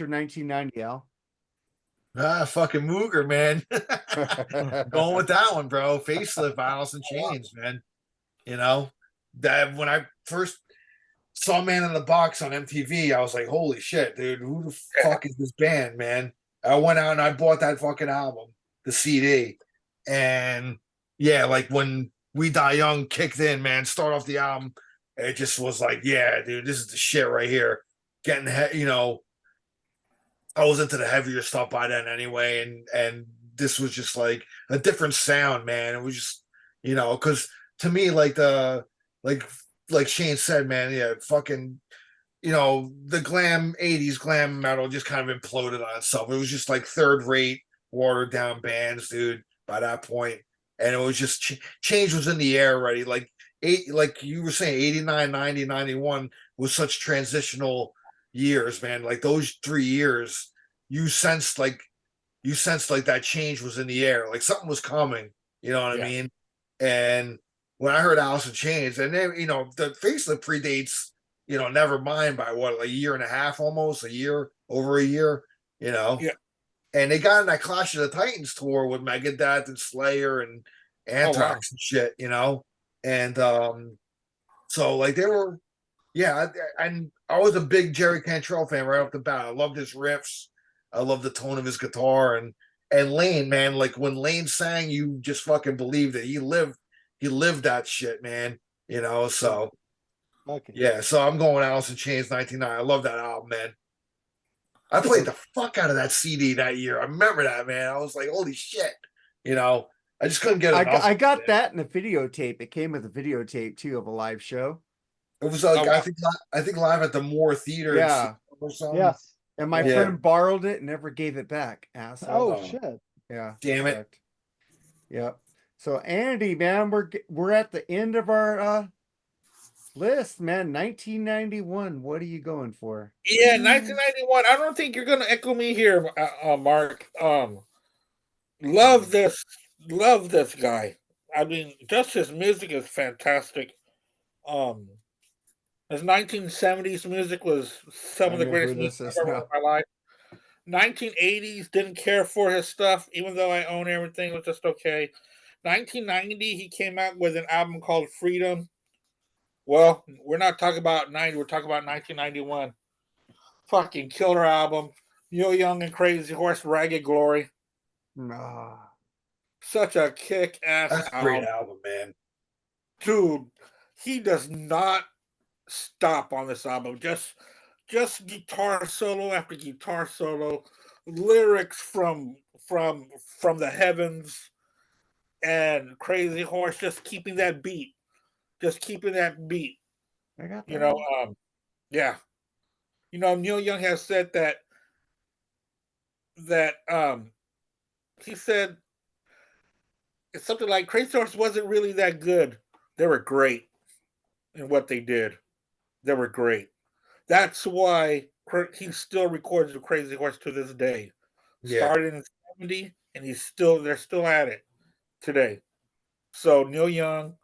1990, Al? Fucking Mooger, man. Going with that one, bro. Facelift by Alice in Chains, man. That when I first saw Man in the Box on MTV, I was like, holy shit, dude, who the fuck is this band, man? I went out and I bought that fucking album, the CD. And yeah, like when We Die Young kicked in, man, start off the album, it just was like, yeah, dude, this is the shit right here. Getting, I was into the heavier stuff by then anyway. And this was just like a different sound, man. It was just, because to me, like Shane said, man, yeah, fucking, the glam 80s glam metal just kind of imploded on itself. It was just like third rate, watered down bands, dude, by that point. And it was just change was in the air already. Like you were saying, 89, 90, 91 was such transitional years, man. Like those 3 years, you sensed like that change was in the air. Like something was coming, you know what I mean? And when I heard Alice in Chains, and then, the Facelift predates, Nevermind by what, a year and a half, almost over a year, Yeah. And they got in that Clash of the Titans tour with Megadeth and Slayer and Anthrax and shit, And so like they were Yeah, and I was a big Jerry Cantrell fan right off the bat. I loved his riffs. I loved the tone of his guitar and Lane, man. Like when Lane sang, you just fucking believed it. He lived that shit, man. You know, so Okay. yeah. So I'm going Alice in Chains 99. I love that album, man. I played the fuck out of that CD that year. I remember that, man. I was like, holy shit. You know, I just couldn't get enough. I of got it. that in a videotape. It came with a videotape too of a live show. It was like Oh, I think live at the Moore Theater in Yeah. Seattle or something. Yes. And my Yeah. friend borrowed it and never gave it back. Asshole. Oh Oh. shit. Yeah. Damn it. sucked. Yep. So Andy, man, we're at the end of our list, man. 1991. What are you going for? yeah, 1991. I don't think you're gonna echo me here, Mark. Love this guy. I mean, just his music is fantastic. Um, his 1970s music was some I of the know greatest who music this I've is ever heard now. in my life. 1980s didn't care for his stuff, even though I own everything. It was just okay. 1990, he came out with an album called Freedom. Well, we're not talking about 90. We're talking about 1991. Fucking killer album. Neil Young and Crazy Horse, Ragged Glory. Ah, Such a kick-ass That's a great album. album, man. Dude, he does not stop on this album. Just guitar solo after guitar solo, lyrics from the heavens, and Crazy Horse just keeping that beat. Just keeping that beat. I got that. You know, one. yeah. You know, Neil Young has said that he said it's something like Crazy Horse wasn't really that good. They were great in what they did. They were great. That's why he still records with Crazy Horse to this day. Yeah. Started in '70, and they're still at it today. So Neil Young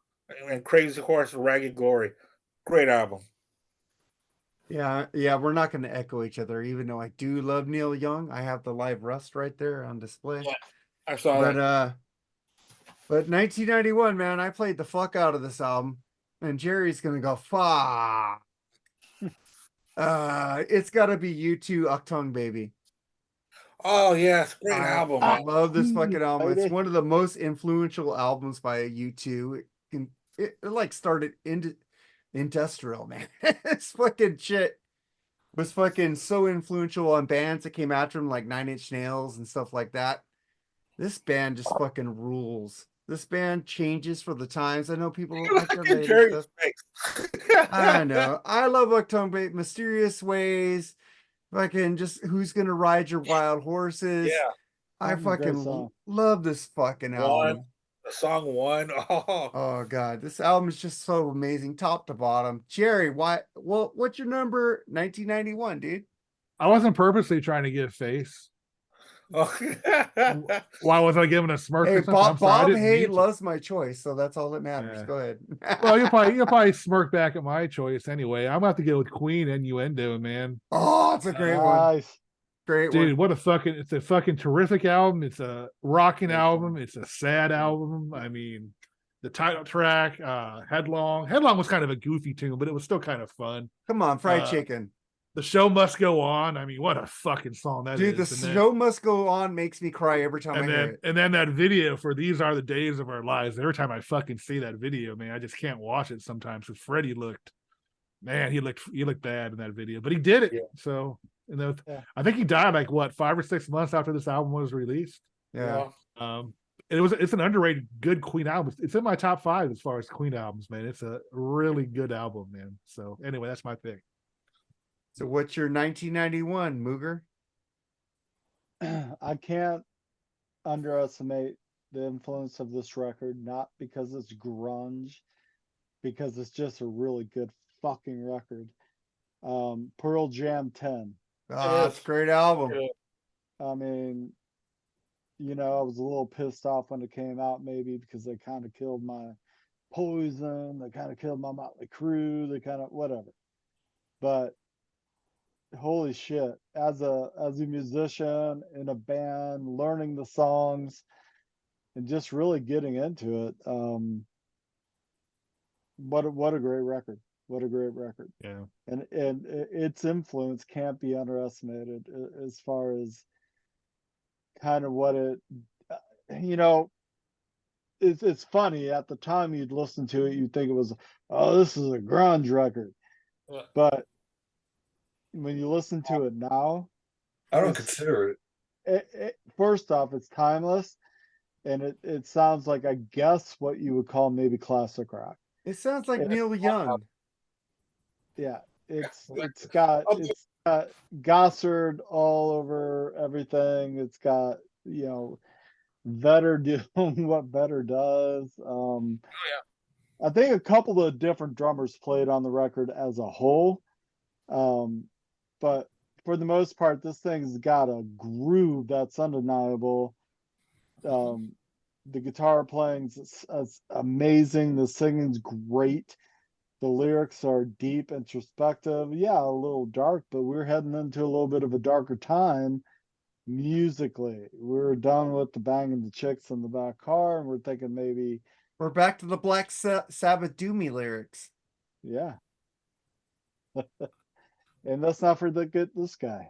and Crazy Horse, Ragged Glory, great album. Yeah, we're not going to echo each other, even though I do love Neil Young. I have the live Rust right there on display. Yeah, I saw But that. but 1991, man, I played the fuck out of this album, and Jerry's gonna go fuck. It's got to be U2 Octung Baby. Oh yes, great album, I man. love this fucking album. It's Lady. one of the most influential albums by U2. It like started into industrial, man. This fucking shit was fucking so influential on bands that came after him, like Nine Inch Nails and stuff like that. This band just fucking rules. This band changes for the times. I know people don't like their Look at later Jerry's stuff. face. I know. I love Octung Baby, Mysterious Ways, fucking just Who's Gonna Ride Your Wild Horses. Yeah, I Great fucking song. love this fucking one. album. The song one. Oh, Oh god, this album is just so amazing, top to bottom. Jerry, why? Well, what's your number? 1991, dude. I wasn't purposely trying to give face. oh. Why was I giving a smirk Hey, or something? I'm sorry, I Bob didn't Hay mean to. loves my choice, so that's all that matters. Yeah. Go ahead. Well, you'll probably smirk back at my choice anyway. I'm gonna have to go with Queen Innuendo, man. Oh, it's a great one. Nice. Great Dude, one. it's a fucking terrific album. It's a rocking Great album. song. It's a sad album. I mean, the title track, Headlong. Headlong was kind of a goofy tune, but it was still kind of fun. Come on, fried Uh, chicken. The Show Must Go On. I mean, what a fucking song that Dude, the is. And show must go on makes me cry every time I and hear then it. and then that video for These Are the Days of Our Lives. Every time I fucking see that video, man, I just can't watch it sometimes. Because Freddie looked bad in that video, but he did it. Yeah. So Yeah. I think he died like what 5 or 6 months after this album was released. Yeah. It's an underrated good Queen album. It's in my top 5 as far as Queen albums, man. It's a really good album, man. So anyway, that's my pick. So what's your 1991, Mooger? I can't underestimate the influence of this record, not because it's grunge, because it's just a really good fucking record. Pearl Jam 10. Ah, it's a great album. I mean, I was a little pissed off when it came out, maybe because they kind of killed my Poison, they kind of killed my Motley Crue, they kind of whatever. But holy shit, as a musician in a band, learning the songs and just really getting into it, what a great record. What a great record. Yeah. And its influence can't be underestimated as far as kind of what it, you know, it's funny. At the time you'd listen to it, you'd think it was, oh, this is a grunge record. But when you listen to it now, I don't it's- consider it. First off, it's timeless, and it sounds like, I guess, what you would call maybe classic rock. It sounds like Neil Young. Yeah, it's got Gossard all over everything. It's got, Vetter doing what Vetter does. I think a couple of different drummers played on the record as a whole, but for the most part, this thing's got a groove that's undeniable. The guitar playing's is amazing. The singing's great. The lyrics are deep, introspective. Yeah, a little dark, but we're heading into a little bit of a darker time musically. We're done with the banging the chicks in the back car, and we're thinking maybe, We're back to the Black Sabbath Doomy lyrics. yeah. And let's not forget this guy.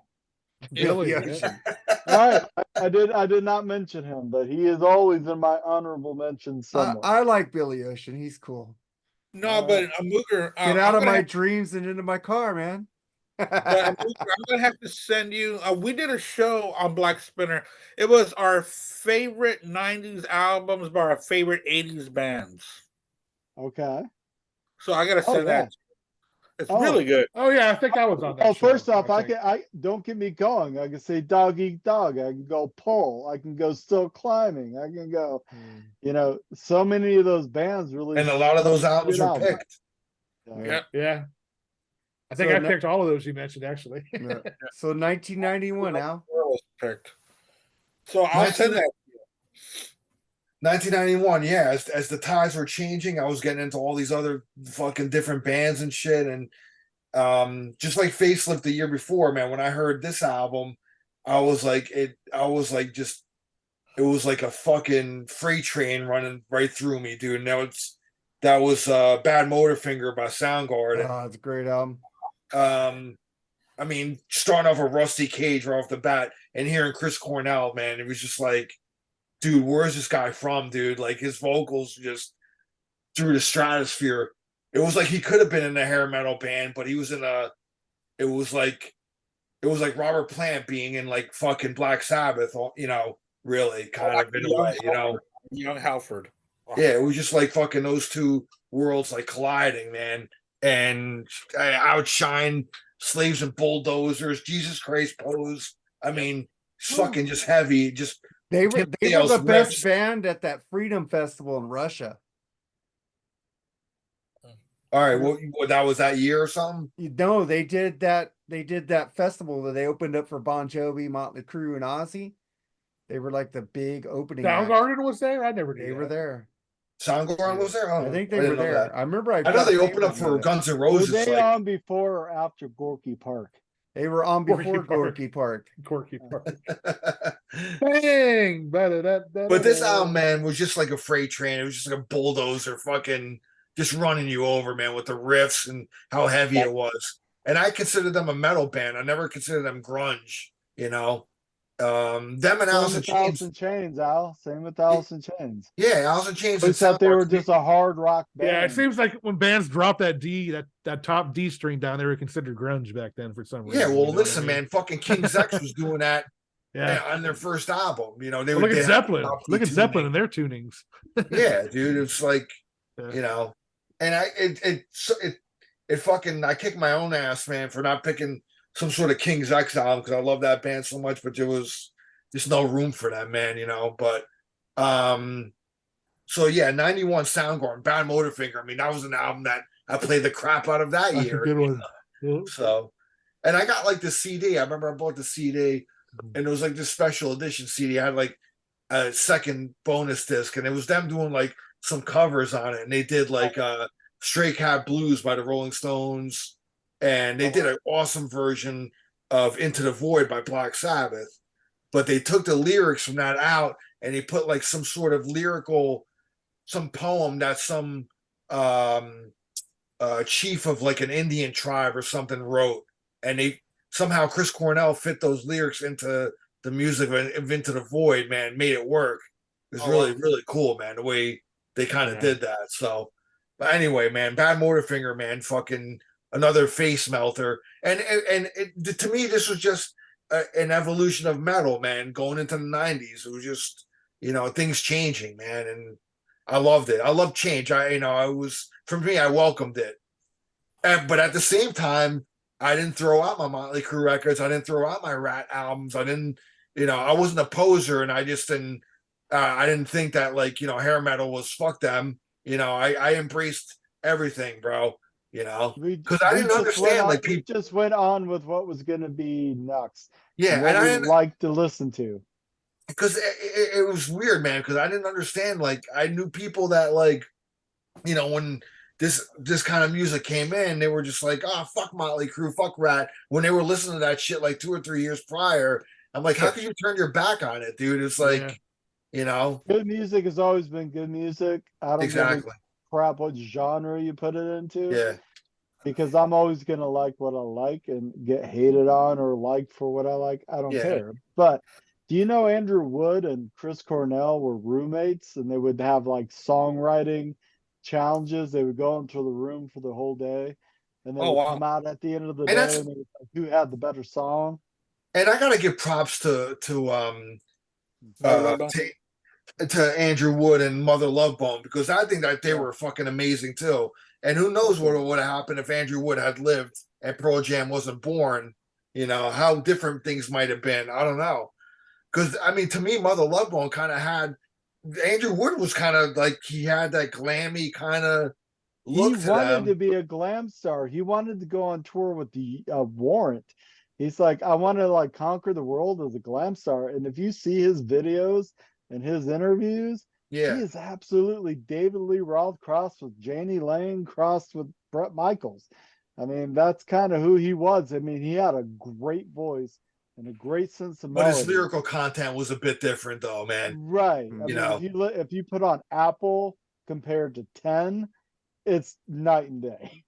Billy, Yeah. yeah. All right, I did not mention him, but he is always in my honorable mentions somewhere. I like Billy Ocean. He's cool. No, but a Mooger. Get out of my dreams and into my car, man. But I'm gonna have to send you. We did a show on Blackspinner. It was our favorite '90s albums by our favorite '80s bands. Okay. So I gotta send yeah. that. It's really good. Oh yeah, I think I was on that. Oh, show, first off, think. I don't get me going. I can say dog eat dog. I can go pull. I can go still climbing. I can go. So many of those bands really. And a lot of those albums were albums. picked. Yeah. I think So I picked all of those you mentioned actually. Yeah. So 1991 now. Picked. So I'll send that. 1991, yeah. As the tides were changing, I was getting into all these other fucking different bands and shit. And just like Facelift the year before, man, when I heard this album, it was like a fucking freight train running right through me, dude. And that was Bad Motorfinger by Soundgarden. Oh, it's a great album. I mean, starting off a Rusty Cage right off the bat and hearing Chris Cornell, man, it was just like, dude, where's this guy from, dude? Like his vocals just through the stratosphere. It was like he could have been in a hair metal band, but he was in it was like Robert Plant being in like fucking Black Sabbath, really kind of in a way, Young Halford. Yeah, it was just like fucking those two worlds like colliding, man. And I outshine Slaves and Bulldozers, Jesus Christ Pose. I mean, fucking just heavy, just They were the Dale's best riffs. band at that Freedom Festival in Russia. All right, what that was that year or something? No, they did that festival that they opened up for Bon Jovi, Motley Crue, and Ozzy. They were like the big opening act. Soundgarden was there? I never knew They that. were there. Soundgarden was there? I think they were there. I remember I know they opened paper up for with it. Guns N' Were Roses. they on before or after Gorky Park? They were on before Gorky Park. Gorky Park. Corky Park. Bang! But this album, man, was just like a freight train. It was just like a bulldozer, fucking just running you over, man, with the riffs and how heavy it was. And I considered them a metal band. I never considered them grunge, Them and Alice in Chains. Alice in Chains, Al. Same with Alice in Chains. Yeah, Alice in Chains. I thought they were just a hard rock band. Yeah, it seems like when bands drop that D, that top D string down, they were considered grunge back then for some reason. Yeah, well, you know listen, what I mean? man, fucking King Zex was doing that Yeah. on their first album. They Well, were look at they had Zeppelin. top Look at tuning. Zeppelin and their tunings. Yeah, dude, it's like, Yeah. and it fucking, I kicked my own ass, man, for not picking some sort of King's X album because I love that band so much, but there was just no room for that, man, But so yeah, 91 Soundgarden, Bad Motorfinger. I mean, that was an album that I played the crap out of that That's year. a good one. Yeah. So, and I got like the CD. I remember I bought the CD, and it was like this special edition CD. I had like a second bonus disc, and it was them doing like some covers on it, and they did like Stray Cat Blues by the Rolling Stones, and they did an awesome version of Into the Void by Black Sabbath, but they took the lyrics from that out and they put like some sort of lyrical, some poem that some chief of like an Indian tribe or something wrote, and they somehow Chris Cornell fit those lyrics into the music of Into the Void, man, made it work. It was really, really cool, man, the way they kind of did that. So, but anyway, man, Bad Motorfinger, man, fucking another face melter. And to me, this was just an evolution of metal, man, going into the 90s. It was just, things changing, man. And I loved it. I love change. For me, I welcomed it. But at the same time, I didn't throw out my Motley Crue records. I didn't throw out my Rat albums. I didn't, I wasn't a poser, and I just didn't. I didn't think that hair metal was fuck them. I embraced everything, bro. Because I didn't understand people just went on with what was going to be next. Yeah, and I like to listen to. Because it was weird, man. Because I didn't understand. I knew people that when this kind of music came in, they were just like, oh, fuck Motley Crue, fuck Rat. When they were listening to that shit 2 or 3 years prior, I'm like, how could you turn your back on it, dude? It's like, good music has always been good music. I don't give a crap what genre you put it into. Yeah. Because I'm always going to like what I like and get hated on or liked for what I like. I don't care. But do you know Andrew Wood and Chris Cornell were roommates, and they would have songwriting challenges? They would go into the room for the whole day, and they would come out at the end of the day, and they would who had the better song. And I gotta give props to Andrew Wood and Mother Love Bone, because I think that they were fucking amazing too. And who knows what would have happened if Andrew Wood had lived and Pearl Jam wasn't born? How different things might have been. I don't know. Because to me, Mother Love Bone kind of had Andrew Wood was kind of he had that glammy kind of look. He wanted to be a glam star. He wanted to go on tour with the Warrant. He's like, I want to conquer the world as a glam star. And if you see his videos and his interviews, he is absolutely David Lee Roth crossed with Janie Lane crossed with Bret Michaels. That's kind of who he was. He had a great voice and a great sense of melody. But his lyrical content was a bit different, though, man. Right. If you put on Apple compared to 10, it's night and day.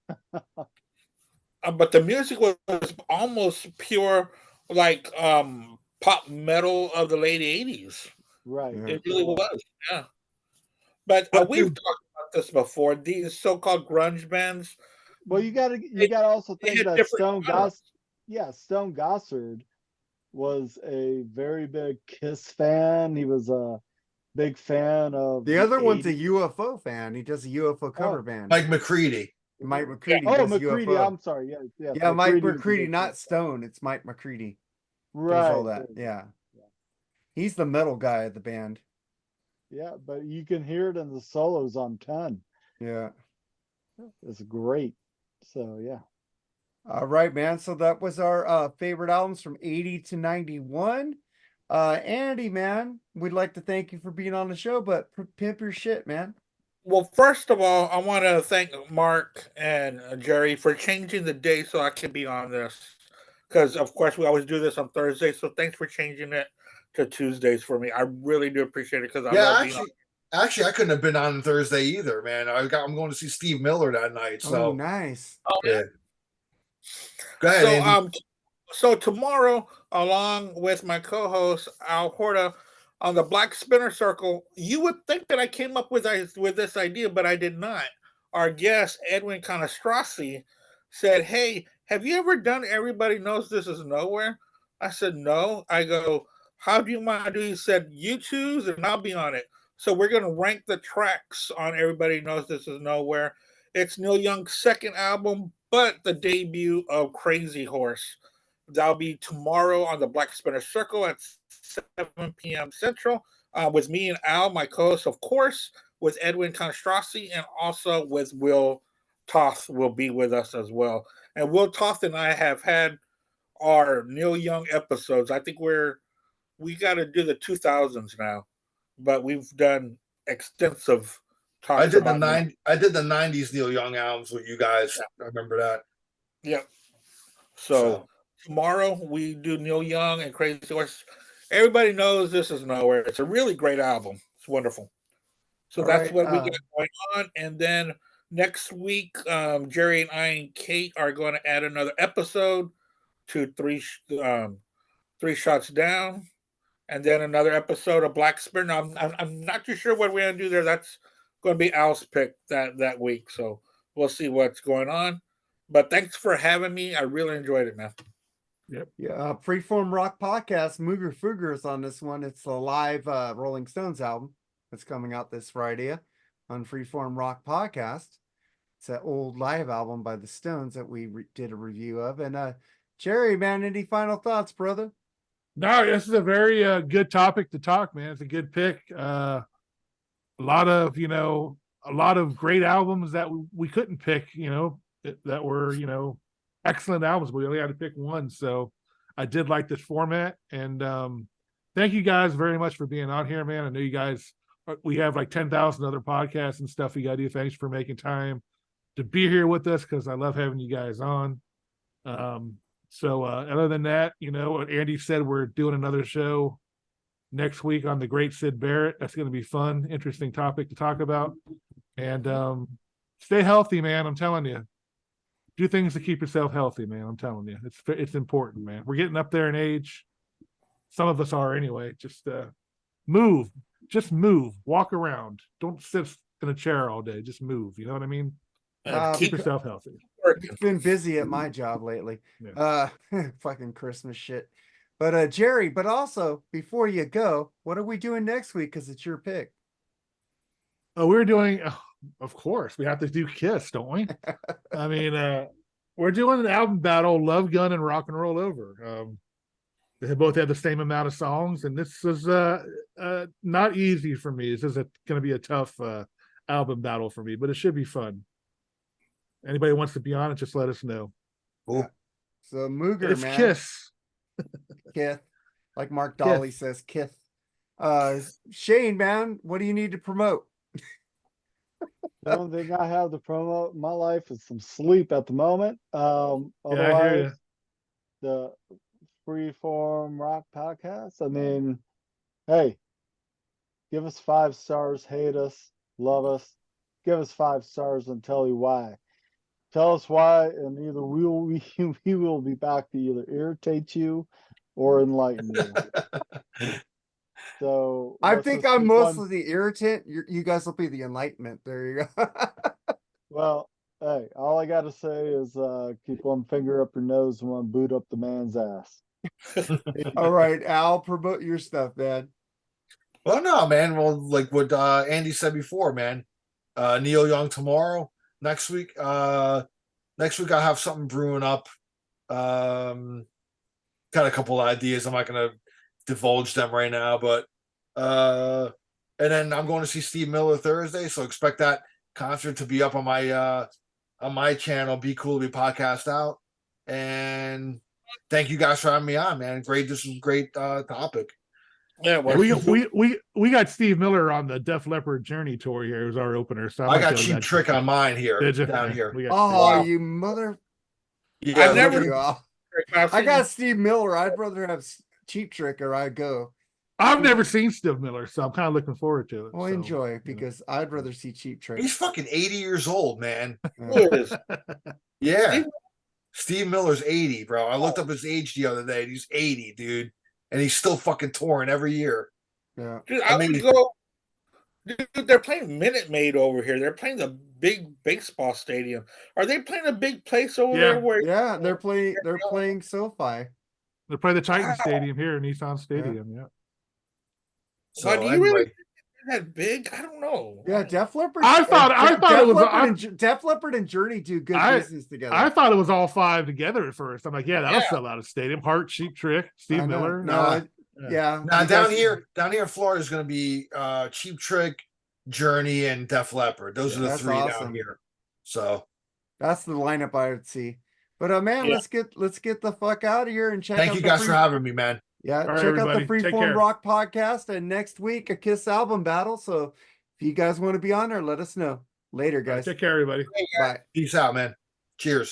But the music was almost pure, pop metal of the late 80s. Right. It really was, yeah. But we've talked about this before. These so-called grunge bands. Well, you gotta also think that Stone Gossard was a very big Kiss fan. He was a big fan of the other 80s. One's a UFO fan. He does a UFO cover band. Mike McCready. Mike McCready. Oh, McCready. UFO. I'm sorry. Yeah, Mike McCready, not Stone. It's Mike McCready. Right. All that. Yeah. He's the metal guy of the band. Yeah, but you can hear it in the solos on 10. Yeah. It's great. So, yeah. All right, man. So that was our favorite albums from 80 to 91. Andy, man, we'd like to thank you for being on the show, but pimp your shit, man. Well, first of all, I want to thank Mark and Jerry for changing the day so I can be on this. Because, of course, we always do this on Thursday. So thanks for changing it to Tuesdays for me. I really do appreciate it, because I love being on. Actually, I couldn't have been on Thursday either, man. I'm going to see Steve Miller that night. So nice. Oh, yeah. Go ahead, Andy. So tomorrow, along with my co-host Al Horta on the Blackspinner Circle, you would think that I came up with this idea, but I did not. Our guest Edwin Conestrossi said, "Hey, have you ever done Everybody Knows This Is Nowhere?" I said, "No." I go, "How do you want to do?" He said, "You choose, and I'll be on it." So we're going to rank the tracks on Everybody Knows This Is Nowhere. It's Neil Young's second album, but the debut of Crazy Horse. That'll be tomorrow on the Blackspinner Circle at 7 p.m. Central, with me and Al, my co-host, of course, with Edwin Conestrossi, and also with Will Toth will be with us as well. And Will Toth and I have had our Neil Young episodes. I think we got to do the 2000s now, but we've done extensive talks. I did the 90s Neil Young albums with you guys. I remember that. Yep. So tomorrow we do Neil Young and Crazy Horse. Everybody Knows This Is Nowhere. It's a really great album. It's wonderful. So that's what we got going on. And then Next week, Jerry and I and Kate are going to add another episode to Three Shots Down, and then another episode of Blackspinner. Now, I'm not too sure what we're going to do there. That's going to be Al's pick that week. So we'll see what's going on. But thanks for having me. I really enjoyed it, man. Yep. Yeah, Freeform Rock Podcast. Mooger Fooger is on this one. It's the live Rolling Stones album that's coming out this Friday on Freeform Rock Podcast. It's an old live album by the Stones that we did a review of. And Jerry, man, any final thoughts, brother? No, this is a very good topic to talk, man. It's a good pick. A lot of great albums that we couldn't pick, that were, excellent albums. We only had to pick one. So I did like this format. And thank you guys very much for being on here, man. I know you guys, we have like 10,000 other podcasts and stuff we got to do. Thanks for making time to be here with us, because I love having you guys on. So other than that, what Andy said, we're doing another show next week on the great Sid Barrett. That's going to be fun, interesting topic to talk about. And stay healthy, man. I'm telling you. Do things to keep yourself healthy, man. I'm telling you. It's important, man. We're getting up there in age. Some of us are anyway. Just move. Just move. Walk around. Don't sit in a chair all day. Just move. You know what I mean? Keep yourself healthy. It's been busy at my job lately. Yeah. Fucking Christmas shit. But Jerry, but also before you go, what are we doing next week? Because it's your pick. Oh, we're doing, of course, we have to do Kiss, don't we? I mean, we're doing an album battle, Love Gun and Rock and Roll Over. They both have the same amount of songs, and this is not easy for me. This is going to be a tough album battle for me, but it should be fun. Anybody wants to be on it, just let us know. Cool. So Mooger, It's man. Kiss. Kith. Like Mark Dolly says, Kith. Shane, man, what do you need to promote? The only thing I have to promote in my life is some sleep at the moment. I hear Otherwise, you. the Freeform Rock Podcast. I mean, hey, give us 5 stars, hate us, love us. Give us 5 stars and tell you why. Tell us why, and either we will be back to either irritate you or enlighten you. So I let's think just I'm keep mostly on- the irritant. You guys will be the enlightenment. There you go. Well, hey, all I gotta say is keep one finger up your nose and one boot up the man's ass. All right, Al, promote your stuff, man. Well, no, man. Well, like what Andy said before, man. Neil Young tomorrow. Next week I have something brewing up. Got a couple ideas. I'm not gonna divulge them right now, but and then I'm going to see Steve Miller Thursday, so expect that concert to be up on my channel. Be Cool to Be Podcast Out. And thank you guys for having me on, man. This is a great topic. Yeah, well, We got Steve Miller on the Def Leppard Journey tour here. It was our opener. So I got Cheap Trick on mine here. Did you? Down here. We got Oh, Wow. you mother! Yeah, I Look never- at you, Al. I got Steve Miller. I'd rather have Cheap Trick or I go. I've never seen Steve Miller, so I'm kind of looking forward to it. Well, so, enjoy yeah. because I'd rather see Cheap Trick. He's fucking 80 years old, man. It is. Yeah. Steve Miller's 80, bro. I looked up his age the other day. He's 80, dude. And he's still fucking touring every year. Yeah. Dude, I would go. Dude, they're playing Minute Maid over here. They're playing the big baseball stadium. Are they playing a big place over there? Where Yeah, they're playing SoFi. They play the Titan Stadium here in Nissan Stadium. Yeah. So, But do you anyway, really think they're that big? I don't know. Yeah, Def Leppard. I thought it was. Def Leppard and Journey do good I- business together. I thought it was all 5 together at first. I'm like, yeah, that'll Yeah. sell out a stadium. Hart, Cheap Trick, Steve I know. Miller. No, yeah. now you down guys- here in Florida is going to be Cheap Trick, Journey, and Def Leppard. Those are the That's 3 awesome. down here. So That's the lineup I would see. But man, Yeah. let's get the fuck out of here and check. thank out you the guys free- for having me, man. Yeah, All right, check out the everybody. Take Freeform care. Rock Podcast, and next week a Kiss album battle. So if you guys want to be on there, let us know. Later, guys. Take care, everybody. Bye. Peace out, man. Cheers.